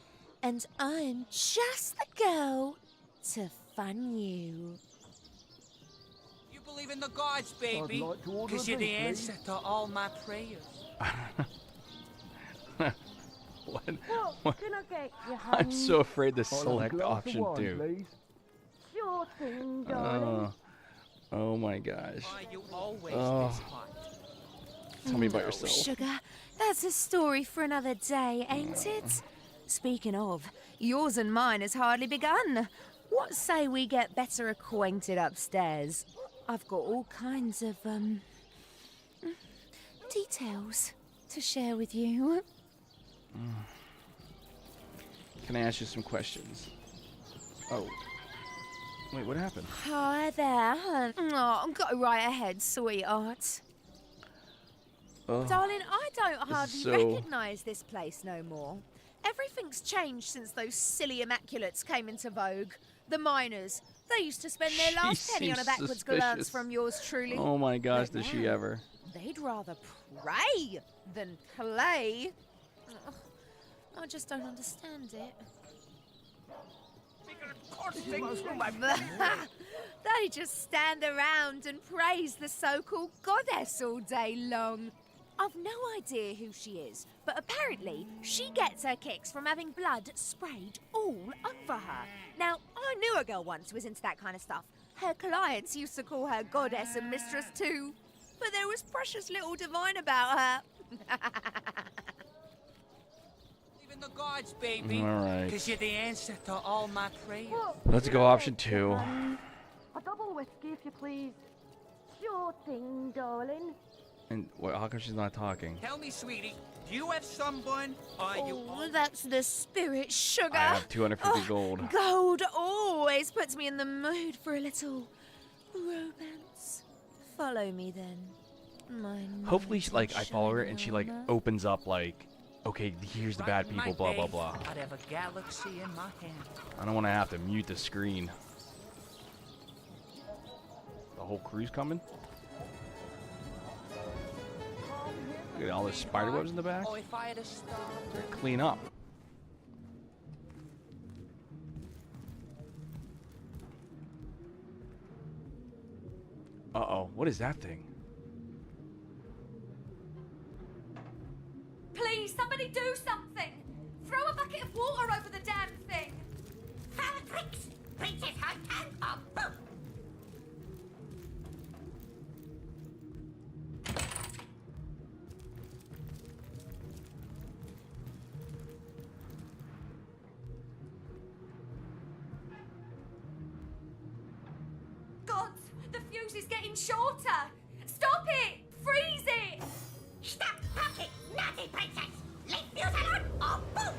and I'm just the girl to fun you. You believe in the gods, baby? like to order Because a you're the drink, answer to all my prayers. What? Can I get you, I'm so afraid to select option 2. Sure thing, darling. Oh my gosh. Why you always Oh. this hot? Tell me about yourself. Sugar, that's a story for another day, ain't it? Speaking of, yours and mine has hardly begun. What say we get better acquainted upstairs? I've got all kinds of, details to share with you. Can I ask you some questions? Oh. Wait, what happened? Hi there, hon. Oh, go right ahead, sweetheart. Oh, Darling, I don't hardly so- recognise this place no more. Everything's changed since those silly Immaculates came into vogue. The miners, they used to spend their She last penny on a seems backwards glance suspicious. from yours truly. Oh my gosh, But does she now, ever? They'd rather pray than play. Ugh, I just don't understand it. They just stand around and praise the so-called goddess all day long. I've no idea who she is, but apparently she gets her kicks from having blood sprayed all over her. Now, I knew a girl once who was into that kind of stuff. Her clients used to call her goddess and mistress too. But there was precious little divine about her. Even the gods, baby. All right. Because you're the answer to all my prayers. Let's go option 2. A double whiskey, if you please. Sure thing, darling. And how come she's not talking? Tell me, sweetie, do you have sunburn? Are you... Oh, that's the spirit, sugar. I have 250 gold. Gold always puts me in the mood for a little romance. Follow me then. Hopefully, like, I follow her and she, like, opens up, like, okay, here's the bad people, blah, blah, blah. I'd have a galaxy in my hand. I don't want to have to mute the screen. The whole crew's coming? Look at all the spider webs in the back. Oh, if I had a star. Clean up. Uh-oh, what is that thing? Please, somebody do something! Throw a bucket of water over the damn thing! Tricks! Princess Hunter! Oh, boom! Gods, the fuse is getting shorter! Stop it! Freeze it! Stop talking, naughty princess! Leave fuse alone or boom!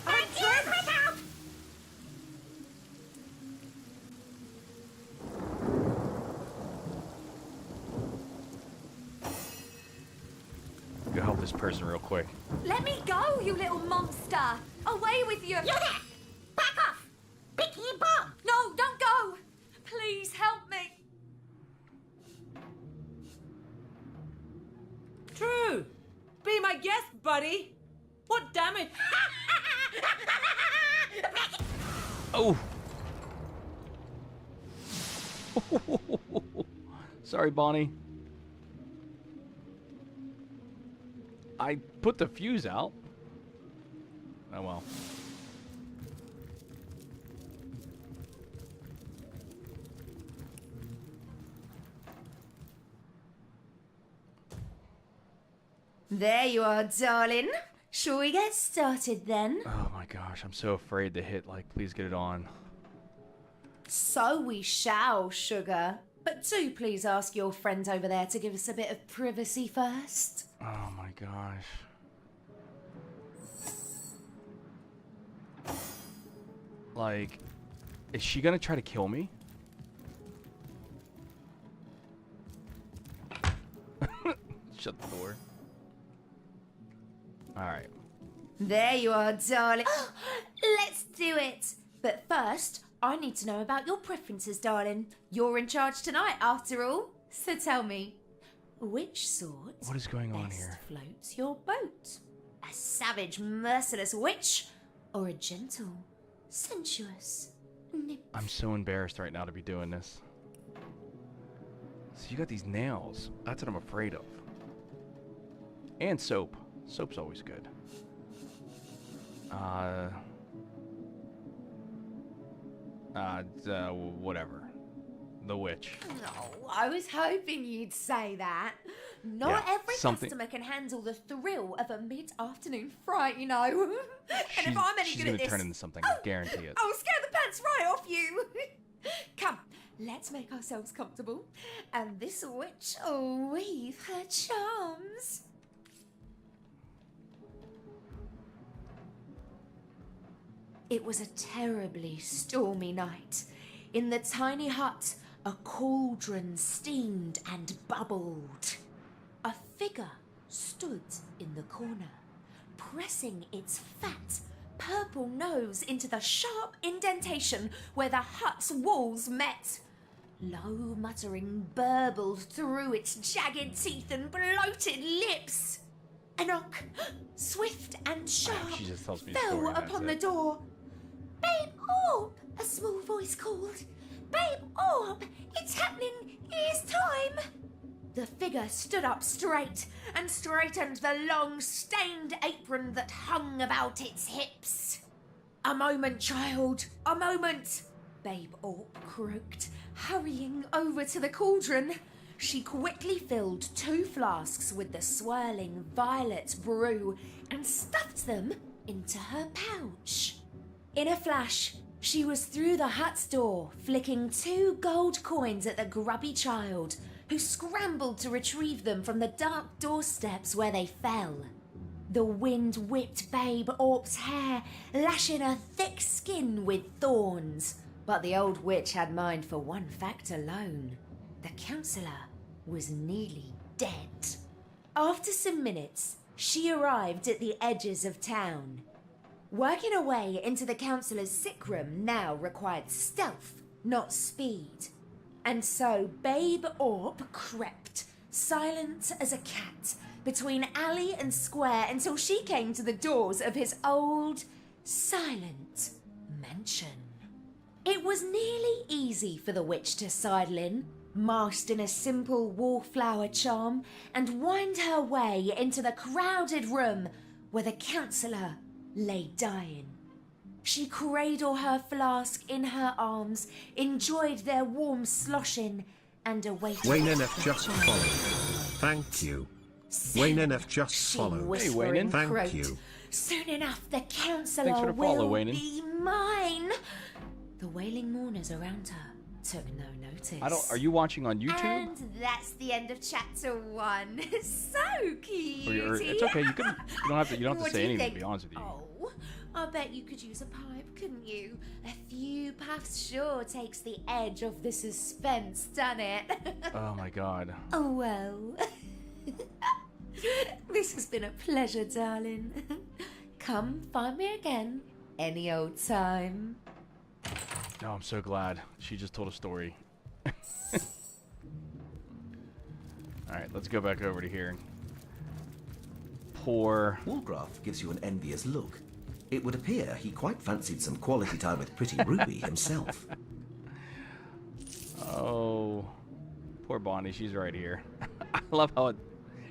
And you put out! Go help this person real quick. Let me go, you little monster! Away with you! You there! Back off! Picky bomb! No, don't go! Please help me! True. Be my guest, buddy. What damage? Oh! Sorry, Bonnie. I put the fuse out. Oh well. There you are, darling. Shall we get started then? Oh my gosh, I'm so afraid to hit like, please get it on. So we shall, sugar. But do please ask your friend over there to give us a bit of privacy first. Oh my gosh. Like, is she gonna try to kill me? Shut the door. Alright. There you are, darling. Let's do it. But first, I need to know about your preferences, darling. You're in charge tonight, after all. So tell me, which sort What is going on best here? floats your boat? A savage, merciless witch, or a gentle, sensuous nymph? I'm so embarrassed right now to be doing this. So you got these nails. That's what I'm afraid of. And soap. Soap's always good. Whatever. The witch. No, I was hoping you'd say that. Not Yeah, every something- customer can handle the thrill of a mid-afternoon fright, you know. And if I'm any She's good gonna at this, turn into something. I guarantee it. I'll scare the pants right off you. Come, let's make ourselves comfortable, and this witch will weave her charms. It was a terribly stormy night. In the tiny hut, a cauldron steamed and bubbled. A figure stood in the corner, pressing its fat, purple nose into the sharp indentation where the hut's walls met. Low muttering burbled through its jagged teeth and bloated lips. A knock, swift and sharp, She just tells me a fell story, and that's upon the it. door. Babe Orb, a small voice called. Babe Orb, it's happening, it's time. The figure stood up straight and straightened the long, stained apron that hung about its hips. A moment, child. A moment. Babe Orp croaked, hurrying over to the cauldron. She quickly filled 2 flasks with the swirling violet brew and stuffed them into her pouch. In a flash, she was through the hut's door, flicking 2 gold coins at the grubby child, who scrambled to retrieve them from the dark doorsteps where they fell. The wind whipped Babe Orp's hair, lashing her thick skin with thorns. But the old witch had mind for one fact alone. The counsellor was nearly dead. After some minutes, she arrived at the edges of town. Working her way into the counsellor's sick room now required stealth, not speed. And so Babe Orp crept, silent as a cat, between alley and square until she came to the doors of his old, silent mansion. It was nearly easy for the witch to sidle in, masked in a simple wallflower charm, and wind her way into the crowded room where the counsellor lay dying. She cradled her flask in her arms, enjoyed their warm sloshing, and awaited Wayne NF just followed. Thank you. Wayne NF just followed. Whispering Thank croaked, you. "Soon enough, the Thanks counsellor for the follow, will Wayne. be mine." The wailing mourners around her took no notice. Are you watching on YouTube? And that's the end of chapter 1. So cute. It's okay. You don't have to What do say you anything. think? To be honest with you. Oh, I bet you could use a pipe, couldn't you? A few puffs sure takes the edge off the suspense, doesn't it? Oh my God. Oh well. This has been a pleasure, darling. Come find me again any old time. Oh, I'm so glad she just told a story. Alright, let's go back over to here. Poor... Walgraf gives you an envious look. It would appear he quite fancied some quality time with pretty Ruby himself. Oh, poor Bonnie. She's right here. I love how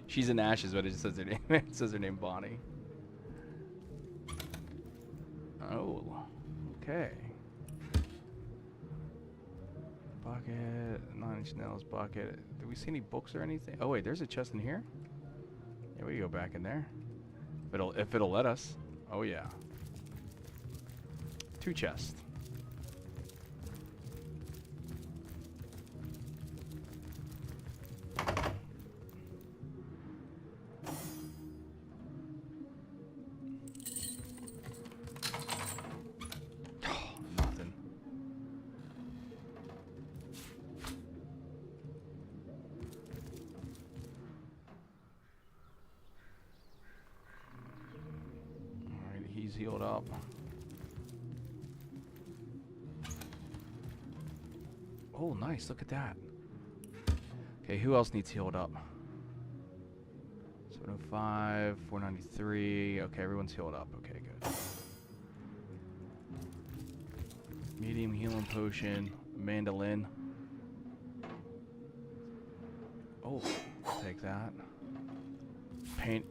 she's in ashes, but it just says her name. It says her name, Bonnie. Oh, okay. Bucket, 9-inch nails bucket. Do we see any books or anything? Oh wait, there's a chest in here. Yeah, we can go back in there. If it'll let us. Oh yeah. 2 chests. Nothing. Alright, he's healed up. Oh, nice. Look at that. Okay, who else needs healed up? 705, 493. Okay, everyone's healed up. Okay, good. Medium healing potion. Mandolin. Oh, I'll take that. Paint.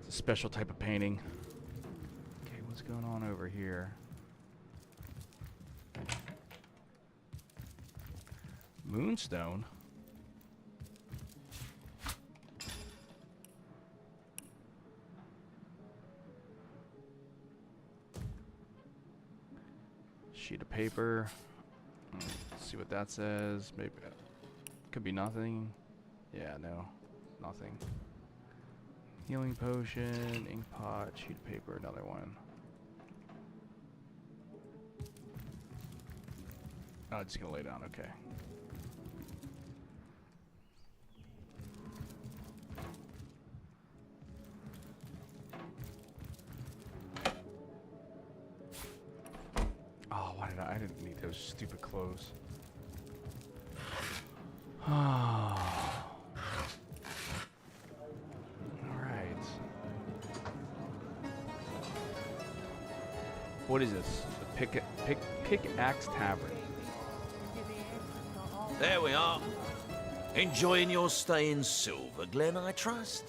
It's a special type of painting. Okay, what's going on over here? Moonstone? Sheet of paper. Let's see what that says. Maybe could be nothing. Yeah, no, nothing. Healing potion, ink pot, sheet of paper, another one. Oh, just gonna lay down. Okay. Oh, why did I didn't need those stupid clothes. Alright. What is this? The Pickaxe Tavern. There we are. Enjoying your stay in Silver Glen, I trust?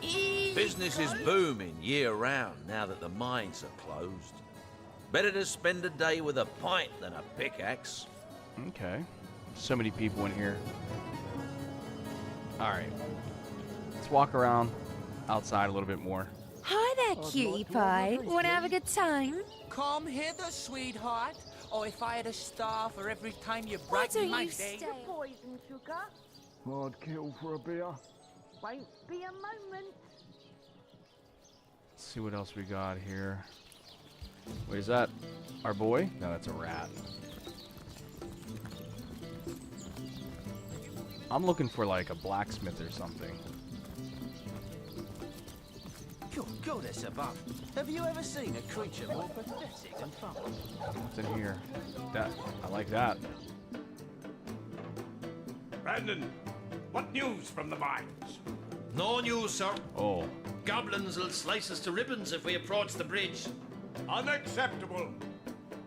Easy Business is booming year round now that the mines are closed. Better to spend a day with a pint than a pickaxe. Okay. So many people in here. All right. Let's walk around outside a little bit more. Hi there, cutie pie. Want to have a good time? Come hither, sweetheart. Oh, if I had a star for every time you Why brighten don't my you day. stay? Poison sugar. I'd kill for a beer. Won't be a moment. Let's see what else we got here. Wait, is that our boy? No, that's a rat. I'm looking for like a blacksmith or something. Good goddess above. Have you ever seen a creature more pathetic and fun? What's in here? That I like that. Brandon, what news from the mines? No news, sir. Oh. Goblins will slice us to ribbons if we approach the bridge. Unacceptable.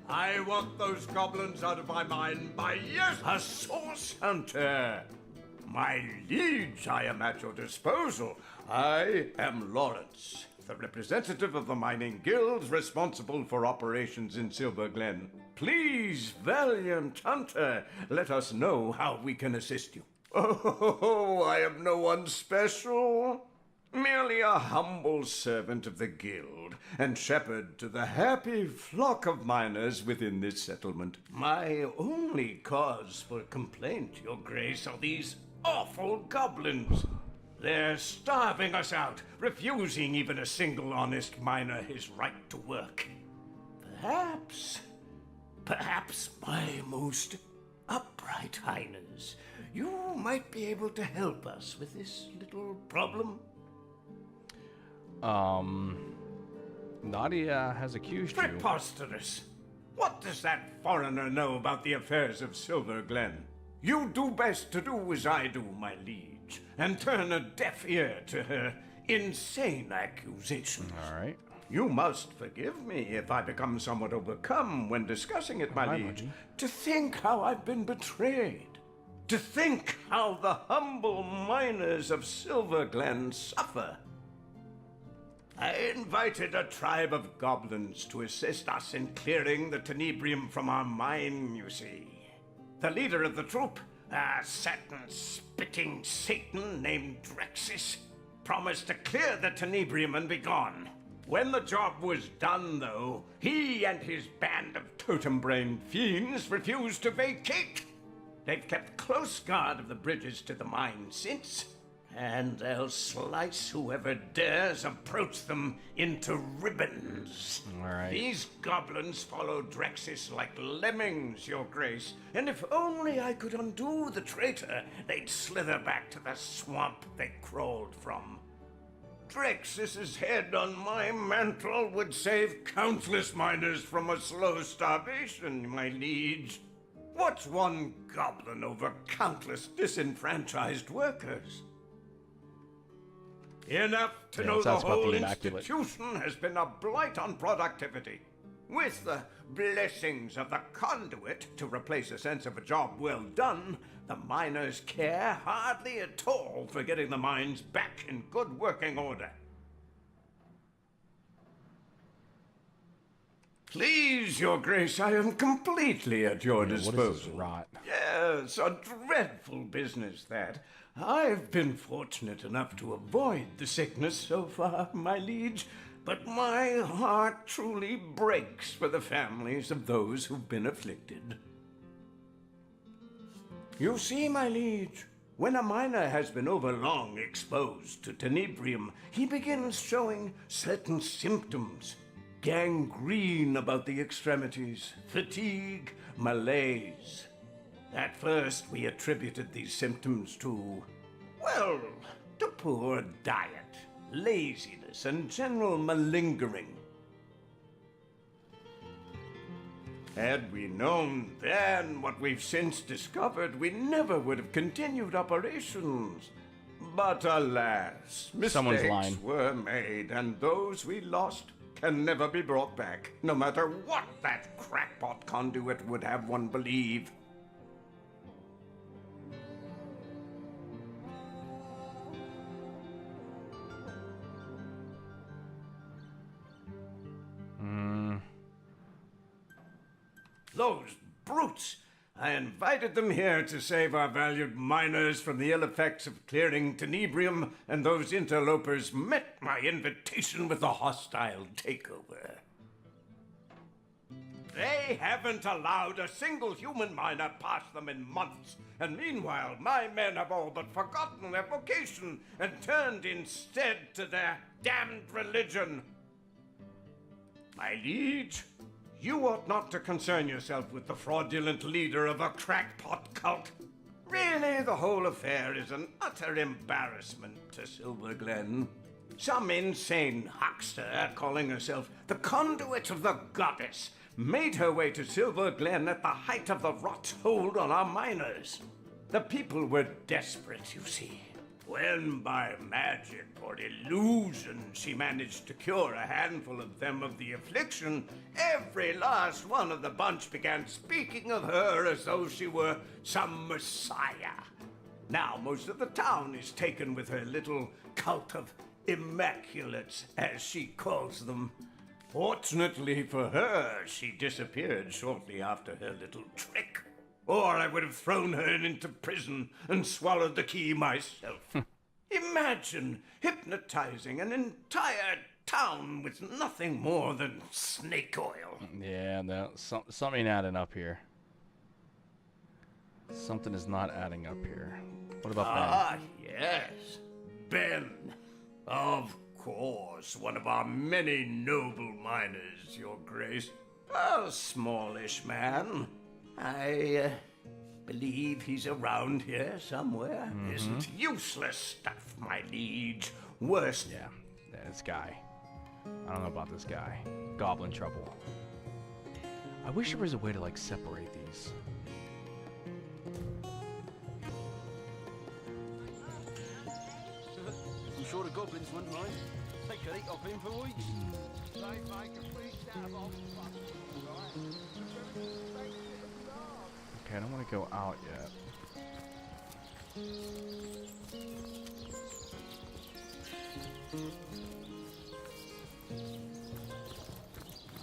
I want those goblins out of my mine by years. A source hunter. My liege, I am at your disposal. I am Lawrence, the representative of the mining guilds responsible for operations in Silver Glen. Please, valiant hunter, let us know how we can assist you. Oh, I am no one special. Merely a humble servant of the guild and shepherd to the happy flock of miners within this settlement. My only cause for complaint, Your Grace, are these awful goblins. They're starving us out, refusing even a single honest miner his right to work. Perhaps, my most upright highness, you might be able to help us with this little problem. Nadia has accused you. Preposterous! What does that foreigner know about the affairs of Silver Glen? You do best to do as I do, my liege, and turn a deaf ear to her insane accusations. All right. You must forgive me if I become somewhat overcome when discussing it, my liege. To think how I've been betrayed. To think how the humble miners of Silver Glen suffer. I invited a tribe of goblins to assist us in clearing the tenebrium from our mine, you see. The leader of the troop, a Saturn-spitting Satan named Drexis, promised to clear the tenebrium and be gone. When the job was done, though, he and his band of totem-brained fiends refused to vacate. They've kept close guard of the bridges to the mine since, and they'll slice whoever dares approach them into ribbons. All right. These goblins follow Drexis like lemmings, Your Grace, and if only I could undo the traitor, they'd slither back to the swamp they crawled from. Drexis's head on my mantle would save countless miners from a slow starvation, my liege. What's one goblin over countless disenfranchised workers? Enough to know the whole institution has been a blight on productivity. With the blessings of the conduit to replace a sense of a job well done, the miners care hardly at all for getting the mines back in good working order. Please, Your Grace, I am completely at your disposal. What is this rot? Yes, a dreadful business, that. I've been fortunate enough to avoid the sickness so far, my liege, but my heart truly breaks for the families of those who've been afflicted. You see, my liege, when a miner has been overlong exposed to tenebrium, he begins showing certain symptoms. Gangrene about the extremities, fatigue, malaise. At first, we attributed these symptoms to, well, to poor diet, laziness, and general malingering. Had we known then what we've since discovered, we never would have continued operations. But alas, Someone's mistakes lying. were made, and those we lost can never be brought back, no matter what that crackpot conduit would have one believe. those brutes. I invited them here to save our valued miners from the ill effects of clearing Tenebrium, and those interlopers met my invitation with a hostile takeover. They haven't allowed a single human miner past them in months, and meanwhile my men have all but forgotten their vocation and turned instead to their damned religion. My liege, you ought not to concern yourself with the fraudulent leader of a crackpot cult. Really, the whole affair is an utter embarrassment to Silver Glen. Some insane huckster calling herself the conduit of the goddess made her way to Silver Glen at the height of the rot's hold on our miners. The people were desperate, you see. When by magic or illusion she managed to cure a handful of them of the affliction, every last one of the bunch began speaking of her as though she were some messiah. Now most of the town is taken with her little cult of immaculates, as she calls them. Fortunately for her, she disappeared shortly after her little trick. Or I would have thrown her into prison and swallowed the key myself. Imagine hypnotizing an entire town with nothing more than snake oil. Yeah, no, something ain't adding up here. Something is not adding up here. What about Ben? Ah, yes. Ben. Of course, one of our many noble miners, Your Grace. A smallish man. I believe he's around here somewhere. Isn't useless stuff, my liege. Worse. Yeah, this guy. I don't know about this guy. Goblin trouble. I wish there was a way to, like, separate these. I'm sure the goblins wouldn't mind. They could eat off him for weeks. Okay, I don't want to go out yet.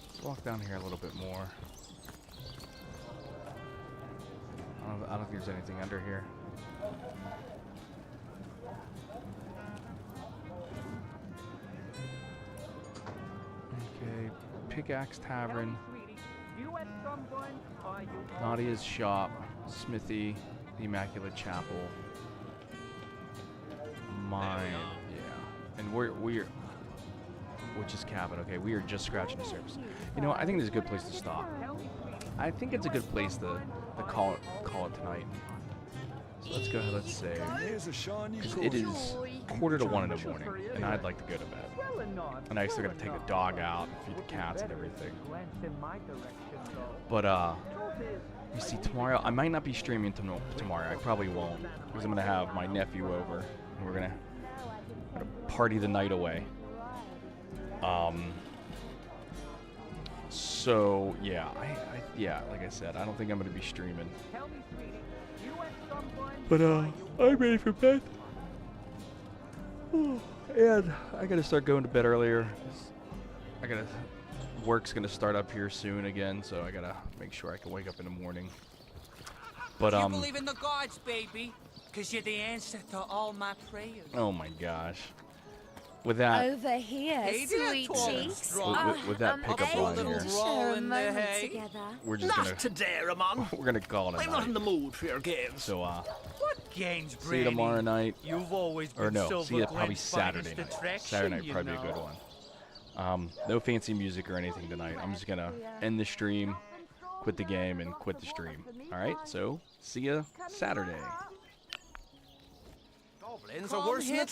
Let's walk down here a little bit more. I don't think there's anything under here. Okay, Pickaxe Tavern. Nadia's Shop, Smithy, the Immaculate Chapel, Mine, yeah, and we're Witch's Cabin. Okay, we are just scratching the surface. You know, I think this is a good place to stop. I think it's a good place to call it tonight. So let's go ahead. Let's say, because it is 1:45 in the morning, and I'd like to go to bed. And I still gotta take the dog out, and feed the cats and everything. But you see, tomorrow I might not be streaming tomorrow. I probably won't, because I'm gonna have my nephew over, and we're gonna party the night away. So yeah, yeah, like I said, I don't think I'm gonna be streaming. But I'm ready for bed. And I gotta start going to bed earlier. Work's gonna start up here soon again, so I gotta make sure I can wake up in the morning. But You believe in the gods, baby, because you're the answer to all my prayers. Oh my gosh. With that, Over here, Hey there, sweet tall and cheeks. strong. with that pickup line here, Share a moment together. we're just gonna today, Ramon. we're gonna call it a I'm not in night. the mood for your games. So What games, see you tomorrow night. You've always Or been no, Silver see you probably Glen's Saturday finest night. attraction, Saturday night you probably be a know. good one. No fancy music or anything tonight. I'm just gonna end the stream, quit the game, and quit the stream. All right. So see ya Saturday. Goblins are worse than the